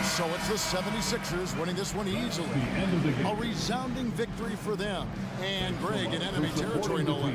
Speaker 6: So it's the 76ers winning this one easily. A resounding victory for them. And Greg in enemy territory, no less.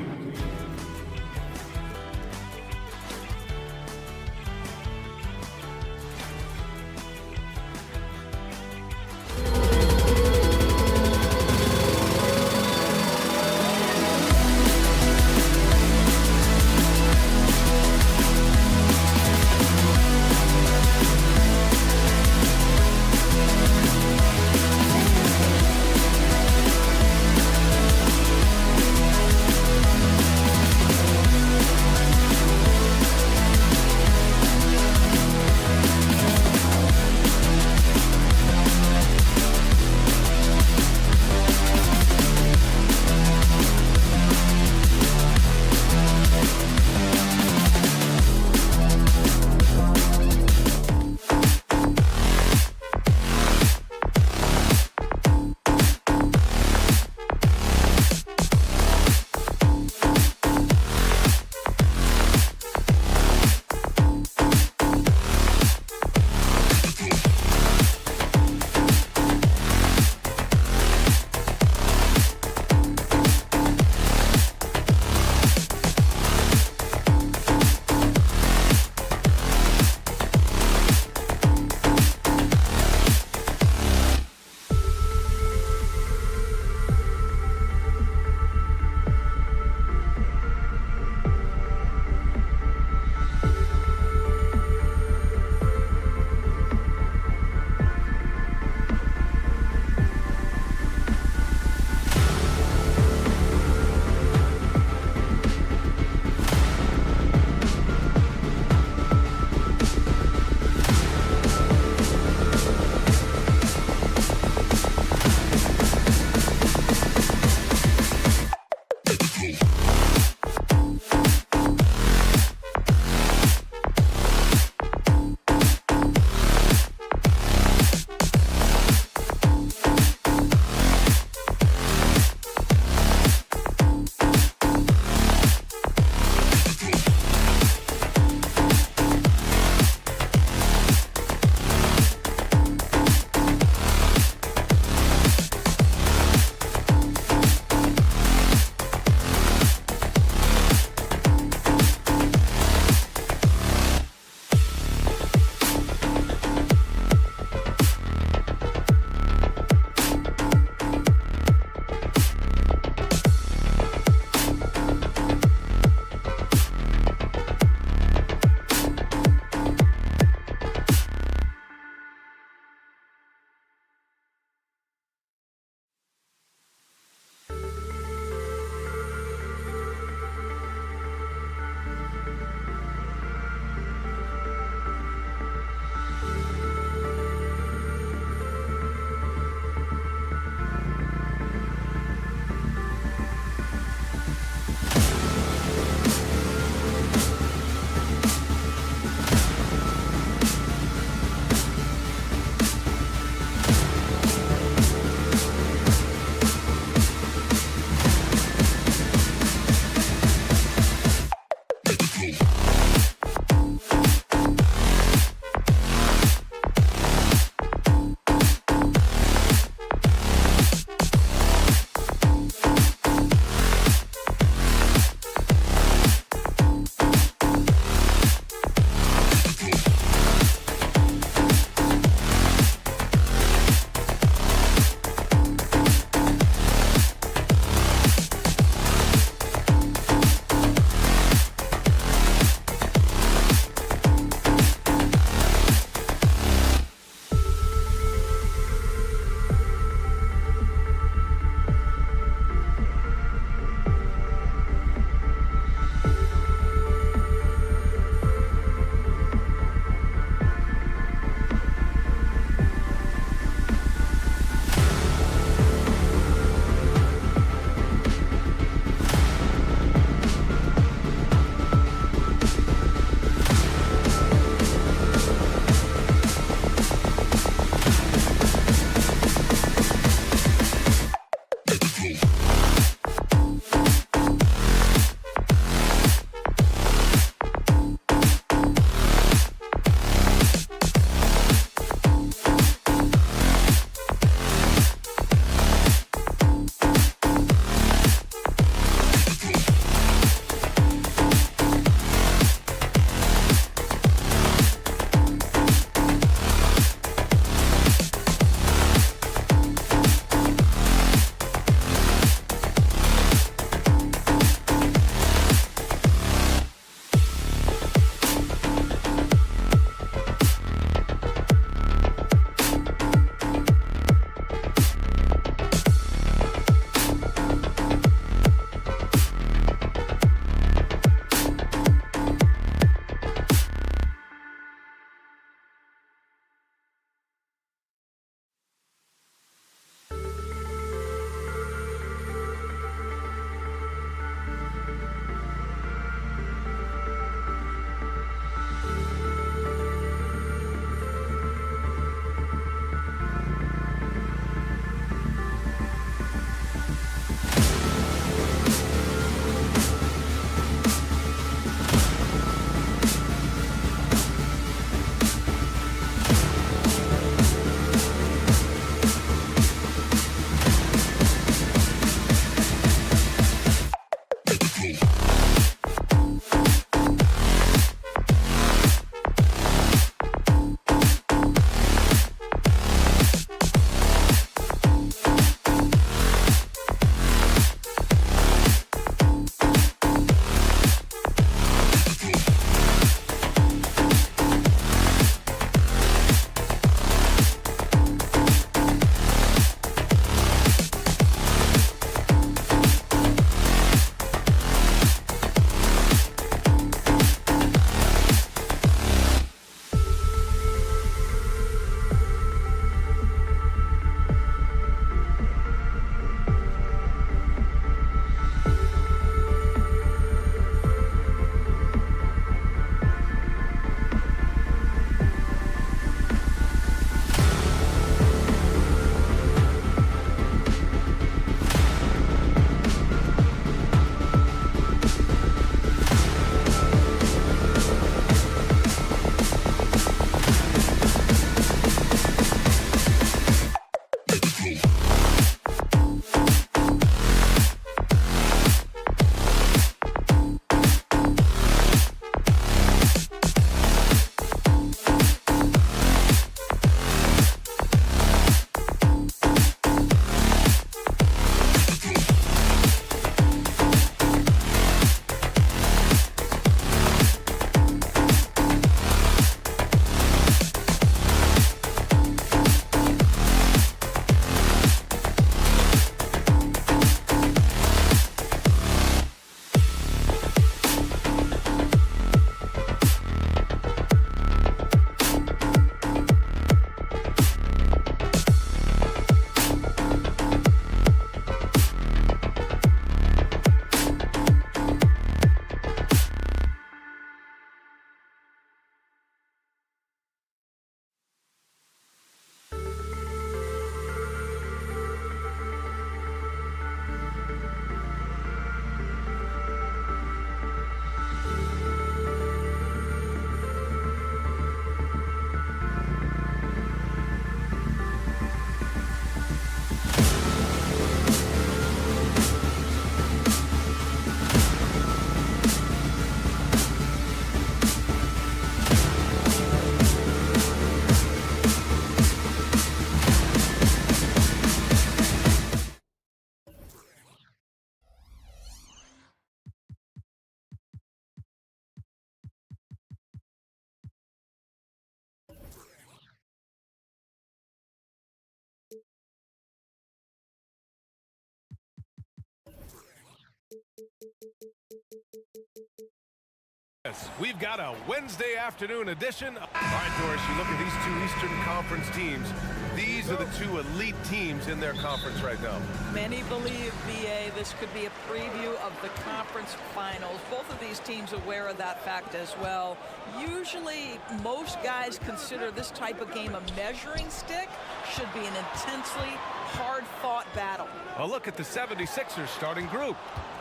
Speaker 1: Yes, we've got a Wednesday afternoon edition. All right, Doris, you look at these two Eastern Conference teams. These are the two elite teams in their conference right now.
Speaker 15: Many believe, B.A., this could be a preview of the conference finals. Both of these teams aware of that fact as well. Usually, most guys consider this type of game a measuring stick. Should be an intensely hard-fought battle.
Speaker 1: A look at the 76ers starting group.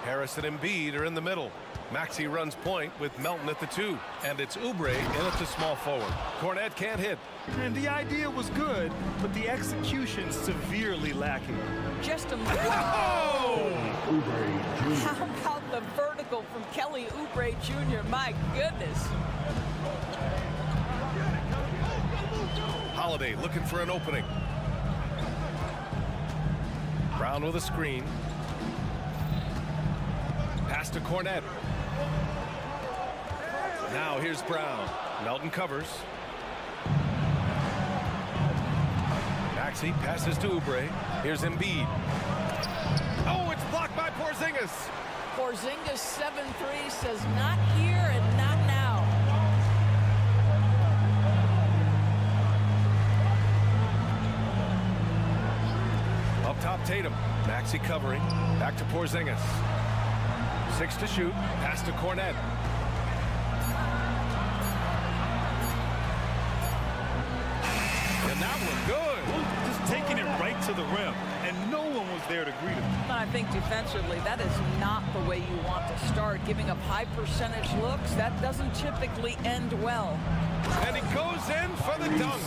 Speaker 1: Harris and Embiid are in the middle. Maxey runs point with Melton at the 2. And it's Oubre in at the small forward. Cornet can't hit.
Speaker 2: And the idea was good, but the execution severely lacking.
Speaker 15: Just a
Speaker 1: Whoa!
Speaker 15: How about the vertical from Kelly Oubre Jr.? My goodness.
Speaker 1: Holiday looking for an opening. Brown with a screen. Pass to Cornet. Now here's Brown. Melton covers. Maxey passes to Oubre. Here's Embiid. Oh, it's blocked by Porzingis.
Speaker 15: Porzingis 7-3 says not here and not now.
Speaker 1: Up top, Tatum. Maxey covering. Back to Porzingis. 6 to shoot. Pass to Cornet. And that one good.
Speaker 2: Just taking it right to the rim, and no one was there to greet him.
Speaker 15: I think defensively, that is not the way you want to start. Giving up high percentage looks, that doesn't typically end well.
Speaker 1: And he goes in for the dunk.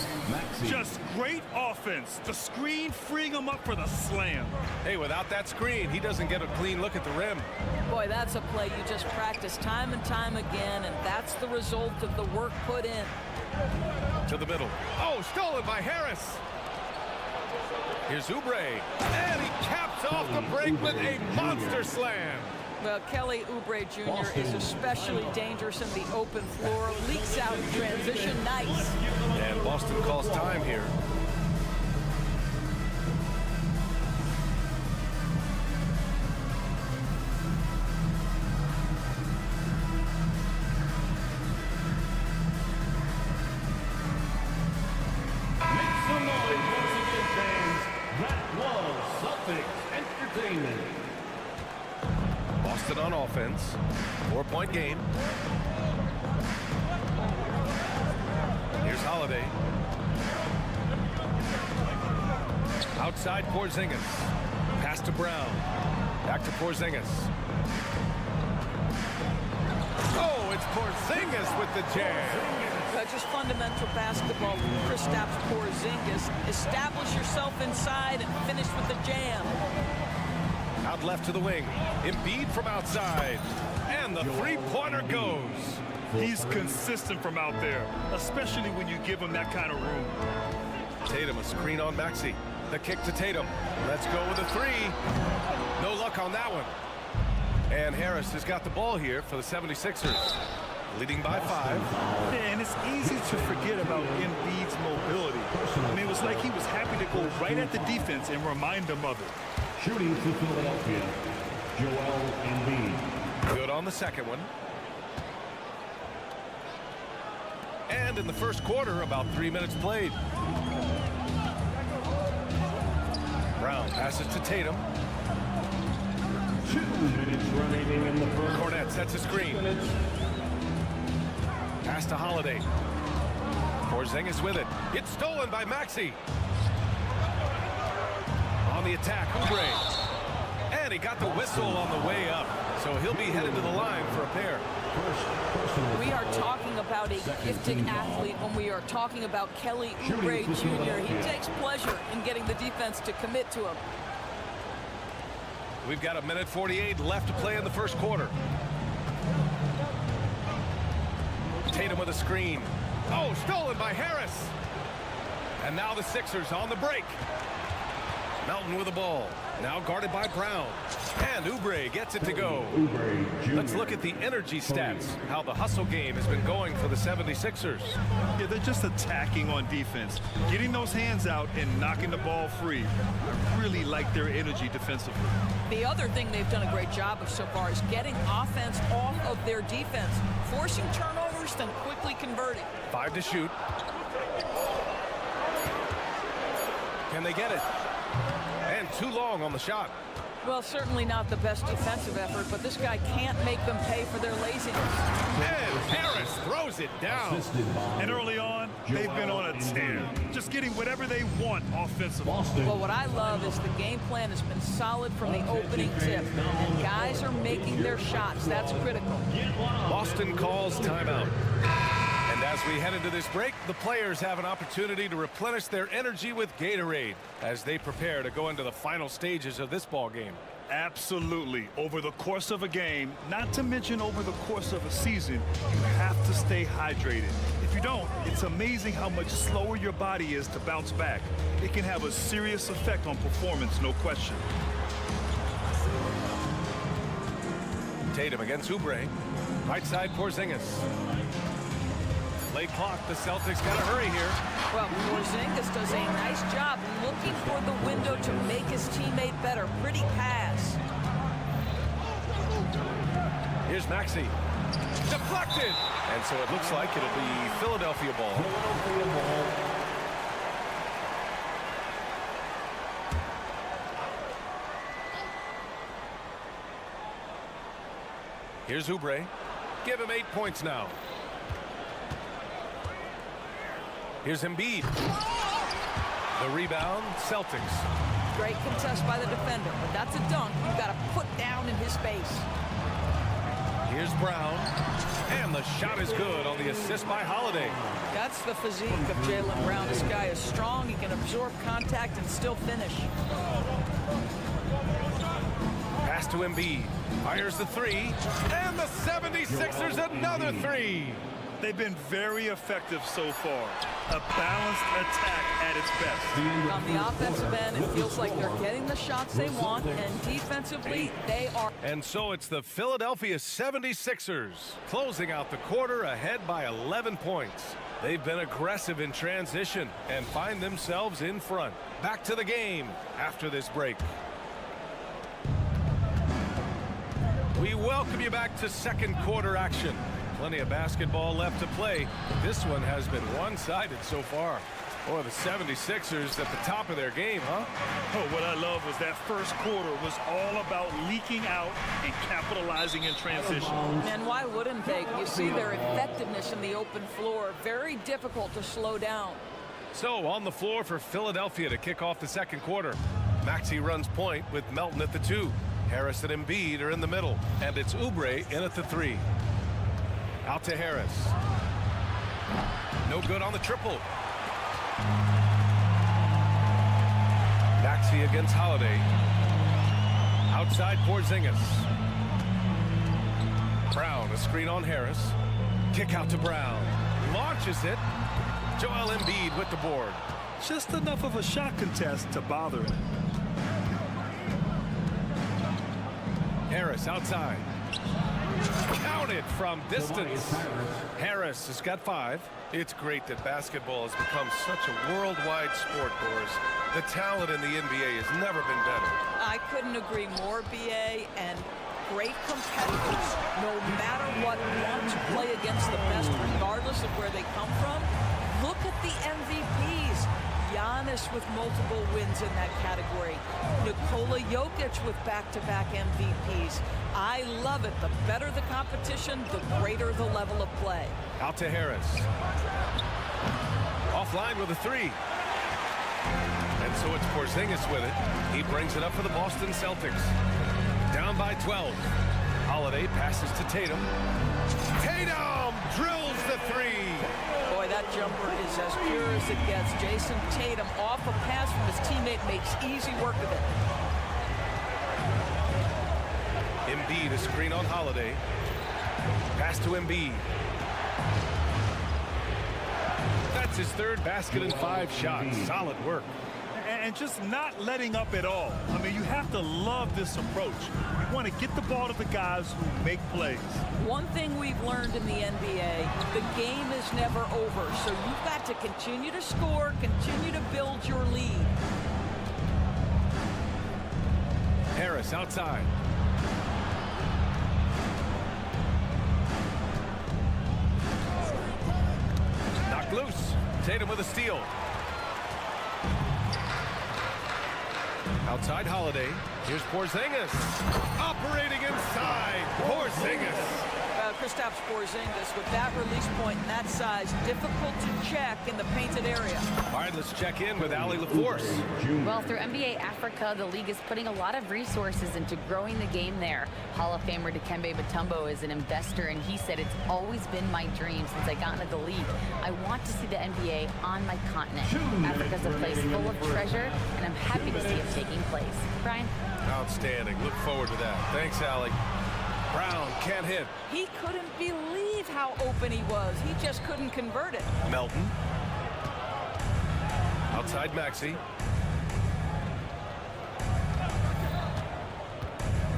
Speaker 2: Just great offense. The screen freeing him up for the slam.
Speaker 1: Hey, without that screen, he doesn't get a clean look at the rim.
Speaker 15: Boy, that's a play you just practice time and time again, and that's the result of the work put in.
Speaker 1: To the middle. Oh, stolen by Harris. Here's Oubre. And he caps off the break with a monster slam.
Speaker 15: Well, Kelly Oubre Jr. is especially dangerous in the open floor. Leaks out in transition. Nice.
Speaker 1: And Boston calls time here.
Speaker 4: Make some noise once again, fans. That was Celtics Entertainment.
Speaker 1: Boston on offense. 4-point game. Here's Holiday. Outside Porzingis. Pass to Brown. Back to Porzingis. Oh, it's Porzingis with the jam.
Speaker 15: Just fundamental basketball from Kristaps Porzingis. Establish yourself inside and finish with the jam.
Speaker 1: Out left to the wing. Embiid from outside. And the three-pointer goes.
Speaker 2: He's consistent from out there, especially when you give him that kind of room.
Speaker 1: Tatum, a screen on Maxey. The kick to Tatum. Let's go with a 3. No luck on that one. And Harris has got the ball here for the 76ers. Leading by 5.
Speaker 2: And it's easy to forget about Embiid's mobility. I mean, it was like he was happy to go right at the defense and remind them of it.
Speaker 12: Shooting for Philadelphia, Joel Embiid.
Speaker 1: Good on the second one. And in the first quarter, about 3 minutes played. Brown passes to Tatum.
Speaker 12: 2 minutes remaining in the first.
Speaker 1: Cornet sets a screen. Pass to Holiday. Porzingis with it. It's stolen by Maxey. On the attack, Oubre. And he got the whistle on the way up. So he'll be headed to the line for a pair.
Speaker 15: We are talking about a gifted athlete when we are talking about Kelly Oubre Jr. He takes pleasure in getting the defense to commit to him.
Speaker 1: We've got 1:48 left to play in the first quarter. Tatum with a screen. Oh, stolen by Harris. And now the Sixers on the break. Melton with the ball. Now guarded by Brown. And Oubre gets it to go. Let's look at the energy stats, how the hustle game has been going for the 76ers.
Speaker 2: Yeah, they're just attacking on defense, getting those hands out and knocking the ball free. I really like their energy defensively.
Speaker 15: The other thing they've done a great job of so far is getting offense off of their defense, forcing turnovers, then quickly converting.
Speaker 1: 5 to shoot. Can they get it? And too long on the shot.
Speaker 15: Well, certainly not the best defensive effort, but this guy can't make them pay for their laziness.
Speaker 1: And Harris throws it down.
Speaker 2: And early on, they've been on a tear, just getting whatever they want offensively.
Speaker 15: Well, what I love is the game plan has been solid from the opening tip. And guys are making their shots. That's critical.
Speaker 1: Boston calls timeout. And as we head into this break, the players have an opportunity to replenish their energy with Gatorade as they prepare to go into the final stages of this ball game.
Speaker 2: Absolutely. Over the course of a game, not to mention over the course of a season, you have to stay hydrated. If you don't, it's amazing how much slower your body is to bounce back. It can have a serious effect on performance, no question.
Speaker 1: Tatum against Oubre. Right side Porzingis. Late clock, the Celtics got to hurry here.
Speaker 15: Well, Porzingis does a nice job looking for the window to make his teammate better. Pretty pass.
Speaker 1: Here's Maxey. Deflected! And so it looks like it'll be Philadelphia ball. Here's Oubre. Give him 8 points now. Here's Embiid. The rebound, Celtics.
Speaker 15: Great contest by the defender, but that's a dunk you've got to put down in his face.
Speaker 1: Here's Brown. And the shot is good on the assist by Holiday.
Speaker 15: That's the physique of Jaylen Brown. This guy is strong. He can absorb contact and still finish.
Speaker 1: Pass to Embiid. Fires the three. And the 76ers another three.
Speaker 2: They've been very effective so far. A balanced attack at its best.
Speaker 15: On the offensive end, it feels like they're getting the shots they want, and defensively, they are.
Speaker 1: And so it's the Philadelphia 76ers closing out the quarter ahead by 11 points. They've been aggressive in transition and find themselves in front. Back to the game after this break. We welcome you back to second quarter action. Plenty of basketball left to play. This one has been one-sided so far. Boy, the 76ers at the top of their game, huh?
Speaker 2: Oh, what I love was that first quarter was all about leaking out and capitalizing in transition.
Speaker 15: And why wouldn't they? You see their effectiveness in the open floor. Very difficult to slow down.
Speaker 1: So on the floor for Philadelphia to kick off the second quarter. Maxey runs point with Melton at the 2. Harris and Embiid are in the middle. And it's Oubre in at the 3. Out to Harris. No good on the triple. Maxey against Holiday. Outside Porzingis. Brown, a screen on Harris. Kick out to Brown. Launches it. Joel Embiid with the board.
Speaker 2: Just enough of a shot contest to bother him.
Speaker 1: Harris outside. Counted from distance. Harris has got 5. It's great that basketball has become such a worldwide sport, Boris. The talent in the NBA has never been better.
Speaker 15: I couldn't agree more, B.A., and great competitors, no matter what, want to play against the best regardless of where they come from. Look at the MVPs. Giannis with multiple wins in that category. Nikola Jokic with back-to-back MVPs. I love it. The better the competition, the greater the level of play.
Speaker 1: Out to Harris. Offline with a 3. And so it's Porzingis with it. He brings it up for the Boston Celtics. Down by 12. Holiday passes to Tatum. Tatum drills the 3.
Speaker 15: Boy, that jumper is as pure as it gets. Jason Tatum off a pass from his teammate makes easy work of it.
Speaker 1: Embiid, a screen on Holiday. Pass to Embiid. That's his 3rd basket and 5 shots. Solid work.
Speaker 2: and just not letting up at all. I mean, you have to love this approach. You want to get the ball to the guys who make plays.
Speaker 15: One thing we've learned in the NBA, the game is never over. So you've got to continue to score, continue to build your lead.
Speaker 1: Harris outside. Knocked loose. Tatum with a steal. Outside Holiday. Here's Porzingis. Operating inside. Porzingis.
Speaker 15: Kristaps Porzingis with that release point and that size, difficult to check in the painted area.
Speaker 1: All right, let's check in with Allie LaForce.
Speaker 5: Well, through NBA Africa, the league is putting a lot of resources into growing the game there. Hall of Famer Dikembe Mutombo is an investor, and he said, it's always been my dream since I got into the league. I want to see the NBA on my continent. Africa's a place full of treasure, and I'm happy to see it taking place. Brian?
Speaker 1: Outstanding. Look forward to that. Thanks, Allie. Brown can't hit.
Speaker 15: He couldn't believe how open he was. He just couldn't convert it.
Speaker 1: Melton. Outside Maxey.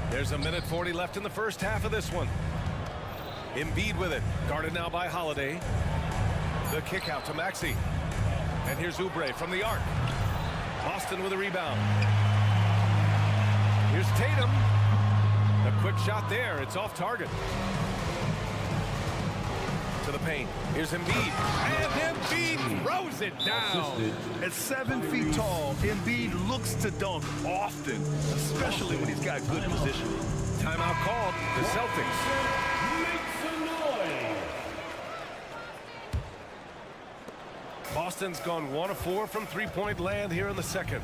Speaker 1: There's a minute 40 left in the first half of this one. Embiid with it. Guarded now by Holiday. The kick out to Maxey. And here's Oubre from the arc. Boston with a rebound. Here's Tatum. A quick shot there. It's off target. To the paint. Here's Embiid. And Embiid throws it down.
Speaker 2: At 7 feet tall, Embiid looks to dunk often, especially when he's got good positioning.
Speaker 1: Timeout called. The Celtics.
Speaker 4: Make some noise.
Speaker 1: Boston's gone 1 of 4 from three-point land here in the second.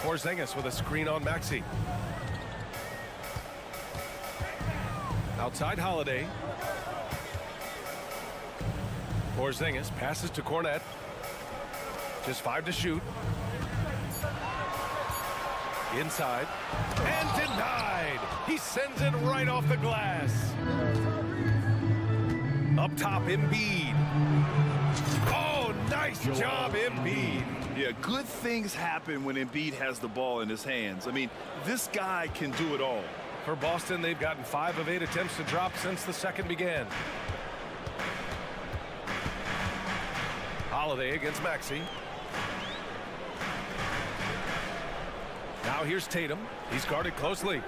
Speaker 1: Porzingis with a screen on Maxey. Outside Holiday. Porzingis passes to Cornette. Just 5 to shoot. Inside. And denied. He sends it right off the glass. Up top, Embiid. Oh, nice job, Embiid.
Speaker 2: Yeah, good things happen when Embiid has the ball in his hands. I mean, this guy can do it all.
Speaker 1: For Boston, they've gotten 5 of 8 attempts to drop since the second began. Holiday against Maxey. Now here's Tatum. He's guarded closely.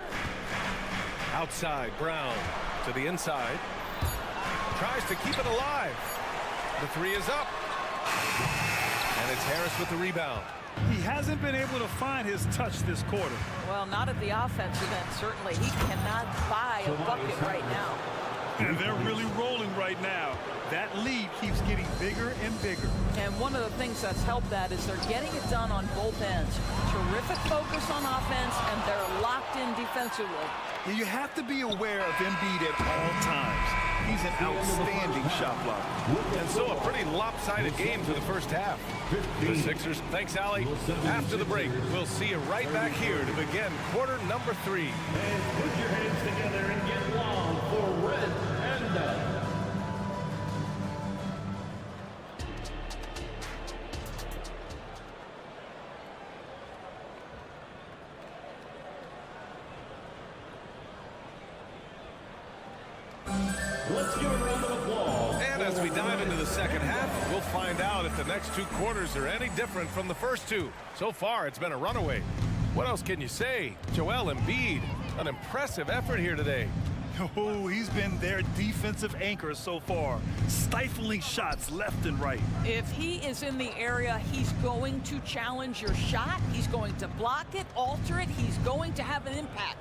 Speaker 1: Outside, Brown to the inside. Tries to keep it alive. The 3 is up. And it's Harris with the rebound.
Speaker 2: He hasn't been able to find his touch this quarter.
Speaker 15: Well, not at the offensive end, certainly. He cannot buy a bucket right now.
Speaker 2: And they're really rolling right now. That lead keeps getting bigger and bigger.
Speaker 15: And one of the things that's helped that is they're getting it done on both ends. Terrific focus on offense, and they're locked in defensively.
Speaker 2: You have to be aware of Embiid at all times. He's an outstanding shot blocker.
Speaker 1: And so a pretty lopsided game for the first half. The Sixers, thanks, Allie. After the break, we'll see you right back here to begin quarter number 3.
Speaker 4: And put your hands together and get long for Red Panda. Let's give a round of applause.
Speaker 1: And as we dive into the second half, we'll find out if the next 2 quarters are any different from the first 2. So far, it's been a runaway. What else can you say? Joel Embiid, an impressive effort here today.
Speaker 2: Oh, he's been their defensive anchor so far, stifling shots left and right.
Speaker 15: If he is in the area, he's going to challenge your shot. He's going to block it, alter it. He's going to have an impact.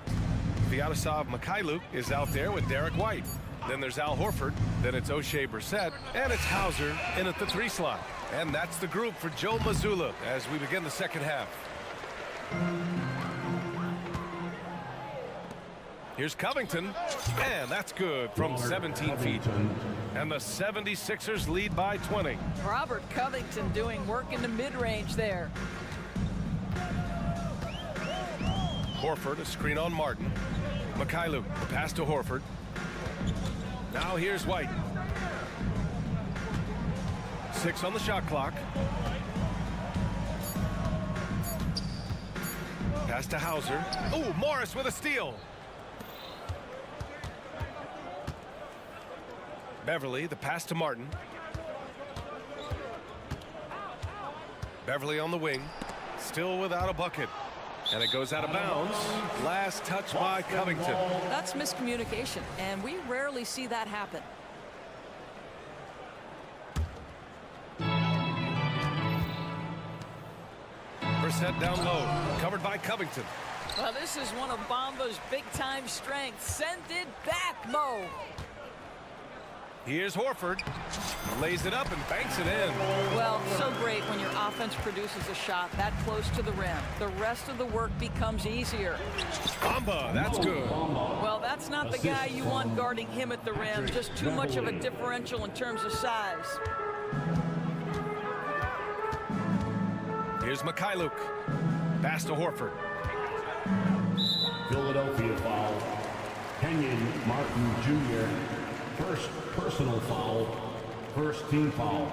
Speaker 1: Vyacheslav Mikhailuk is out there with Derek White. Then there's Al Horford. Then it's O'Shea Brissett. And it's Hauser in at the 3 slot. And that's the group for Joe Mazzulla as we begin the second half. Here's Covington. And that's good from 17 feet. And the 76ers lead by 20.
Speaker 15: Robert Covington doing work in the mid-range there.
Speaker 1: Horford, a screen on Martin. Mikhailuk, the pass to Horford. Now here's White. 6 on the shot clock. Pass to Hauser. Oh, Morris with a steal. Beverly, the pass to Martin. Beverly on the wing, still without a bucket. And it goes out of bounds. Last touch by Covington.
Speaker 15: That's miscommunication, and we rarely see that happen.
Speaker 1: Brissett down low, covered by Covington.
Speaker 15: Well, this is one of Bamba's big-time strengths. Send it back, Mo.
Speaker 1: Here's Horford. Lays it up and banks it in.
Speaker 15: Well, so great when your offense produces a shot that close to the rim. The rest of the work becomes easier.
Speaker 1: Bamba, that's good.
Speaker 15: Well, that's not the guy you want guarding him at the rim. Just too much of a differential in terms of size.
Speaker 1: Here's Mikhailuk. Pass to Horford.
Speaker 12: Philadelphia foul. Kenyon Martin Jr. First personal foul. First team foul.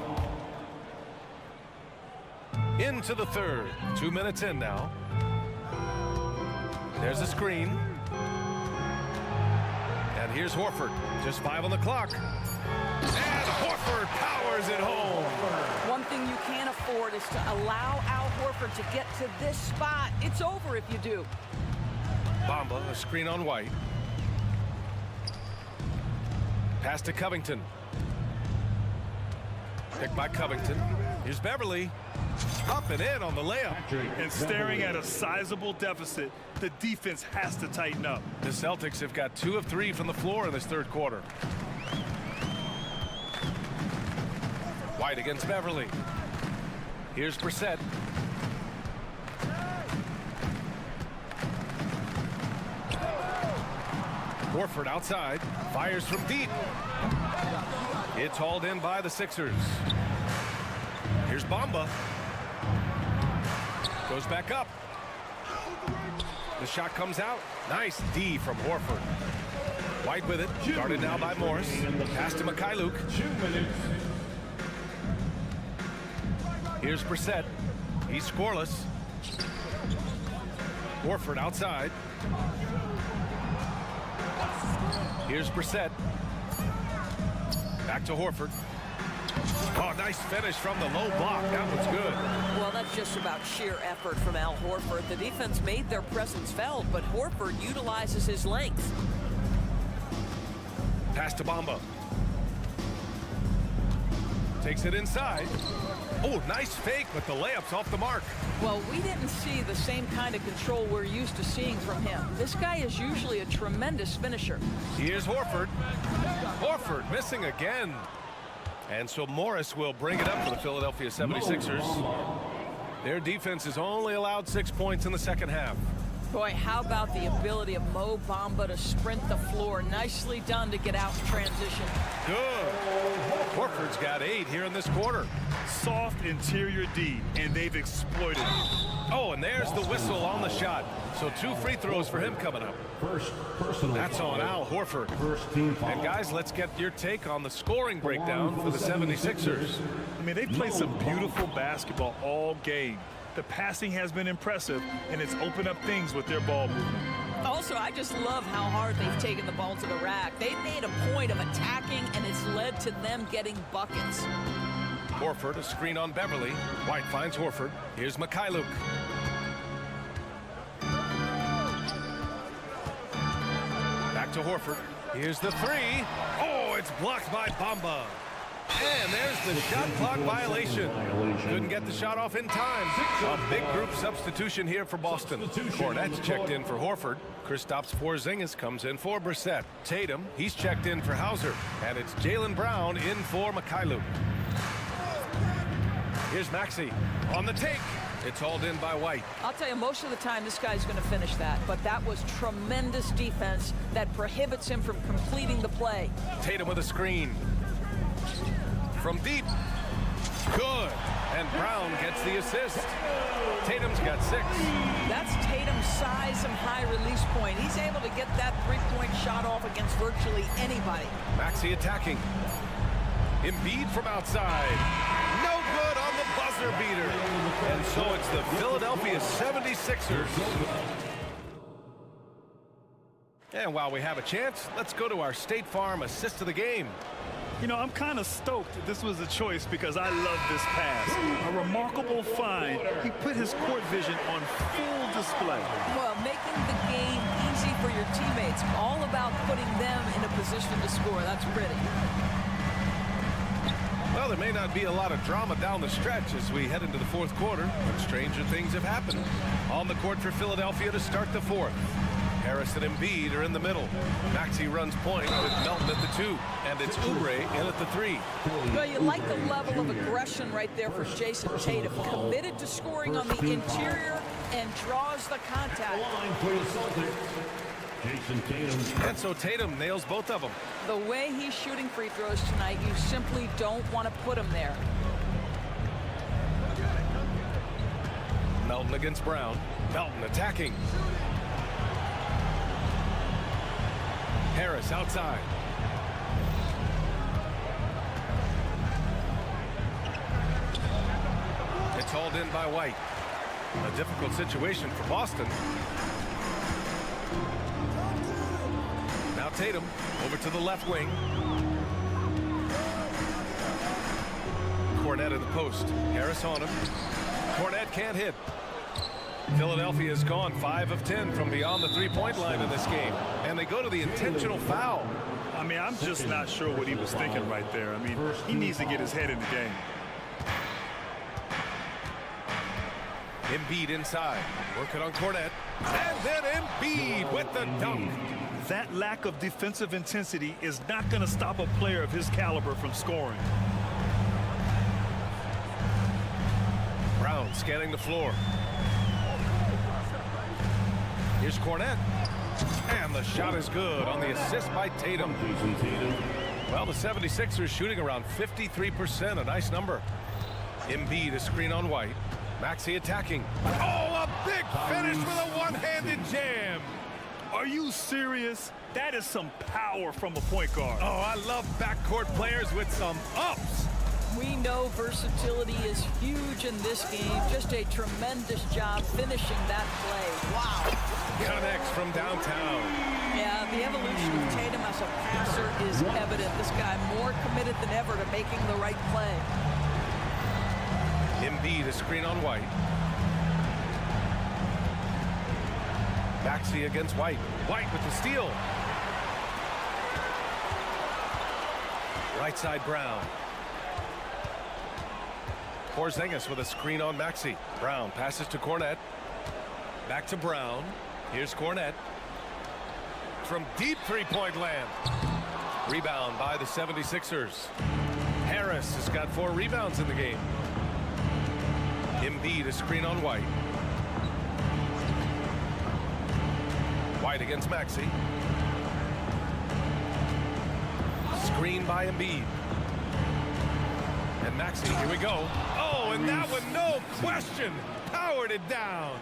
Speaker 1: Into the third. 2 minutes in now. There's a screen. And here's Horford. Just 5 on the clock. And Horford powers it home.
Speaker 15: One thing you can't afford is to allow Al Horford to get to this spot. It's over if you do.
Speaker 1: Bamba, a screen on White. Pass to Covington. Picked by Covington. Here's Beverly. Up and in on the layup.
Speaker 2: And staring at a sizable deficit, the defense has to tighten up.
Speaker 1: The Celtics have got 2 of 3 from the floor in this third quarter. White against Beverly. Here's Brissett. Horford outside. Fires from deep. It's hauled in by the Sixers. Here's Bamba. Goes back up. The shot comes out. Nice D from Horford. White with it. Guarded now by Morris. Pass to Mikhailuk. Here's Brissett. He's scoreless. Horford outside. Here's Brissett. Back to Horford. Oh, nice finish from the low block. That one's good.
Speaker 15: Well, that's just about sheer effort from Al Horford. The defense made their presence felt, but Horford utilizes his length.
Speaker 1: Pass to Bamba. Takes it inside. Oh, nice fake, but the layup's off the mark.
Speaker 15: Well, we didn't see the same kind of control we're used to seeing from him. This guy is usually a tremendous finisher.
Speaker 1: Here's Horford. Horford missing again. And so Morris will bring it up for the Philadelphia 76ers. Their defense has only allowed 6 points in the second half.
Speaker 15: Boy, how about the ability of Mo Bamba to sprint the floor? Nicely done to get out in transition.
Speaker 1: Good. Horford's got 8 here in this quarter.
Speaker 2: Soft interior D, and they've exploited it.
Speaker 1: Oh, and there's the whistle on the shot. So 2 free throws for him coming up.
Speaker 12: First personal.
Speaker 1: That's on Al Horford.
Speaker 12: First team foul.
Speaker 1: And guys, let's get your take on the scoring breakdown for the 76ers.
Speaker 2: I mean, they've played some beautiful basketball all game. The passing has been impressive, and it's opened up things with their ball movement.
Speaker 15: Also, I just love how hard they've taken the ball to the rack. They've made a point of attacking, and it's led to them getting buckets.
Speaker 1: Horford, a screen on Beverly. White finds Horford. Here's Mikhailuk. Back to Horford. Here's the 3. Oh, it's blocked by Bamba. And there's the shot clock violation. Couldn't get the shot off in time. A big group substitution here for Boston. Cornette's checked in for Horford. Kristaps Porzingis comes in for Brissett. Tatum, he's checked in for Hauser. And it's Jaylen Brown in for Mikhailuk. Here's Maxey on the take. It's hauled in by White.
Speaker 15: I'll tell you, most of the time this guy's going to finish that, but that was tremendous defense that prohibits him from completing the play.
Speaker 1: Tatum with a screen. From deep. Good. And Brown gets the assist. Tatum's got 6.
Speaker 15: That's Tatum's size and high release point. He's able to get that three-point shot off against virtually anybody.
Speaker 1: Maxey attacking. Embiid from outside. No good on the buzzer beater. And So it's the Philadelphia 76ers. And while we have a chance, let's go to our State Farm assist of the game.
Speaker 2: You know, I'm kind of stoked that this was a choice because I love this pass. A remarkable find. He put his court vision on full display.
Speaker 15: Well, making the game easy for your teammates. All about putting them in a position to score. That's pretty.
Speaker 1: Well, there may not be a lot of drama down the stretch as we head into the fourth quarter, but stranger things have happened. On the court for Philadelphia to start the fourth. Harris and Embiid are in the middle. Maxey runs point with Melton at the 2, and it's Oubre in at the 3.
Speaker 15: Well, you like the level of aggression right there for Jason Tatum. Committed to scoring on the interior and draws the contact.
Speaker 12: Jason Tatum.
Speaker 1: And so Tatum nails both of them.
Speaker 15: The way he's shooting free throws tonight, you simply don't want to put him there.
Speaker 1: Melton against Brown. Melton attacking. Harris outside. It's hauled in by White. A difficult situation for Boston. Now Tatum over to the left wing. Cornet in the post. Harris on him. Cornet can't hit. Philadelphia has gone 5 of 10 from beyond the three-point line in this game, and they go to the intentional foul.
Speaker 2: I mean, I'm just not sure what he was thinking right there. I mean, he needs to get his head in the game.
Speaker 1: Embiid inside, working on Cornet, and then Embiid with the dunk.
Speaker 2: That lack of defensive intensity is not going to stop a player of his caliber from scoring.
Speaker 1: Brown scanning the floor. Here's Cornet. And the shot is good on the assist by Tatum. Well, the 76ers shooting around 53%, a nice number. Embiid a screen on White. Maxey attacking. Oh, a big finish with a one-handed jam.
Speaker 2: Are you serious? That is some power from a point guard.
Speaker 1: Oh, I love backcourt players with some ups.
Speaker 15: We know versatility is huge in this game. Just a tremendous job finishing that play. Wow.
Speaker 1: Connects from downtown.
Speaker 15: Yeah, the evolution of Tatum as a passer is evident. This guy more committed than ever to making the right play.
Speaker 1: Embiid a screen on White. Maxey against White. White with the steal. Right side Brown. Porzingis with a screen on Maxey. Brown passes to Cornet. Back to Brown. Here's Cornet. From deep three-point land. Rebound by the 76ers. Harris has got 4 rebounds in the game. Embiid a screen on White. White against Maxey. Screen by Embiid. And Maxey, here we go. Oh, and that one, no question, powered it down.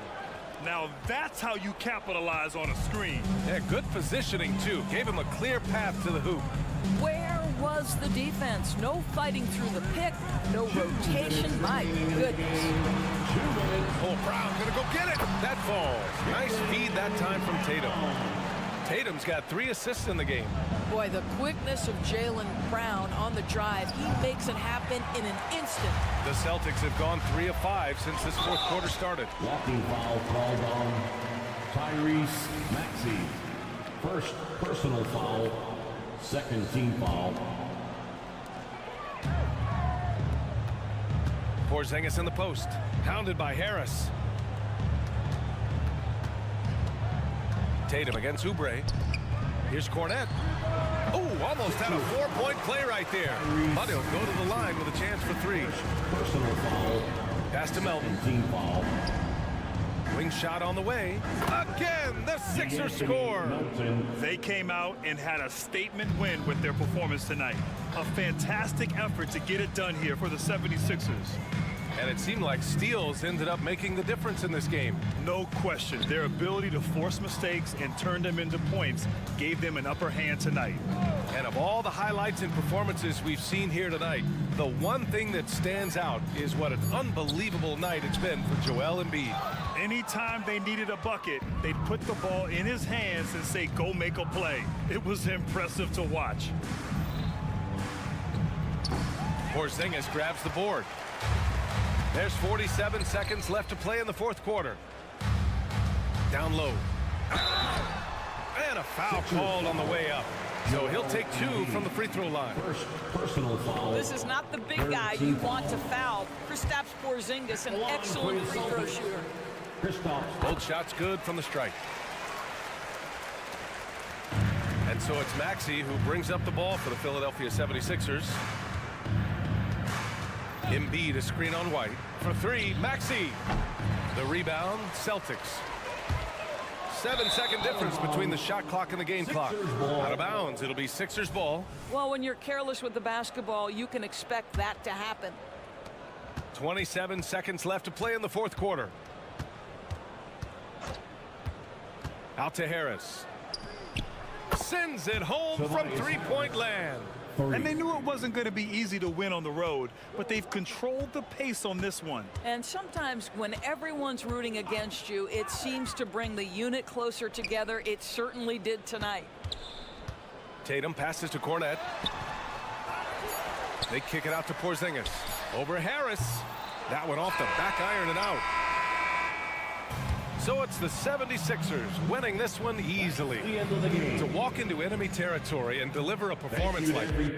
Speaker 2: Now that's how you capitalize on a screen.
Speaker 1: Yeah, good positioning, too. Gave him a clear path to the hoop.
Speaker 15: Where was the defense? No fighting through the pick, no rotation. My goodness.
Speaker 1: Oh, Brown gonna go get it. That falls. Nice feed that time from Tatum. Tatum's got 3 assists in the game.
Speaker 15: Boy, the quickness of Jaylen Brown on the drive, he makes it happen in an instant.
Speaker 1: The Celtics have gone 3 of 5 since this fourth quarter started.
Speaker 12: Walking foul called on Tyrese Maxey. First personal foul, second team foul.
Speaker 1: Porzingis in the post, hounded by Harris. Tatum against Oubre. Here's Cornet. Oh, almost had a 4-point play right there. But he'll go to the line with a chance for 3.
Speaker 12: Personal foul.
Speaker 1: Pass to Melton.
Speaker 12: Team foul.
Speaker 1: Wing shot on the way. Again, the Sixers score.
Speaker 2: They came out and had a statement win with their performance tonight. A fantastic effort to get it done here for the 76ers.
Speaker 1: And it seemed like steals ended up making the difference in this game.
Speaker 2: No question. Their ability to force mistakes and turn them into points gave them an upper hand tonight.
Speaker 1: And of all the highlights and performances we've seen here tonight, the one thing that stands out is what an unbelievable night it's been for Joel Embiid.
Speaker 2: Anytime they needed a bucket, they'd put the ball in his hands and say, go make a play. It was impressive to watch.
Speaker 1: Porzingis grabs the board. There's 47 seconds left to play in the fourth quarter. Down low. And a foul called on the way up. So he'll take 2 from the free throw line.
Speaker 12: First personal foul.
Speaker 15: This is not the big guy you want to foul. Kristaps Porzingis, an excellent free throw shooter.
Speaker 1: Both shots good from the strike. And so it's Maxey who brings up the ball for the Philadelphia 76ers. Embiid, a screen on White. For 3, Maxey. The rebound, Celtics. 7-second difference between the shot clock and the game clock. Out of bounds, it'll be Sixers ball.
Speaker 15: Well, when you're careless with the basketball, you can expect that to happen.
Speaker 1: 27 seconds left to play in the fourth quarter. Out to Harris. Sends it home from three-point land.
Speaker 2: And they knew it wasn't going to be easy to win on the road, but they've controlled the pace on this one.
Speaker 15: And sometimes when everyone's rooting against you, it seems to bring the unit closer together. It certainly did tonight.
Speaker 1: Tatum passes to Cornette. They kick it out to Porzingis. Over Harris. That one off the back iron and out. So it's the 76ers winning this one easily. To walk into enemy territory and deliver a performance like that.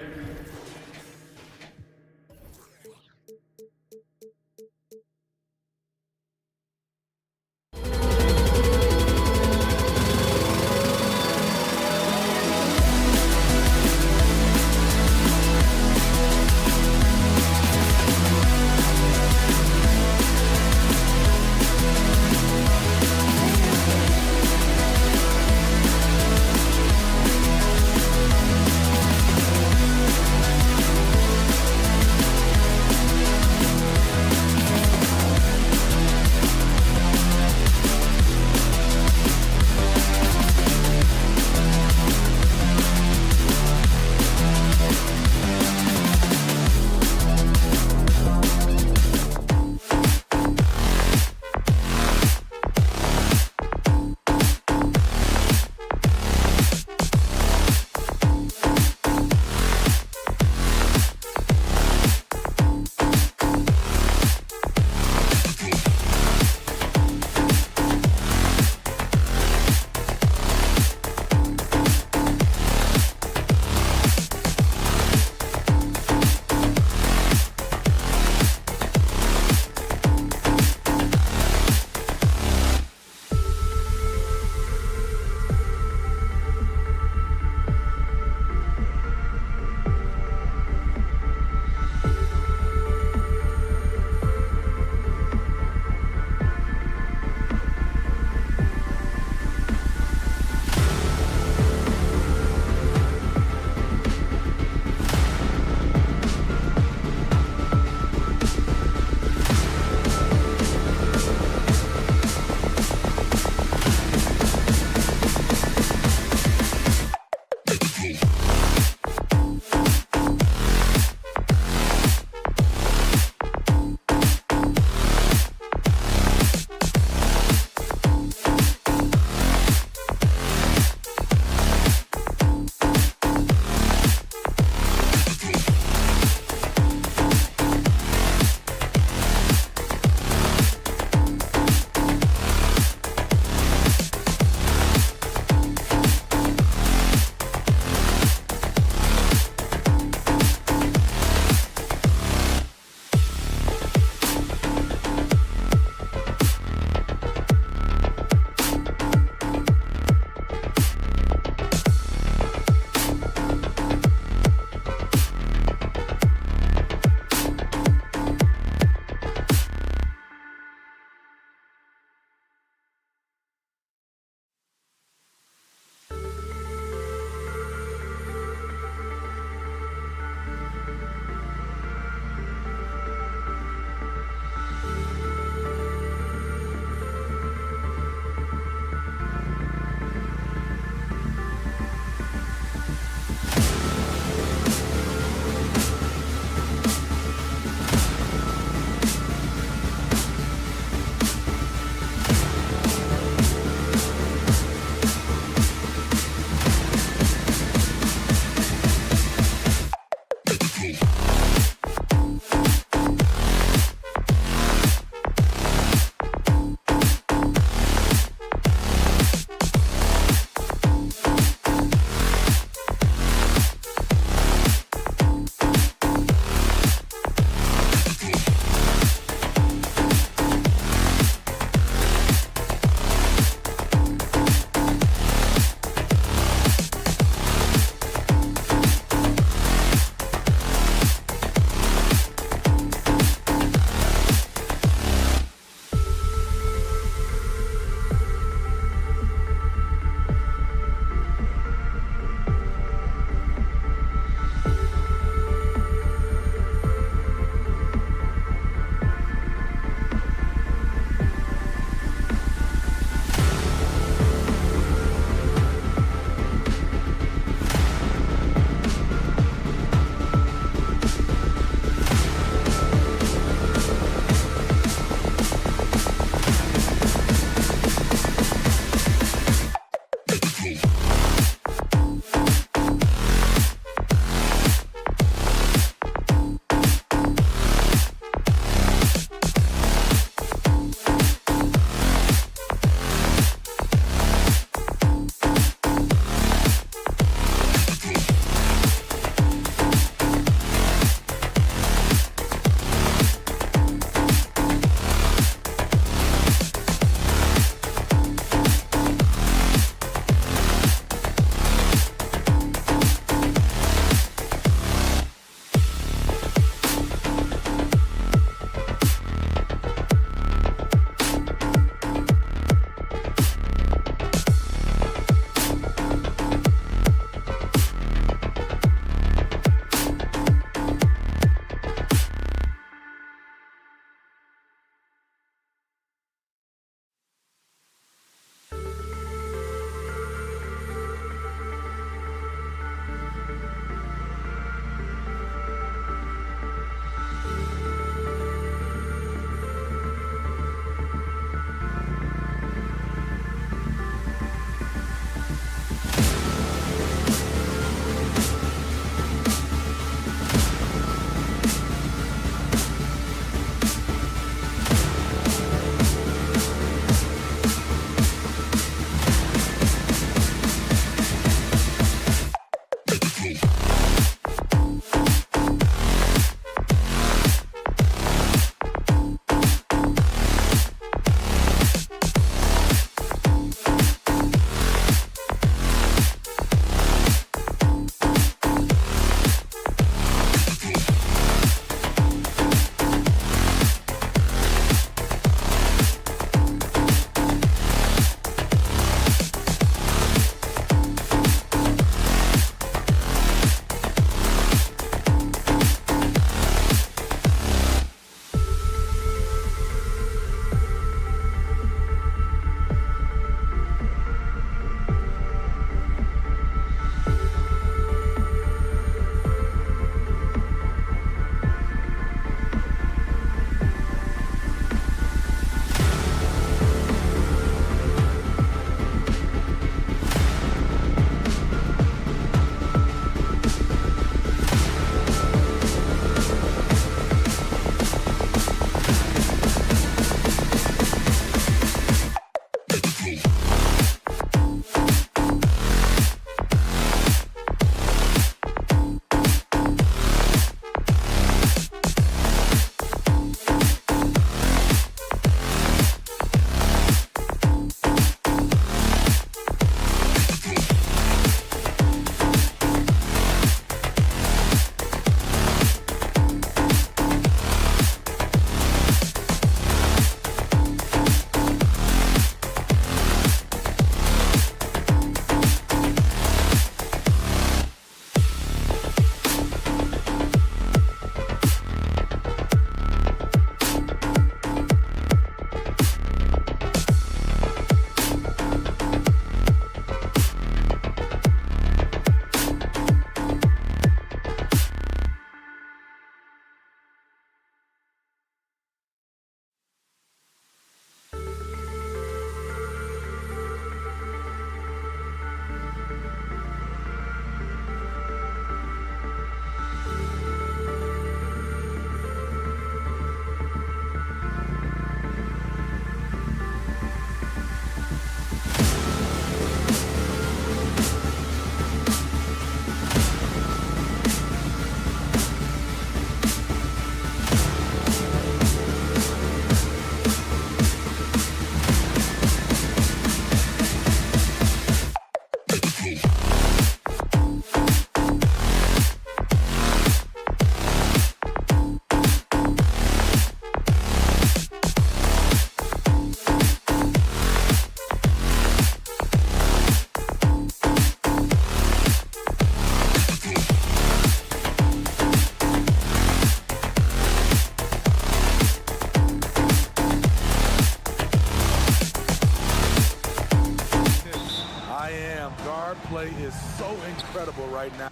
Speaker 3: play is so incredible right now.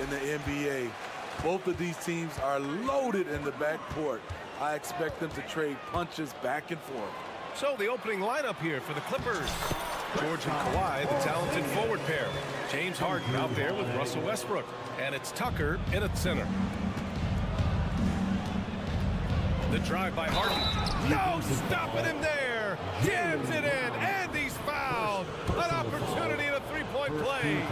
Speaker 3: In the NBA, both of these teams are loaded in the backcourt. I expect them to trade punches back and forth.
Speaker 1: So the opening lineup here for the Clippers. George and Kawhi, the talented forward pair. James Harden out there with Russell Westbrook. And it's Tucker in at center. The drive by Harden. No, stopping him there. Jams it in, and he's fouled. An opportunity in a three-point play.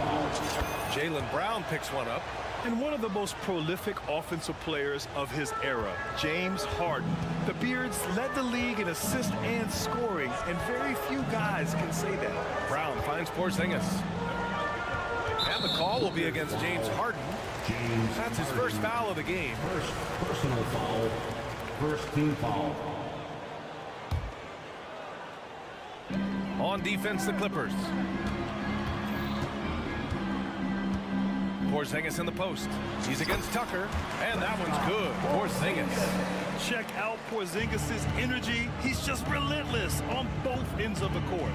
Speaker 1: Jaylen Brown picks one up.
Speaker 2: And one of the most prolific offensive players of his era, James Harden. The Beards led the league in assists and scoring, and very few guys can say that.
Speaker 1: Brown finds Porzingis. And the call will be against James Harden. That's his first foul of the game.
Speaker 12: First personal foul. First team foul.
Speaker 1: On defense, the Clippers. Porzingis in the post. He's against Tucker, and that one's good. Porzingis.
Speaker 2: Check out Porzingis' energy. He's just relentless on both ends of the court.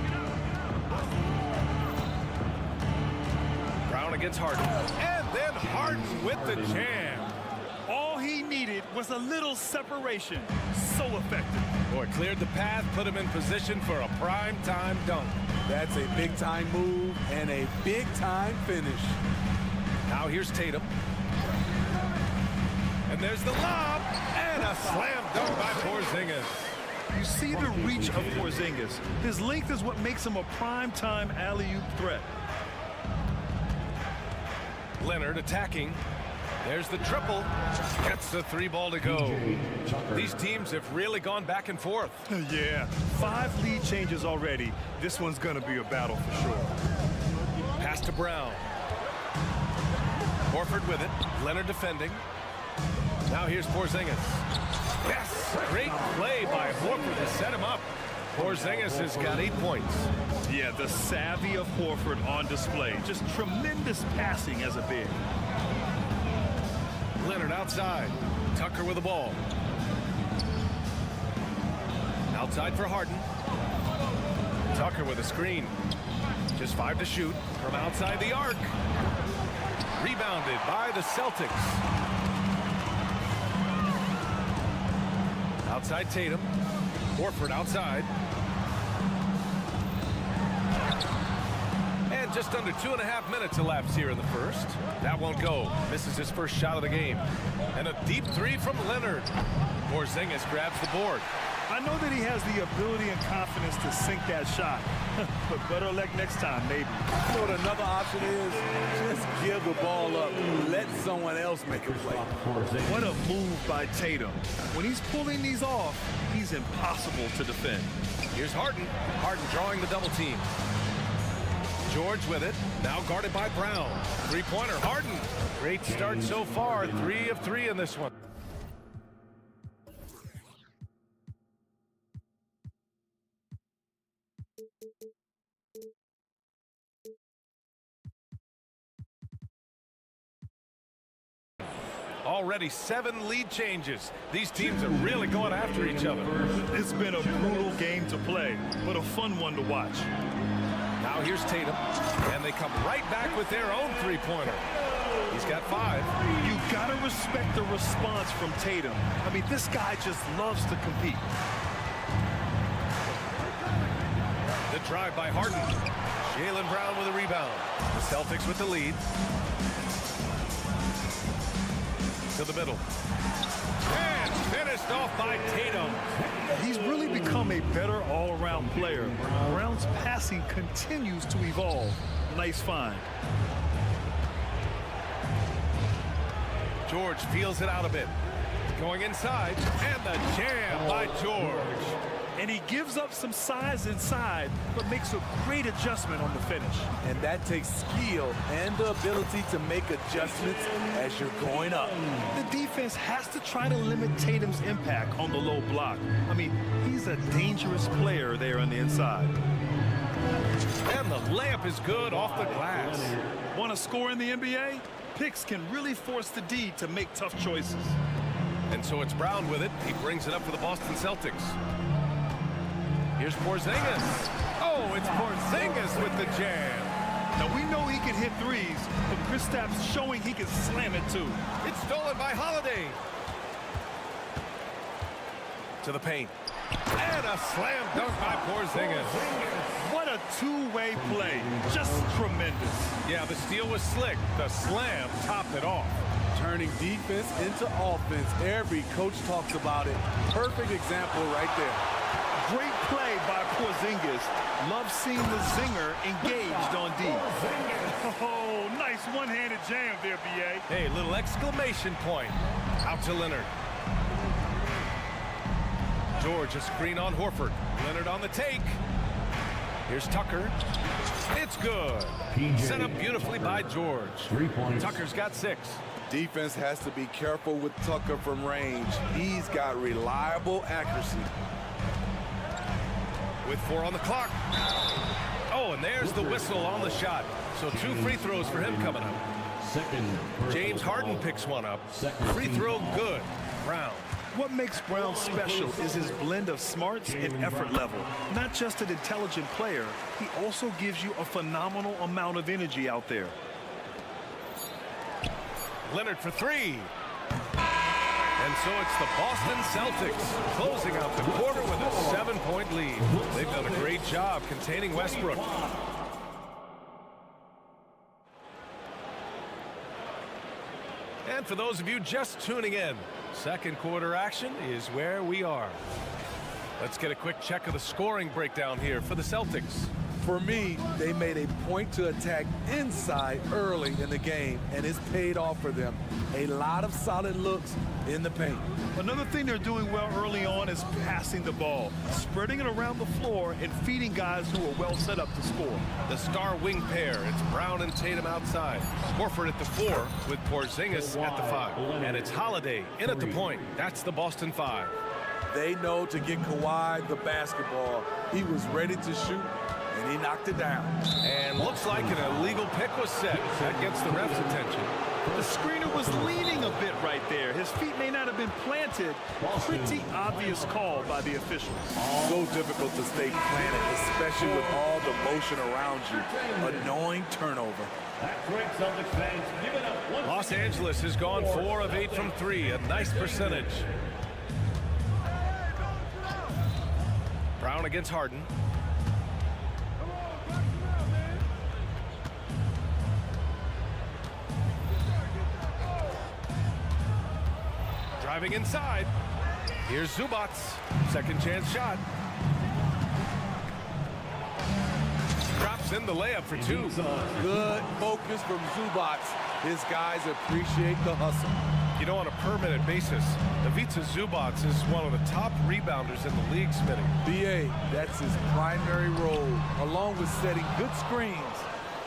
Speaker 1: Brown against Harden. And then Harden with the jam.
Speaker 2: All he needed was a little separation. So effective.
Speaker 1: Boy, cleared the path, put him in position for a prime-time dunk.
Speaker 3: That's a big-time move and a big-time finish.
Speaker 1: Now here's Tatum. And there's the lob. And a slam dunk by Porzingis.
Speaker 2: You see the reach of Porzingis. His length is what makes him a prime-time alley-oop threat.
Speaker 1: Leonard attacking. There's the triple. Gets the three ball to go. These teams have really gone back and forth.
Speaker 2: Yeah, 5 lead changes already. This one's going to be a battle for sure.
Speaker 1: Pass to Brown. Horford with it. Leonard defending. Now here's Porzingis. Yes! Great play by Horford to set him up. Porzingis has got 8 points.
Speaker 2: Yeah, the savvy of Horford on display. Just tremendous passing as a big.
Speaker 1: Leonard outside. Tucker with the ball. Outside for Harden. Tucker with a screen. Just 5 to shoot from outside the arc. Rebounded by the Celtics. Outside Tatum. Horford outside. And just under 2.5 minutes elapsed here in the first. That won't go. Misses his first shot of the game. And a deep three from Leonard. Porzingis grabs the board.
Speaker 2: I know that he has the ability and confidence to sink that shot. But better luck next time, maybe.
Speaker 3: You know what another option is? Just give the ball up. Let someone else make a play.
Speaker 2: What a move by Tatum. When he's pulling these off, he's impossible to defend.
Speaker 1: Here's Harden. Harden drawing the double team. George with it. Now guarded by Brown. Three-pointer. Harden. Great start so far. 3 of 3 in this one. Already 7 lead changes. These teams are really going after each other.
Speaker 2: It's been a brutal game to play, but a fun one to watch.
Speaker 1: Now here's Tatum, and they come right back with their own three-pointer. He's got 5.
Speaker 2: You gotta respect the response from Tatum. I mean, this guy just loves to compete.
Speaker 1: The drive by Harden. Jaylen Brown with a rebound. The Celtics with the lead. To the middle. And finished off by Tatum.
Speaker 2: He's really become a better all-around player. Brown's passing continues to evolve. Nice find.
Speaker 1: George feels it out a bit. Going inside, and the jam by George.
Speaker 2: And he gives up some size inside, but makes a great adjustment on the finish.
Speaker 3: And that takes skill and the ability to make adjustments as you're going up.
Speaker 2: The defense has to try to limit Tatum's impact on the low block. I mean, he's a dangerous player there on the inside.
Speaker 1: And the layup is good off the glass.
Speaker 2: Want to score in the NBA? Picks can really force the D to make tough choices.
Speaker 1: And so it's Brown with it. He brings it up for the Boston Celtics. Here's Porzingis. Oh, it's Porzingis with the jam.
Speaker 2: Now, we know he can hit threes, but Kristaps showing he can slam it too.
Speaker 1: It's stolen by Holiday. To the paint. And a slam dunk by Porzingis.
Speaker 2: What a two-way play. Just tremendous.
Speaker 1: Yeah, the steal was slick. The slam topped it off.
Speaker 3: Turning defense into offense. Every coach talks about it. Perfect example right there.
Speaker 2: Great play by Porzingis. Love seeing the zinger engaged on D. Oh, nice one-handed jam there, B.A.
Speaker 1: Hey, little exclamation point. Out to Leonard. George, a screen on Horford. Leonard on the take. Here's Tucker. It's good. Set up beautifully by George.
Speaker 12: 3 points.
Speaker 1: Tucker's got 6.
Speaker 3: Defense has to be careful with Tucker from range. He's got reliable accuracy.
Speaker 1: With 4 on the clock. Oh, and there's the whistle on the shot. So 2 free throws for him coming up. James Harden picks one up. Free throw good. Brown.
Speaker 2: What makes Brown special is his blend of smarts and effort level. Not just an intelligent player, he also gives you a phenomenal amount of energy out there.
Speaker 1: Leonard for 3. And so it's the Boston Celtics closing out the quarter with a 7-point lead. They've done a great job containing Westbrook. And for those of you just tuning in, second quarter action is where we are. Let's get a quick check of the scoring breakdown here for the Celtics.
Speaker 3: For me, they made a point to attack inside early in the game, and it's paid off for them. A lot of solid looks in the paint.
Speaker 2: Another thing they're doing well early on is passing the ball, spreading it around the floor and feeding guys who are well set up to score.
Speaker 1: The star wing pair, it's Brown and Tatum outside. Horford at the 4 with Porzingis at the 5. And it's Holiday in at the point. That's the Boston 5.
Speaker 3: They know to get Kawhi the basketball. He was ready to shoot, and he knocked it down.
Speaker 1: And looks like an illegal pick was set. That gets the ref's attention.
Speaker 2: The screener was leaning a bit right there. His feet may not have been planted. Pretty obvious call by the officials.
Speaker 3: So difficult to stay planted, especially with all the motion around you. Annoying turnover.
Speaker 1: Los Angeles has gone 4 of 8 from 3. A nice percentage. Brown against Harden. Driving inside. Here's Zubac. Second chance shot. Drops in the layup for 2.
Speaker 3: Good focus from Zubac. His guys appreciate the hustle.
Speaker 1: You know, on a per-minute basis, Ivica Zubac is one of the top rebounders in the league, Smitty.
Speaker 3: B.A., that's his primary role, along with setting good screens.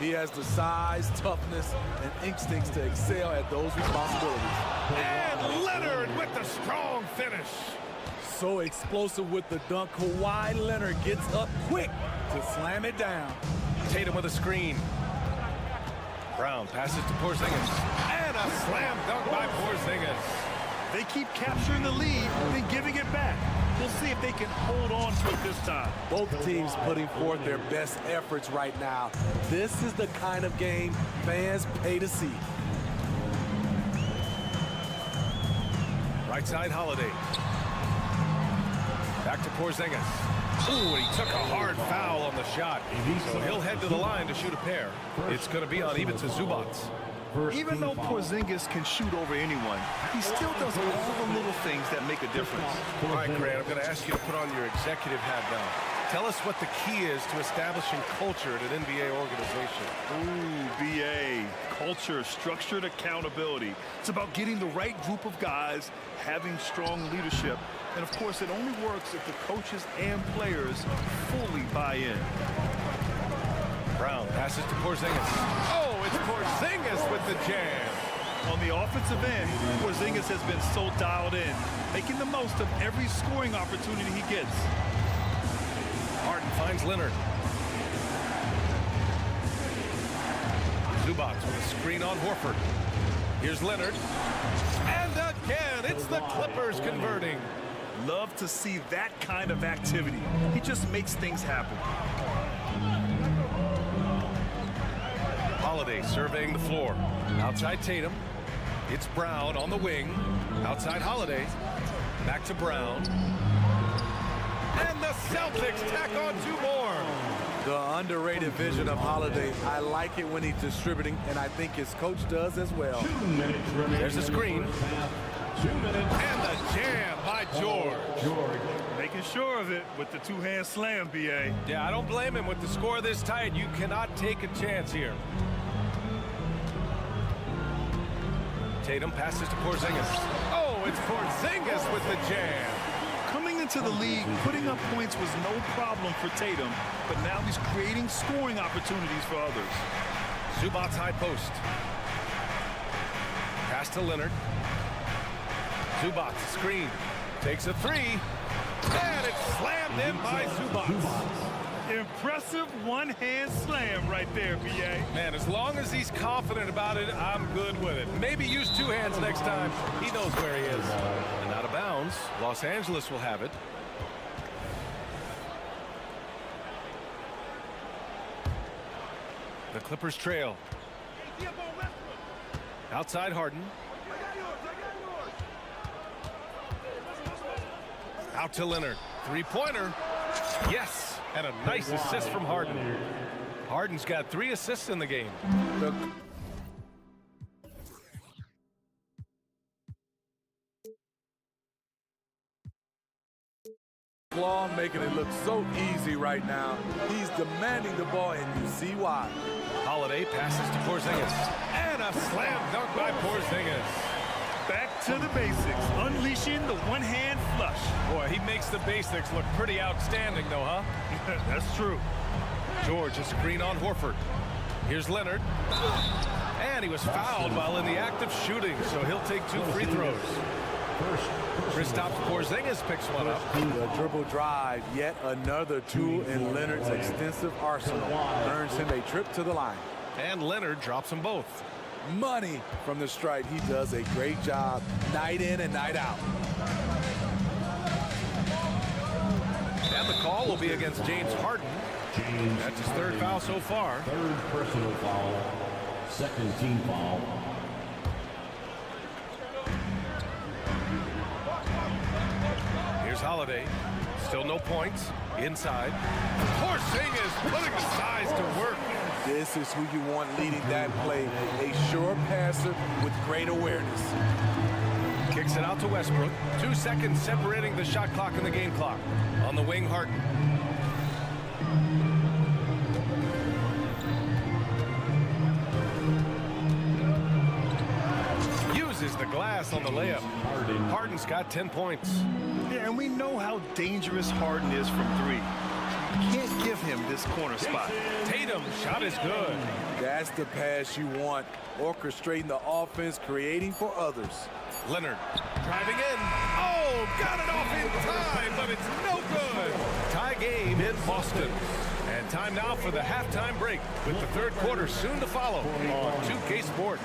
Speaker 3: He has the size, toughness, and instincts to excel at those responsibilities.
Speaker 1: And Leonard with the strong finish.
Speaker 3: So explosive with the dunk. Kawhi Leonard gets up quick to slam it down.
Speaker 1: Tatum with a screen. Brown passes to Porzingis. And a slam dunk by Porzingis.
Speaker 2: They keep capturing the lead, then giving it back. We'll see if they can hold on to it this time.
Speaker 3: Both teams putting forth their best efforts right now. This is the kind of game fans pay to see.
Speaker 1: Right side, Holiday. Back to Porzingis. Ooh, and he took a hard foul on the shot. So he'll head to the line to shoot a pair. It's going to be on Ivica Zubac.
Speaker 2: Even though Porzingis can shoot over anyone, he still does all the little things that make a difference.
Speaker 1: All right, Grant, I'm going to ask you to put on your executive hat now. Tell us what the key is to establishing culture at an NBA organization.
Speaker 2: Ooh, BA. Culture, structured accountability. It's about getting the right group of guys, having strong leadership, and of course it only works if the coaches and players fully buy in.
Speaker 1: Brown passes to Porzingis. Oh, it's Porzingis with the jam.
Speaker 2: On the offensive end, Porzingis has been so dialed in, making the most of every scoring opportunity he gets.
Speaker 1: Harden finds Leonard. Zubac with a screen on Horford. Here's Leonard. And again, it's the Clippers converting.
Speaker 2: Love to see that kind of activity. He just makes things happen.
Speaker 1: Holiday surveying the floor. Outside Tatum. It's Brown on the wing. Outside Holiday. Back to Brown. And the Celtics tack on 2 more.
Speaker 3: The underrated vision of Holiday. I like it when he's distributing, and I think his coach does as well.
Speaker 1: There's a screen. And the jam by George.
Speaker 2: Making sure of it with the two-hand slam, B.A.
Speaker 1: Yeah, I don't blame him. With the score this tight, you cannot take a chance here. Tatum passes to Porzingis. Oh, it's Porzingis with the jam.
Speaker 2: Coming into the league, putting up points was no problem for Tatum, but now he's creating scoring opportunities for others.
Speaker 1: Zubac's high post. Pass to Leonard. Zubac screen. Takes a 3. And it's slammed in by Zubac.
Speaker 2: Impressive one-hand slam right there, B.A.
Speaker 1: Man, as long as he's confident about it, I'm good with it. Maybe use 2 hands next time. He knows where he is. And out of bounds, Los Angeles will have it. The Clippers trail. Outside Harden. Out to Leonard. 3-pointer. Yes. And a nice assist from Harden. Harden's got 3 assists in the game.
Speaker 3: Claw making it look so easy right now. He's demanding the ball, and you see why.
Speaker 1: Holiday passes to Porzingis. And a slam dunk by Porzingis.
Speaker 2: Back to the basics, unleashing the one-hand flush.
Speaker 1: Boy, he makes the basics look pretty outstanding, though, huh?
Speaker 2: That's true.
Speaker 1: George, a screen on Horford. Here's Leonard. And he was fouled while in the act of shooting, so he'll take 2 free throws. Kristaps Porzingis picks one up.
Speaker 3: The dribble drive, yet another tool in Leonard's extensive arsenal, earns him a trip to the line.
Speaker 1: And Leonard drops them both.
Speaker 3: Money from the stripe. He does a great job night in and night out.
Speaker 1: And the call will be against James Harden. That's his 3rd foul so far.
Speaker 12: 3rd personal foul. 2nd team foul.
Speaker 1: Here's Holiday. Still no points. Inside. Porzingis putting the size to work.
Speaker 3: This is who you want leading that play. A sure passer with great awareness.
Speaker 1: Kicks it out to Westbrook. 2 seconds separating the shot clock and the game clock. On the wing, Harden. Uses the glass on the layup. Harden's got 10 points.
Speaker 2: Yeah, and we know how dangerous Harden is from 3. Can't give him this corner spot.
Speaker 1: Tatum, shot is good.
Speaker 3: That's the pass you want. Orchestrating the offense, creating for others.
Speaker 1: Leonard driving in. Oh, got it off in time, but it's no good. Tie game in Boston. And time now for the halftime break, with the 3rd quarter soon to follow on 2K Sports.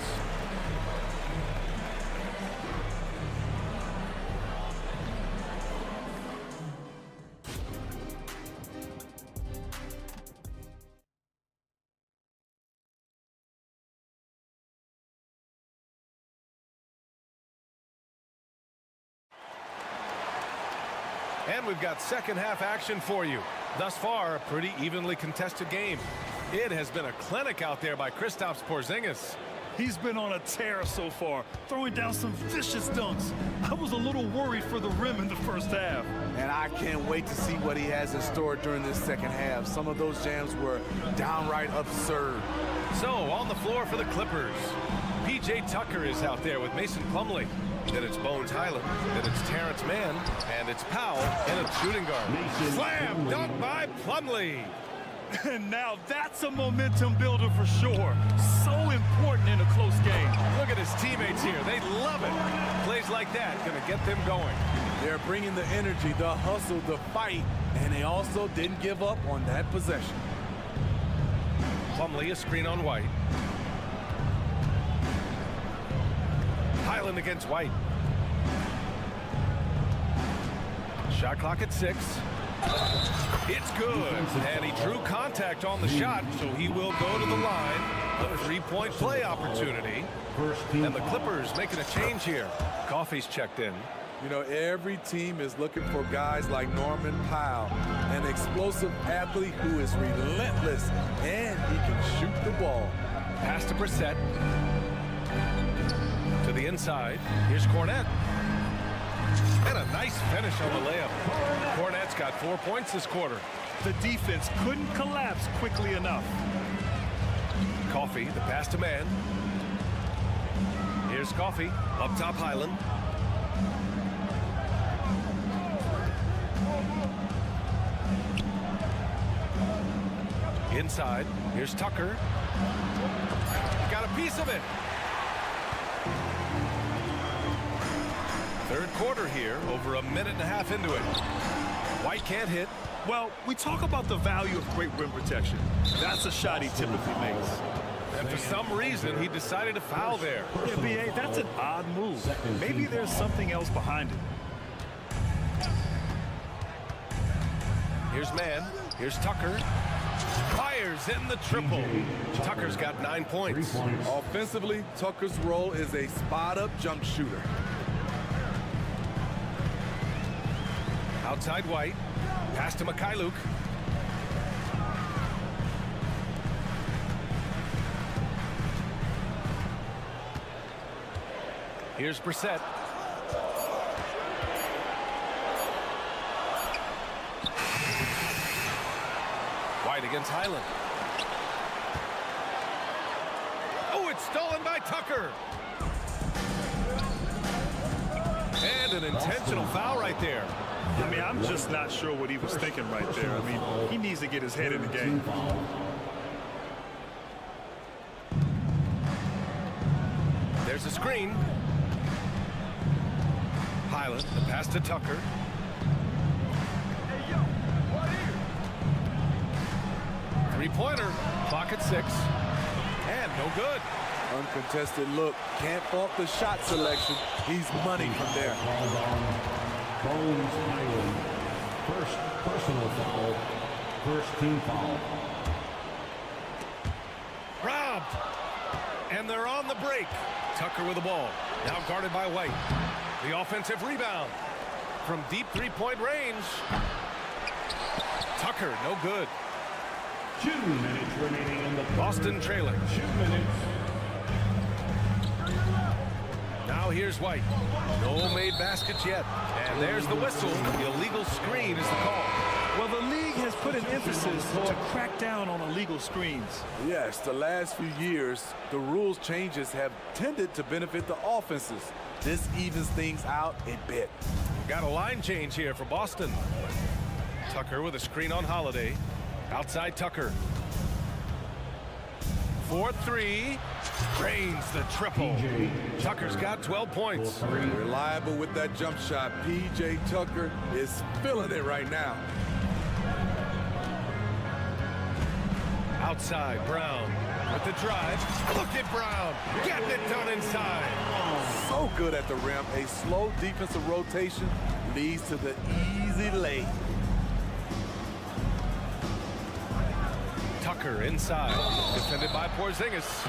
Speaker 1: And we've got second half action for you. Thus far, a pretty evenly contested game. It has been a clinic out there by Kristaps Porzingis.
Speaker 2: He's been on a tear so far, throwing down some vicious dunks. I was a little worried for the rim in the first half.
Speaker 3: And I can't wait to see what he has in store during this second half. Some of those jams were downright absurd.
Speaker 1: So, on the floor for the Clippers, P.J. Tucker is out there with Mason Plumlee. Then it's Bones Highland. Then it's Terrence Mann. And it's Powell in a shooting guard. Slam dunk by Plumlee.
Speaker 2: And now that's a momentum builder for sure. So important in a close game.
Speaker 1: Look at his teammates here. They love it. Plays like that going to get them going.
Speaker 3: They're bringing the energy, the hustle, the fight, and they also didn't give up on that possession.
Speaker 1: Plumlee, a screen on White. Highland against White. Shot clock at 6. It's good. And he drew contact on the shot, so he will go to the line. A 3-point play opportunity. And the Clippers making a change here. Coffey's checked in.
Speaker 3: You know, every team is looking for guys like Norman Powell, an explosive athlete who is relentless, and he can shoot the ball.
Speaker 1: Pass to Brissett. To the inside. Here's Cornette. And a nice finish on the layup. Cornette's got 4 points this quarter.
Speaker 2: The defense couldn't collapse quickly enough.
Speaker 1: Coffey, the pass to man. Here's Coffey. Up top, Highland. Inside. Here's Tucker. Got a piece of it. Third quarter here, over a minute and a half into it. White can't hit.
Speaker 2: Well, we talk about the value of great rim protection. That's a shot he typically makes.
Speaker 1: And for some reason, he decided to foul there.
Speaker 2: Yeah, B.A., that's an odd move. Maybe there's something else behind it.
Speaker 1: Here's man. Here's Tucker. Fires in the triple. Tucker's got 9 points.
Speaker 3: Offensively, Tucker's role is a spot-up jump shooter.
Speaker 1: Outside White. Pass to Mikhailuk. Here's Brissett. White against Highland. Oh, it's stolen by Tucker. And an intentional foul right there.
Speaker 2: I mean, I'm just not sure what he was thinking right there. I mean, he needs to get his head in the game.
Speaker 1: There's a screen. Highland, the pass to Tucker. Three-pointer, clock at 6. And no good.
Speaker 3: Uncontested look. Can't fault the shot selection. He's money from there.
Speaker 12: Bones Highland. First personal foul. First team foul.
Speaker 1: Robbed. And they're on the break. Tucker with the ball. Now guarded by White. The offensive rebound. From deep three-point range. Tucker, no good.
Speaker 12: 2 minutes remaining in the
Speaker 1: Boston trailing.
Speaker 12: 2 minutes.
Speaker 1: Now here's White. No made baskets yet. And there's the whistle. The illegal screen is the call.
Speaker 2: Well, the league has put an emphasis to crack down on illegal screens.
Speaker 3: Yes, the last few years, the rules changes have tended to benefit the offenses. This evens things out a bit.
Speaker 1: Got a line change here for Boston. Tucker with a screen on Holiday. Outside Tucker. 4-3. Drains the triple. Tucker's got 12 points.
Speaker 3: Reliable with that jump shot. P.J. Tucker is feeling it right now.
Speaker 1: Outside, Brown with the drive. Look at Brown getting it done inside.
Speaker 3: So good at the rim. A slow defensive rotation leads to the easy lay.
Speaker 1: Tucker inside, defended by Porzingis.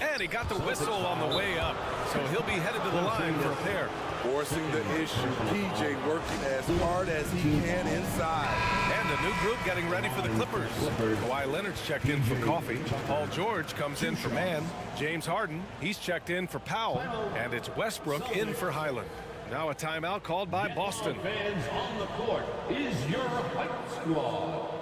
Speaker 1: And he got the whistle on the way up, so he'll be headed to the line for a pair.
Speaker 3: Forcing the issue. P.J. working as hard as he can inside.
Speaker 1: And a new group getting ready for the Clippers. Kawhi Leonard's checked in for Coffey. Paul George comes in for Man. James Harden, he's checked in for Powell. And it's Westbrook in for Highland. Now a timeout called by Boston.
Speaker 12: Fans on the court is your White Squad.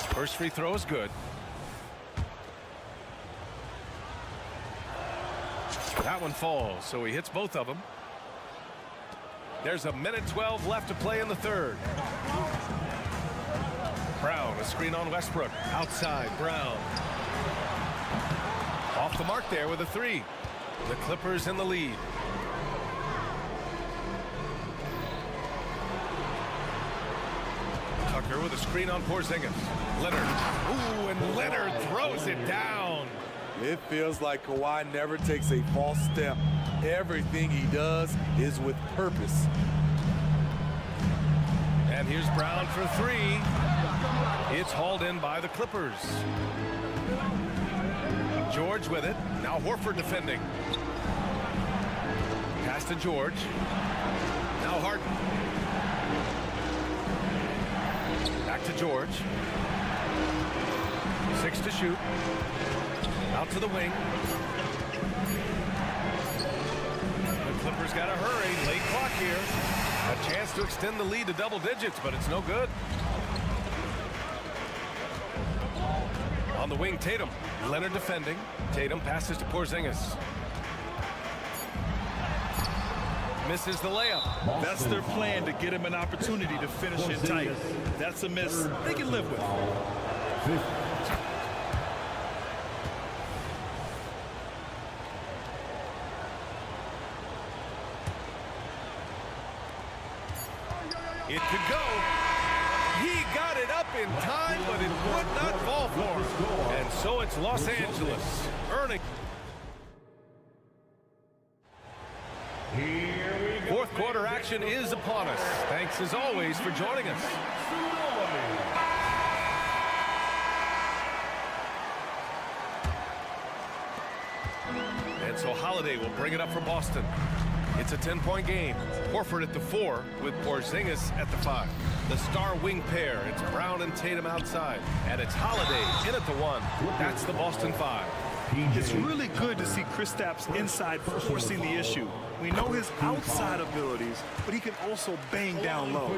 Speaker 1: First free throw is good. That one falls, so he hits both of them. There's a minute 12 left to play in the third. Brown, a screen on Westbrook. Outside, Brown. Off the mark there with a three. The Clippers in the lead. Tucker with a screen on Porzingis. Leonard. Ooh, and Leonard throws it down.
Speaker 3: It feels like Kawhi never takes a false step. Everything he does is with purpose.
Speaker 1: And here's Brown for three. It's hauled in by the Clippers. George with it. Now Horford defending. Pass to George. Now Harden. Back to George. 6 to shoot. Out to the wing. The Clippers got to hurry. Late clock here. A chance to extend the lead to double digits, but it's no good. On the wing, Tatum. Leonard defending. Tatum passes to Porzingis. Misses the layup.
Speaker 2: That's their plan, to get him an opportunity to finish it tight. That's a miss they can live with.
Speaker 1: It could go. He got it up in time, but it would not fall for him. And so it's Los Angeles earning. Fourth quarter action is upon us. Thanks as always for joining us. And so Holiday will bring it up for Boston. It's a 10-point game. Horford at the 4 with Porzingis at the 5. The star wing pair. It's Brown and Tatum outside. And it's Holiday in at the 1. That's the Boston 5.
Speaker 2: It's really good to see Kristaps inside forcing the issue. We know his outside abilities, but he can also bang down low.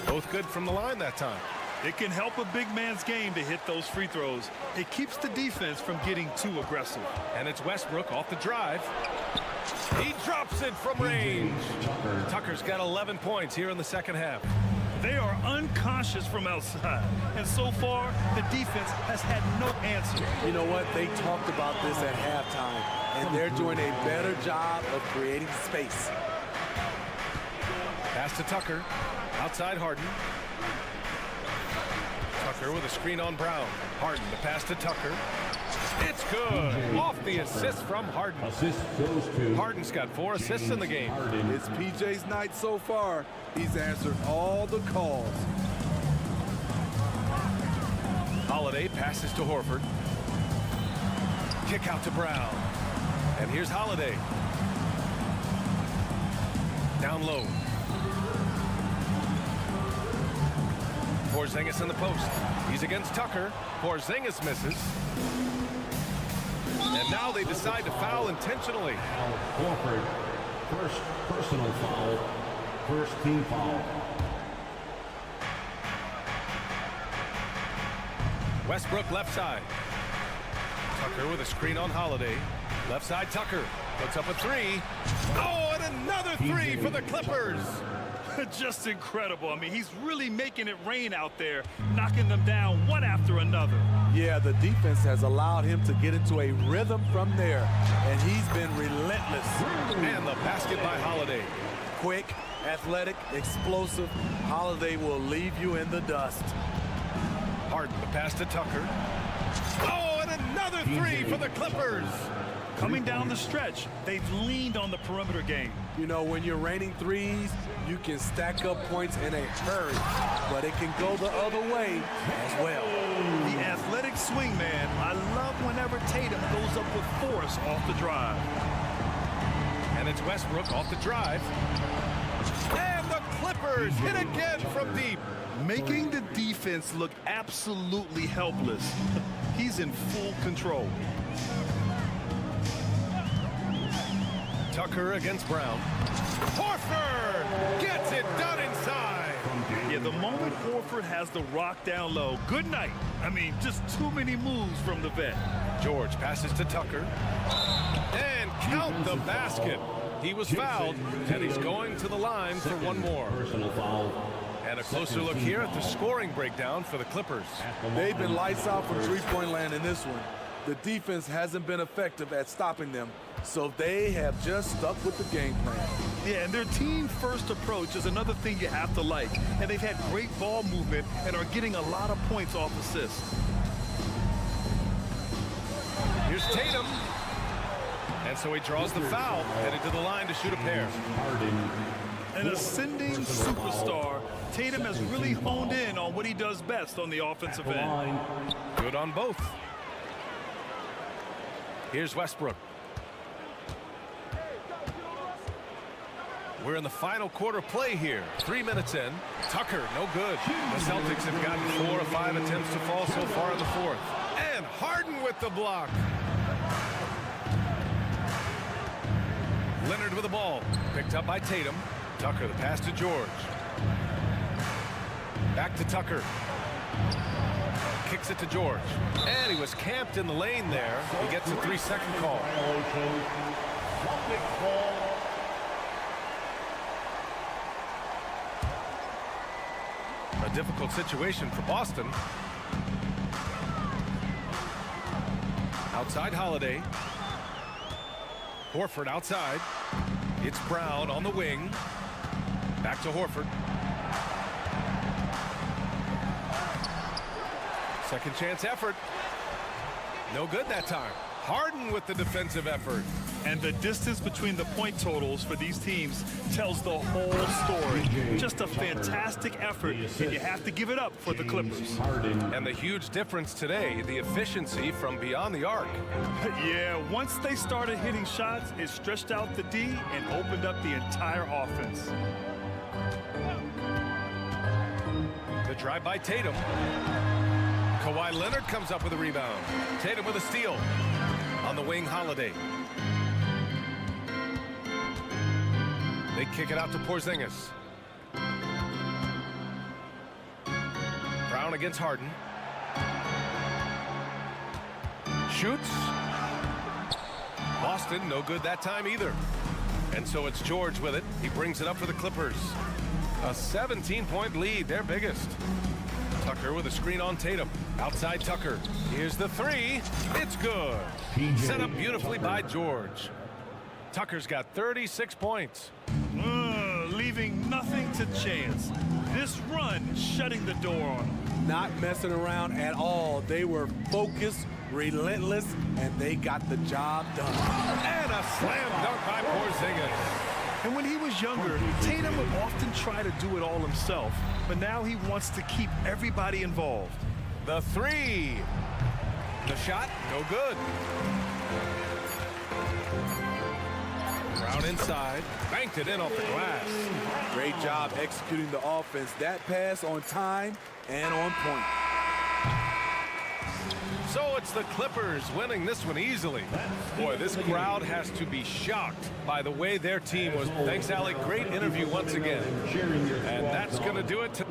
Speaker 1: Both good from the line that time.
Speaker 2: It can help a big man's game to hit those free throws. It keeps the defense from getting too aggressive.
Speaker 1: And it's Westbrook off the drive. He drops it from range. Tucker's got 11 points here in the second half.
Speaker 2: They are unconscious from outside, and so far the defense has had no answer.
Speaker 3: You know what? They talked about this at halftime, and they're doing a better job of creating space.
Speaker 1: Pass to Tucker. Outside Harden. Tucker with a screen on Brown. Harden, the pass to Tucker. It's good. Off the assist from Harden.
Speaker 12: Assist goes to
Speaker 1: Harden's got 4 assists in the game.
Speaker 3: It's PJ's night so far. He's answered all the calls.
Speaker 1: Holiday passes to Horford. Kick out to Brown. And here's Holiday. Down low. Porzingis in the post. He's against Tucker. Porzingis misses. And now they decide to foul intentionally.
Speaker 12: Horford, first personal foul, first team foul.
Speaker 1: Westbrook left side. Tucker with a screen on Holiday. Left side Tucker puts up a 3. Oh, and another 3 for the Clippers.
Speaker 2: Just incredible. I mean, he's really making it rain out there, knocking them down one after another.
Speaker 3: Yeah, the defense has allowed him to get into a rhythm from there, and he's been relentless.
Speaker 1: And the basket by Holiday.
Speaker 3: Quick, athletic, explosive. Holiday will leave you in the dust.
Speaker 1: Harden, the pass to Tucker. Oh, and another 3 for the Clippers.
Speaker 2: Coming down the stretch, they've leaned on the perimeter game.
Speaker 3: You know, when you're raining threes, you can stack up points in a hurry, but it can go the other way as well.
Speaker 2: The athletic swing man, I love whenever Tatum goes up with force off the drive.
Speaker 1: And it's Westbrook off the drive. And the Clippers hit again from deep.
Speaker 2: Making the defense look absolutely helpless. He's in full control.
Speaker 1: Tucker against Brown. Horford gets it done inside.
Speaker 2: Yeah, the moment Horford has the rock down low, good night. I mean, just too many moves from the vet.
Speaker 1: George passes to Tucker. And count the basket. He was fouled, and he's going to the line for one more.
Speaker 12: Personal foul,
Speaker 1: And a closer look here at the scoring breakdown for the Clippers.
Speaker 3: They've been lights out from three-point land in this one. The defense hasn't been effective at stopping them, so they have just stuck with the game plan.
Speaker 2: Yeah, and their team-first approach is another thing you have to like. And they've had great ball movement and are getting a lot of points off assists.
Speaker 1: Here's Tatum. And so he draws the foul, headed to the line to shoot a pair.
Speaker 2: An ascending superstar, Tatum has really honed in on what he does best on the offensive end.
Speaker 1: Good on both. Here's Westbrook. We're in the final quarter play here. 3 minutes in. Tucker, no good. The Celtics have gotten 4 of 5 attempts to fall so far in the fourth. And Harden with the block. Leonard with the ball. Picked up by Tatum. Tucker, the pass to George. Back to Tucker. Kicks it to George. And he was camped in the lane there. He gets a 3-second call. A difficult situation for Boston. Outside Holiday. Horford outside. It's Brown on the wing. Back to Horford. Second chance effort. No good that time. Harden with the defensive effort.
Speaker 2: And the distance between the point totals for these teams tells the whole story. Just a fantastic effort, and you have to give it up for the Clippers.
Speaker 1: And the huge difference today, the efficiency from beyond the arc.
Speaker 2: Yeah, once they started hitting shots, it stretched out the D and opened up the entire offense.
Speaker 1: The drive by Tatum. Kawhi Leonard comes up with a rebound. Tatum with a steal. On the wing, Holiday. They kick it out to Porzingis. Brown against Harden. Shoots. Boston, no good that time either. And so it's George with it. He brings it up for the Clippers. A 17-point lead, their biggest. Tucker with a screen on Tatum. Outside Tucker. Here's the three. It's good. Set up beautifully by George. Tucker's got 36 points.
Speaker 2: Leaving nothing to chance. This run shutting the door on them.
Speaker 3: Not messing around at all. They were focused, relentless, and they got the job done.
Speaker 1: And a slam dunk by Porzingis.
Speaker 2: And when he was younger, Tatum would often try to do it all himself. But now he wants to keep everybody involved.
Speaker 1: The three. The shot, no good. Brown inside, banked it in off the glass.
Speaker 3: Great job executing the offense. That pass on time and on point.
Speaker 1: So it's the Clippers winning this one easily. Boy, this crowd has to be shocked by the way their team was. Thanks, Alec. Great interview once again. And that's going to do it.